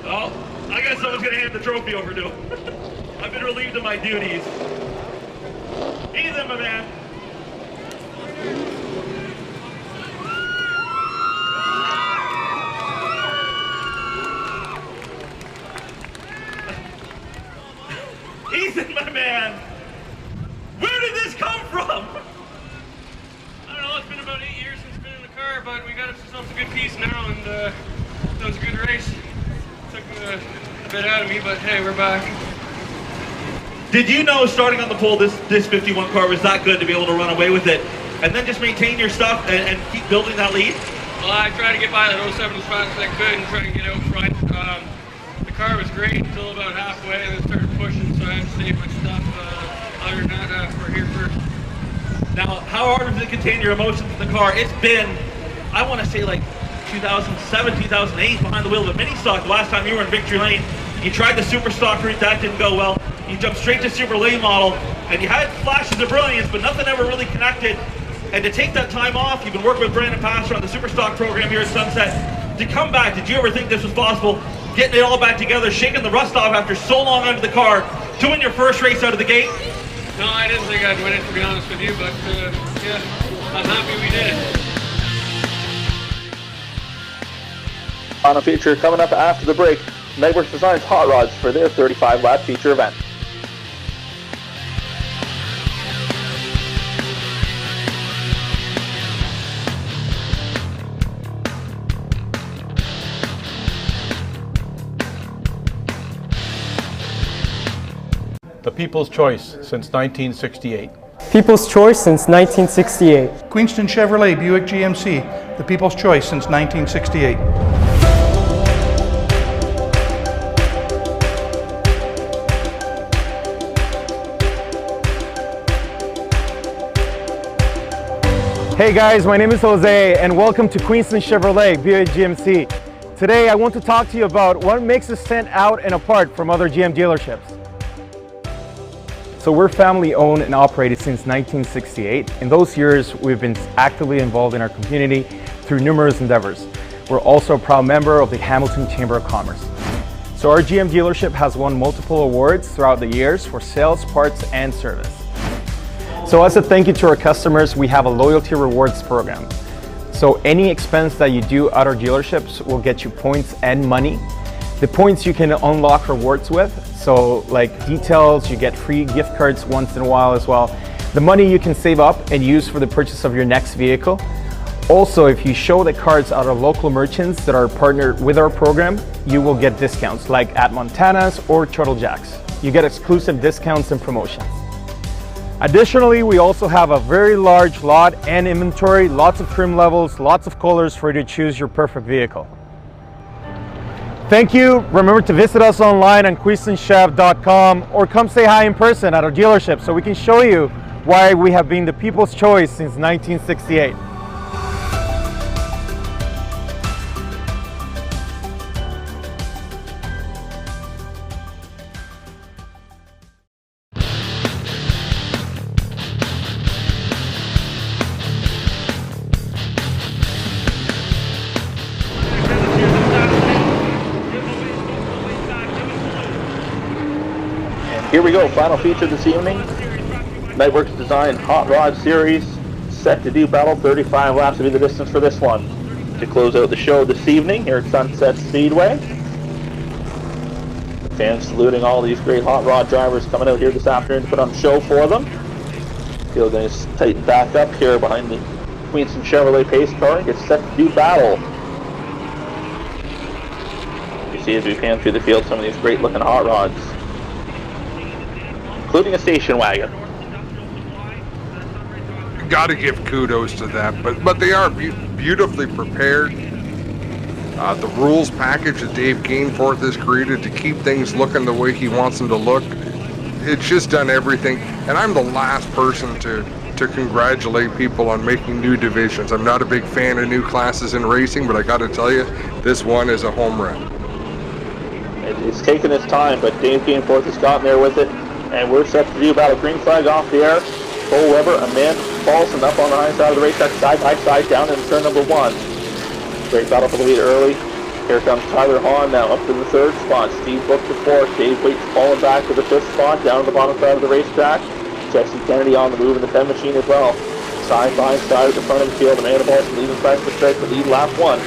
Oh, I guess someone's gonna hand the trophy over to him. I've been relieved of my duties. Ethan, my man. Ethan, my man. Where did this come from? I don't know, it's been about 8 years since been in the car, but we got ourselves a good piece now, and that was a good race. Took a bit out of me, but hey, we're back. Did you know starting on the pole this 51 car was that good to be able to run away with it and then just maintain your stuff and keep building that lead? Well, I tried to get by that 07 as fast as I could and try and get out front. The car was great until about halfway and then started pushing, so I had to save my stuff. Other than that, we're here first. Now, how hard was it to contain your emotions in the car? It's been, I want to say like 2007, 2008 behind the wheel of a mini stock. The last time you were in victory lane, you tried the super stock route, that didn't go well. You jumped straight to super lane model, and you had flashes of brilliance, but nothing ever really connected. And to take that time off, you've been working with Brandon Pastor on the super stock program here at Sunset. To come back, did you ever think this was possible? Getting it all back together, shaking the rust off after so long under the car, to win your first race out of the gate? No, I didn't think I'd win it, to be honest with you, but yeah, I'm happy we did it. Final feature coming up after the break. Nightworks designs hot rods for their 35-lap feature event. The people's choice since 1968. People's choice since 1968. Queenston Chevrolet Buick GMC, the people's choice since 1968. Hey guys, my name is Jose and welcome to Queenston Chevrolet Buick GMC. Today I want to talk to you about what makes us stand out and apart from other GM dealerships. So we're family owned and operated since 1968. In those years, we've been actively involved in our community through numerous endeavors. We're also a proud member of the Hamilton Chamber of Commerce. So our GM dealership has won multiple awards throughout the years for sales, parts, and service. So as a thank you to our customers, we have a loyalty rewards program. So any expense that you do at our dealerships will get you points and money. The points you can unlock rewards with, so like details, you get free gift cards once in a while as well. The money you can save up and use for the purchase of your next vehicle. Also, if you show the cards at our local merchants that are partnered with our program, you will get discounts like at Montana's or Turtle Jack's. You get exclusive discounts and promotions. Additionally, we also have a very large lot and inventory, lots of trim levels, lots of colors for you to choose your perfect vehicle. Thank you. Remember to visit us online on queenstonchev.com or come say hi in person at our dealership so we can show you why we have been the people's choice since 1968. Here we go, final feature this evening. Nightworks Design Hot Rod Series, set to do battle. 35 laps will be the distance for this one. To close out the show this evening here at Sunset Speedway. Fans saluting all these great hot rod drivers coming out here this afternoon to put on a show for them. Field going to tighten back up here behind the Queenston Chevrolet pace car and get set to do battle. You see as we pan through the field some of these great looking hot rods, including a station wagon. Got to give kudos to that, but they are beautifully prepared. The rules package that Dave Gainforth has created to keep things looking the way he wants them to look, it's just done everything. And I'm the last person to congratulate people on making new divisions. I'm not a big fan of new classes in racing, but I got to tell you, this one is a home run. It's taken its time, but Dave Gainforth has gotten there with it. And we're set to do battle. Green flag off the air. Cole Weber, Amanda Paulson up on the high side of the racetrack, side by side, down in turn number 1. Great battle for the lead early. Here comes Tyler Hahn now up to the 3rd spot. Steve Book to 4th. Dave Waits falling back to the 5th spot, down to the bottom side of the racetrack. Jesse Kennedy on the move in the 10 machine as well. Side by side at the front of the field. Amanda Paulson leading back to strike for lead lap 1.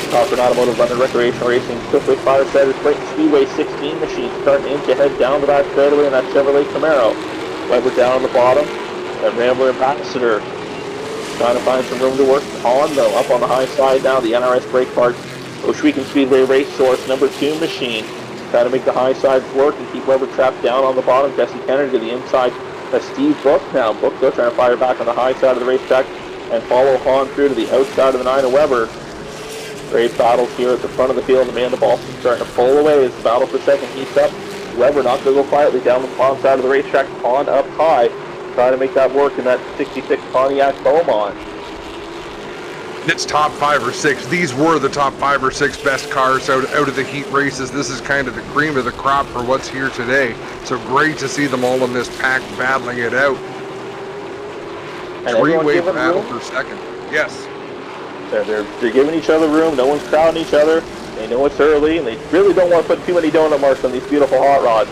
Crawford Automotive, London Recreational Racing, Quickly Firesetters, Clayton Speedway 16 machine starting inch ahead down the back straightaway in that Chevrolet Camaro. Weber down on the bottom. That Rambler Ambassador trying to find some room to work on though. Up on the high side now, the NRS brake parts. Oshwegan Speedway Race Source number 2 machine. Trying to make the high sides work and keep Weber trapped down on the bottom. Jesse Kennedy to the inside. That's Steve Book now. Book though trying to fire back on the high side of the racetrack and follow Hahn through to the outside of the 9 of Weber. Great battles here at the front of the field. Amanda Paulson starting to pull away as the battle for second heats up. Weber not going to go quietly down the bottom side of the racetrack. Hahn up high. Trying to make that work in that 66 Pontiac Beaumont. It's top 5 or 6. These were the top 5 or 6 best cars out of the heat races. This is kind of the cream of the crop for what's here today. So great to see them all in this pack battling it out. Three-way battle for second. Yes. They're giving each other room. No one's crowding each other. They know it's early, and they really don't want to put too many donut marks on these beautiful hot rods.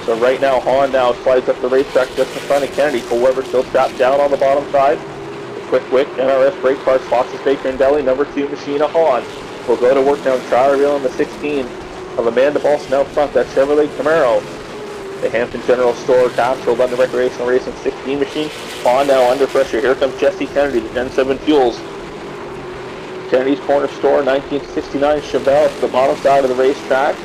So right now, Hahn now slides up the racetrack just in front of Kennedy. Cole Weber still strapped down on the bottom side. Quick Wick, NRS brake parts, Fox's Baker and Deli, number 2 machine of Hahn. We'll go to work now and try to reel in the 16 of Amanda Paulson out front. That Chevrolet Camaro. The Hampton General Store Castrol London Recreational Racing 16 machine. Hahn now under pressure. Here comes Jesse Kennedy, the Gen 7 Fuels. Kennedy's Corner Store, 1969 Chevelle to the bottom side of the racetrack,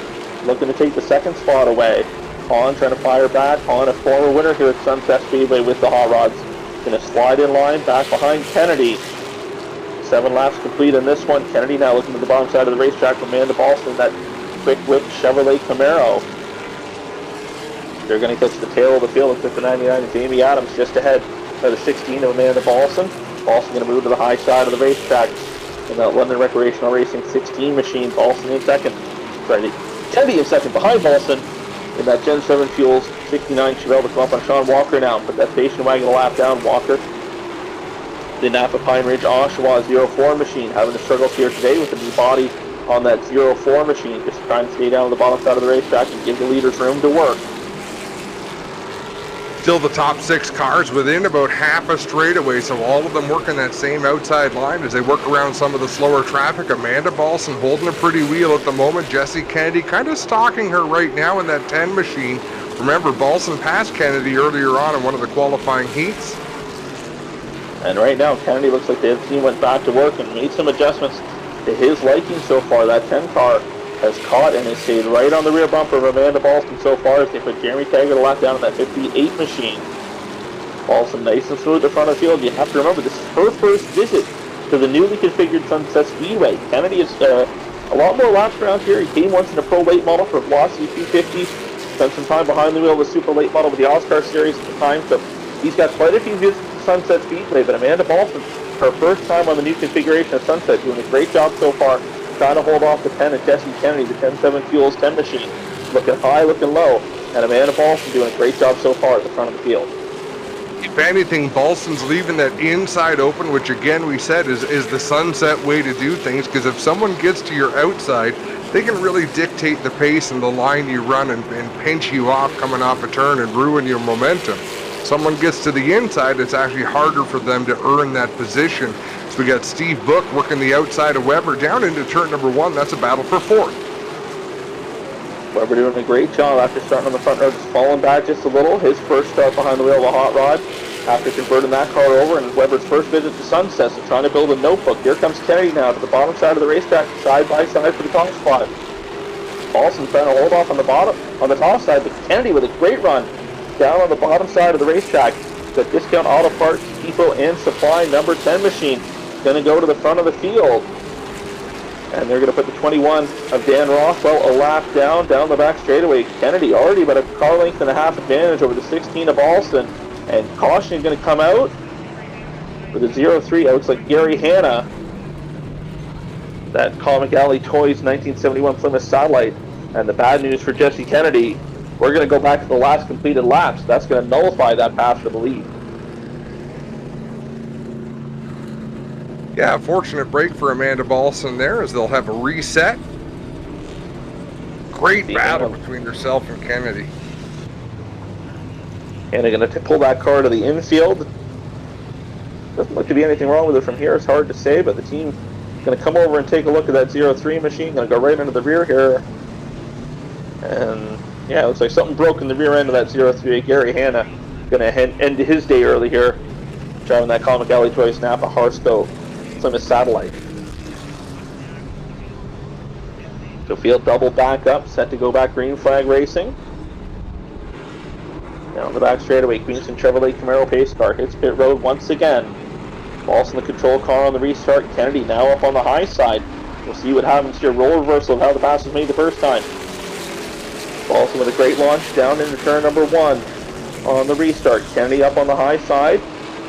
looking to take the 2nd spot away. Hahn trying to fire back. Hahn, a former winner here at Sunset Speedway with the hot rods. Going to slide in line back behind Kennedy. 7 laps complete in this one. Kennedy now looking to the bottom side of the racetrack from Amanda Paulson, that quick whip Chevrolet Camaro. They're going to catch the tail of the field. Looks like the 99 of Jamie Adams just ahead by the 16 of Amanda Paulson. Paulson going to move to the high side of the racetrack in that London Recreational Racing 16 machine. Paulson in second. Sorry, Kennedy in second behind Paulson in that Gen 7 Fuels 69 Chevelle to come up on Sean Walker now. Put that station wagon a lap down. Walker. The Napa Pine Ridge Oshawa 04 machine having the struggles here today with the new body on that 04 machine. Just trying to stay down on the bottom side of the racetrack and give the leaders room to work. Still the top 6 cars within about half a straightaway, so all of them working that same outside line as they work around some of the slower traffic. Amanda Paulson holding a pretty wheel at the moment. Jesse Kennedy kind of stalking her right now in that 10 machine. Remember, Paulson passed Kennedy earlier on in one of the qualifying heats. And right now, Kennedy looks like the team went back to work and made some adjustments to his liking so far. That 10 car has caught and has stayed right on the rear bumper of Amanda Paulson so far as they put Jeremy Taggart a lap down in that 58 machine. Paulson nice and smooth at the front of the field. You have to remember, this is her first visit to the newly configured Sunset Speedway. Kennedy is a lot more laps around here. He came once in a pro late model for Velocity 250. Spent some time behind the wheel of the super late model with the OSCAAR series at the time. So he's got quite a few visits to Sunset Speedway. But Amanda Paulson, her first time on the new configuration of Sunset, doing a great job so far. Trying to hold off the 10 of Jesse Kennedy, the 10-7 Fuels 10 machine. Looking high, looking low. And Amanda Paulson doing a great job so far at the front of the field. If anything, Paulson's leaving that inside open, which again we said is the Sunset way to do things, because if someone gets to your outside, they can really dictate the pace and the line you run and pinch you off coming off a turn and ruin your momentum. Someone gets to the inside, it's actually harder for them to earn that position. So we got Steve Book working the outside of Weber down into turn number 1. That's a battle for 4th. Weber doing a great job after starting on the front row, just falling back just a little. His first start behind the wheel of a hot rod after converting that car over, and Weber's first visit to Sunset, so trying to build a notebook. Here comes Kennedy now to the bottom side of the racetrack, side by side for the top spot. Paulson trying to hold off on the top side, but Kennedy with a great run down on the bottom side of the racetrack. The Discount Auto Parts Depot and Supply number 10 machine going to go to the front of the field. And they're going to put the 21 of Dan Rothwell a lap down the back straightaway. Kennedy already about a car length and a half advantage over the 16 of Alston. And caution is going to come out with a 0-3. It looks like Gary Hanna. That Comic Alley Toys 1971 Plymouth Satellite. And the bad news for Jesse Kennedy we're going to go back to the last completed laps. That's going to nullify that pass for the lead. Yeah, fortunate break for Amanda Balson there as they'll have a reset. Great battle between herself and Kennedy. And they're going to pull that car to the infield. Doesn't look to be anything wrong with it from here. It's hard to say, but the team is going to come over and take a look at that 03 machine. Going to go right into the rear here. And yeah, it looks like something broke in the rear end of that 03. Gary Hanna going to end his day early here, driving that Colin McGalley Choice Napa Harsco Plymouth Satellite. So field double back up, set to go back green flag racing. Down the back straightaway, Queenston Chevrolet Camaro pace car hits pit road once again. Balson the control car on the restart. Kennedy now up on the high side. We'll see what happens here. Roll reversal of how the pass was made the first time. Balson with a great launch down into turn number 1 on the restart. Kennedy up on the high side.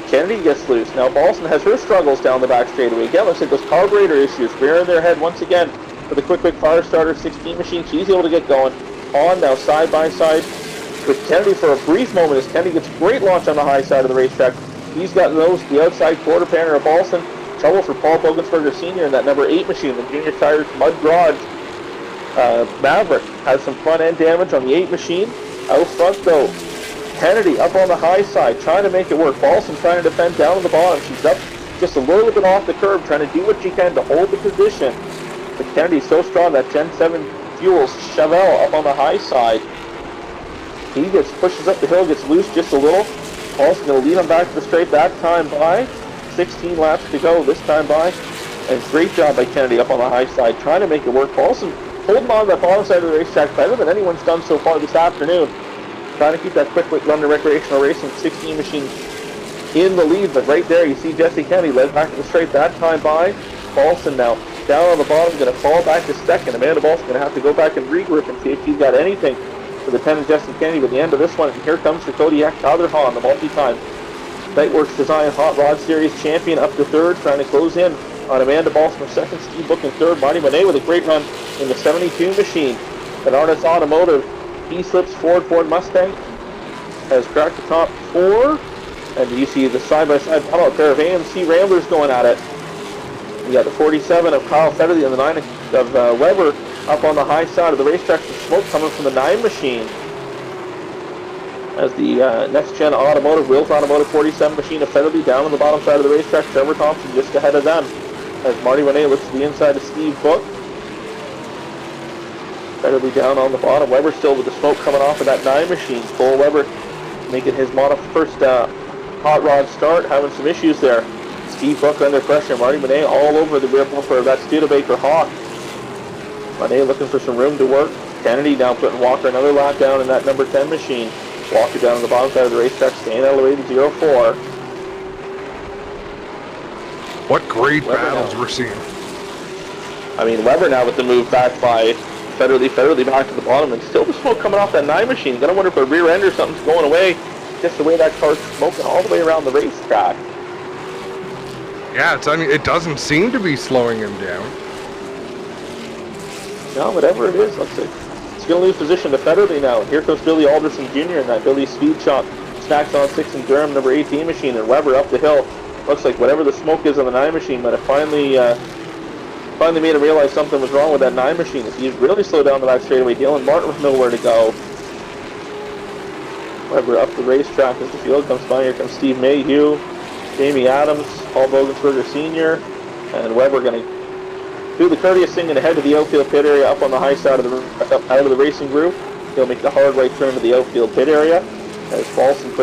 Kennedy gets loose. Now Balson has her struggles down the back straightaway. Again, looks like those carburetor issues rearing their head once again for the quick fire starter 16 machine. She's able to get going. On now side by side with Kennedy for a brief moment as Kennedy gets great launch on the high side of the racetrack. He's got those, the outside quarter panel of Balson. Trouble for Paul Bogensberger Sr. in that number 8 machine, the junior tires mud garage. Maverick has some front end damage on the 8 machine. Out front though, Kennedy up on the high side trying to make it work. Balson trying to defend down at the bottom. She's up just a little bit off the curb, trying to do what she can to hold the position. But Kennedy's so strong, that Gen 7 fuels Chevelle up on the high side. He pushes up the hill, gets loose just a little. Balson's going to lead him back to the straight that time by. 16 laps to go this time by. And great job by Kennedy up on the high side, trying to make it work. Balson holding on to that bottom side of the racetrack better than anyone's done so far this afternoon. Trying to keep that quick run to recreational racing 16 machine in the lead, but right there you see Jesse Kennedy led back to the straight that time by. Balson now down on the bottom, going to fall back to second. Amanda Balson going to have to go back and regroup and see if she's got anything for the 10 of Jesse Kennedy. But the end of this one, and here comes the Kodiak Catherhahn, the multi-time Lightworks Design Hot Rod Series champion, up to third, trying to close in on Amanda Balson for second. Steve Book in third. Marty Monet with a great run in the 72 machine. At Artis Automotive, he slips forward. Ford Mustang has cracked the top 4. And you see the side-by-side a pair of AMC Ramblers going at it. You got the 47 of Kyle Federle and the 9 of Weber up on the high side of the racetrack. The smoke coming from the 9 machine. As the next-gen automotive, Wheels Automotive 47 machine of Federle down on the bottom side of the racetrack. Trevor Thompson just ahead of them. As Marty Renee looks to the inside of Steve Book. Federle down on the bottom. Weber still with the smoke coming off of that 9 machine. Cole Weber making his first hot rod start, having some issues there. Steve Book under pressure. Marty Monet all over the rear bumper of that Studebaker Hawk. Monet looking for some room to work. Kennedy now putting Walker another lap down in that number 10 machine. Walker down on the bottom side of the racetrack, staying out of the way to 0-4. What great battles we're seeing. I mean, Weber now with the move back by Federle back to the bottom, and still the smoke coming off that 9 machine. Gonna wonder if a rear end or something's going away. Just the way that car's smoking all the way around the racetrack. Yeah, it doesn't seem to be slowing him down. No, whatever it is, let's see. It's going to lose position to Federle now. Here comes Billy Alderson Jr. in that Billy Speed Shop. Snacks on 6 in Durham, number 18 machine, and Weber up the hill. Looks like whatever the smoke is on the 9 machine might have finally made him realize something was wrong with that 9 machine. If he really slowed down the back straightaway, Dylan Martin with nowhere to go. Weber up the racetrack as the field comes by. Here comes Steve Mayhew, Jamie Adams, Paul Bogensberger Sr., and Weber going to do the courteous thing and head to the outfield pit area up on the high side of out of the racing group. He'll make the hard right turn to the outfield pit area as Balson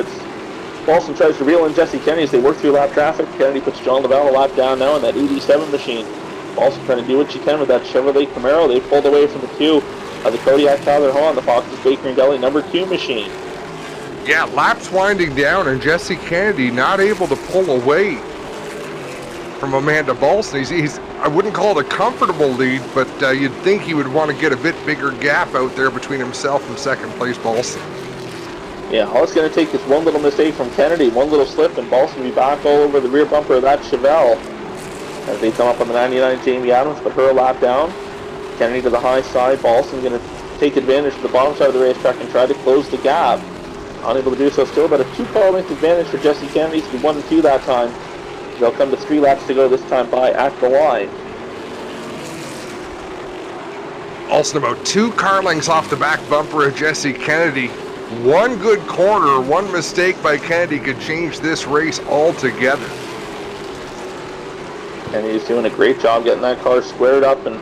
tries to reel in Jesse Kennedy as they work through lap traffic. Kennedy puts John Lavelle a lap down now in that 87 machine. Balson trying to do what she can with that Chevrolet Camaro. They pulled away from the 2 of the Kodiak Catherhahn, the Fox's Baker and Deli number 2 machine. Yeah, laps winding down, and Jesse Kennedy not able to pull away from Amanda Balson. He's I wouldn't call it a comfortable lead, but you'd think he would want to get a bit bigger gap out there between himself and second place Balson. Yeah, all it's going to take is one little mistake from Kennedy, one little slip, and Balson will be back all over the rear bumper of that Chevelle as they come up on the 99 Jamie Adams, but her a lap down. Kennedy to the high side. Balson going to take advantage of the bottom side of the racetrack and try to close the gap. Unable to do so still, but a 2-car length advantage for Jesse Kennedy to be 1 and 2 that time. They'll come to 3 laps to go this time by at the line. Also about 2 car lengths off the back bumper of Jesse Kennedy. One good corner, one mistake by Kennedy could change this race altogether. Kennedy's doing a great job getting that car squared up and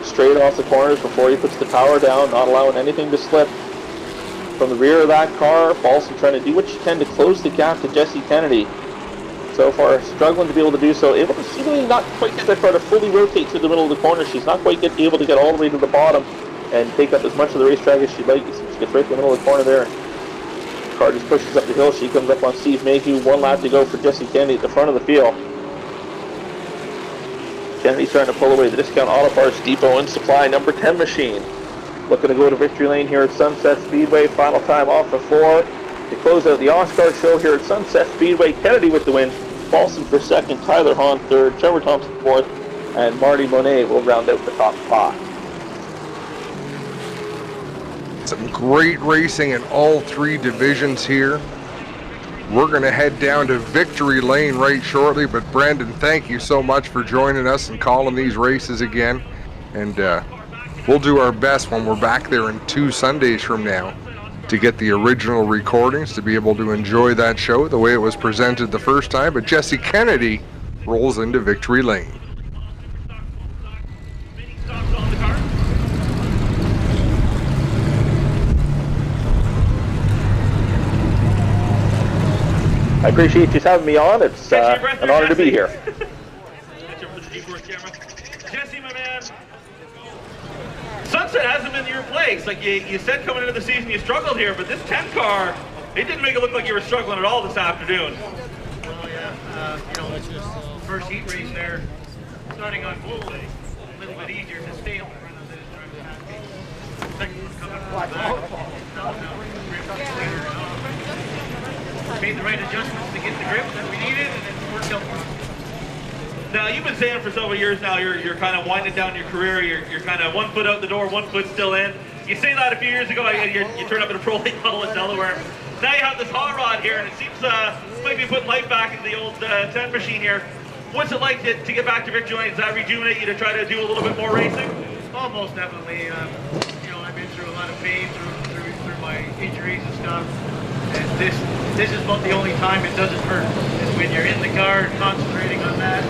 straight off the corners before he puts the power down, not allowing anything to slip. From the rear of that car, Paulson trying to do what she can to close the gap to Jesse Kennedy. So far, struggling to be able to do so. Able to seemingly not quite get that car to fully rotate through the middle of the corner. She's not quite able to get all the way to the bottom and take up as much of the racetrack as she'd like. She gets right in the middle of the corner there. The car just pushes up the hill. She comes up on Steve Mayhew. 1 lap to go for Jesse Kennedy at the front of the field. Kennedy's trying to pull away the Discount Auto Parts Depot and Supply number 10 machine. Looking to go to victory lane here at Sunset Speedway. Final time off of 4. To close out the OSCAAR show here at Sunset Speedway, Kennedy with the win. Paulson for second, Tyler Hahn third, Trevor Thompson fourth, and Marty Monet will round out the top 5. Some great racing in all 3 divisions here. We're going to head down to victory lane right shortly, but Brandon, thank you so much for joining us and calling these races again. And we'll do our best when we're back there in 2 Sundays from now to get the original recordings, to be able to enjoy that show the way it was presented the first time. But Jesse Kennedy rolls into victory lane. I appreciate you having me on. It's an honor to be here. Jesse, my man, Sunset hasn't been your place. Like you said coming into the season you struggled here, but this 10 car, it didn't make it look like you were struggling at all this afternoon. Well, yeah, it's just first heat race there, starting on full, a little bit easier to stay on the front of the second one coming from the back. Made the right adjustments to get the grip that we needed, and it worked out for us. Now, you've been saying for several years now, you're kind of winding down your career, you're kind of 1 foot out the door, 1 foot still in. You say that a few years ago, you turned up in a Pro Late model in Delaware. Now you have this hot rod here, and it seems might be putting life back into the old 10 machine here. What's it like to get back to victory lane? Does that rejuvenate you to try to do a little bit more racing? Oh, most definitely. I've been through a lot of pain through my injuries and stuff. And this is about the only time it doesn't hurt. Is when you're in the car concentrating on that,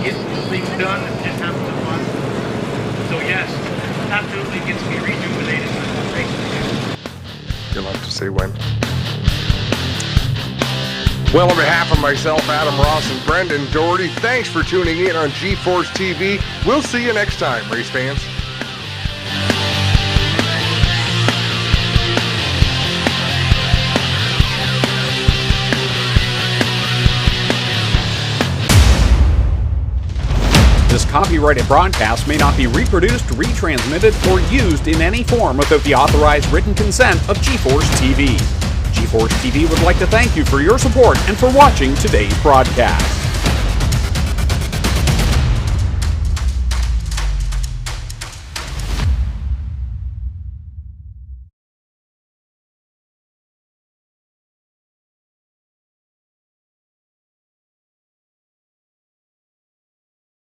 getting things done, and just having some fun. So yes, absolutely gets me rejuvenated when racing again. You'll have to say when. Well, on behalf of myself, Adam Ross, and Brendan Doherty, thanks for tuning in on GeForce TV. We'll see you next time, race fans. This copyrighted broadcast may not be reproduced, retransmitted, or used in any form without the authorized written consent of GeForce TV. GeForce TV would like to thank you for your support and for watching today's broadcast.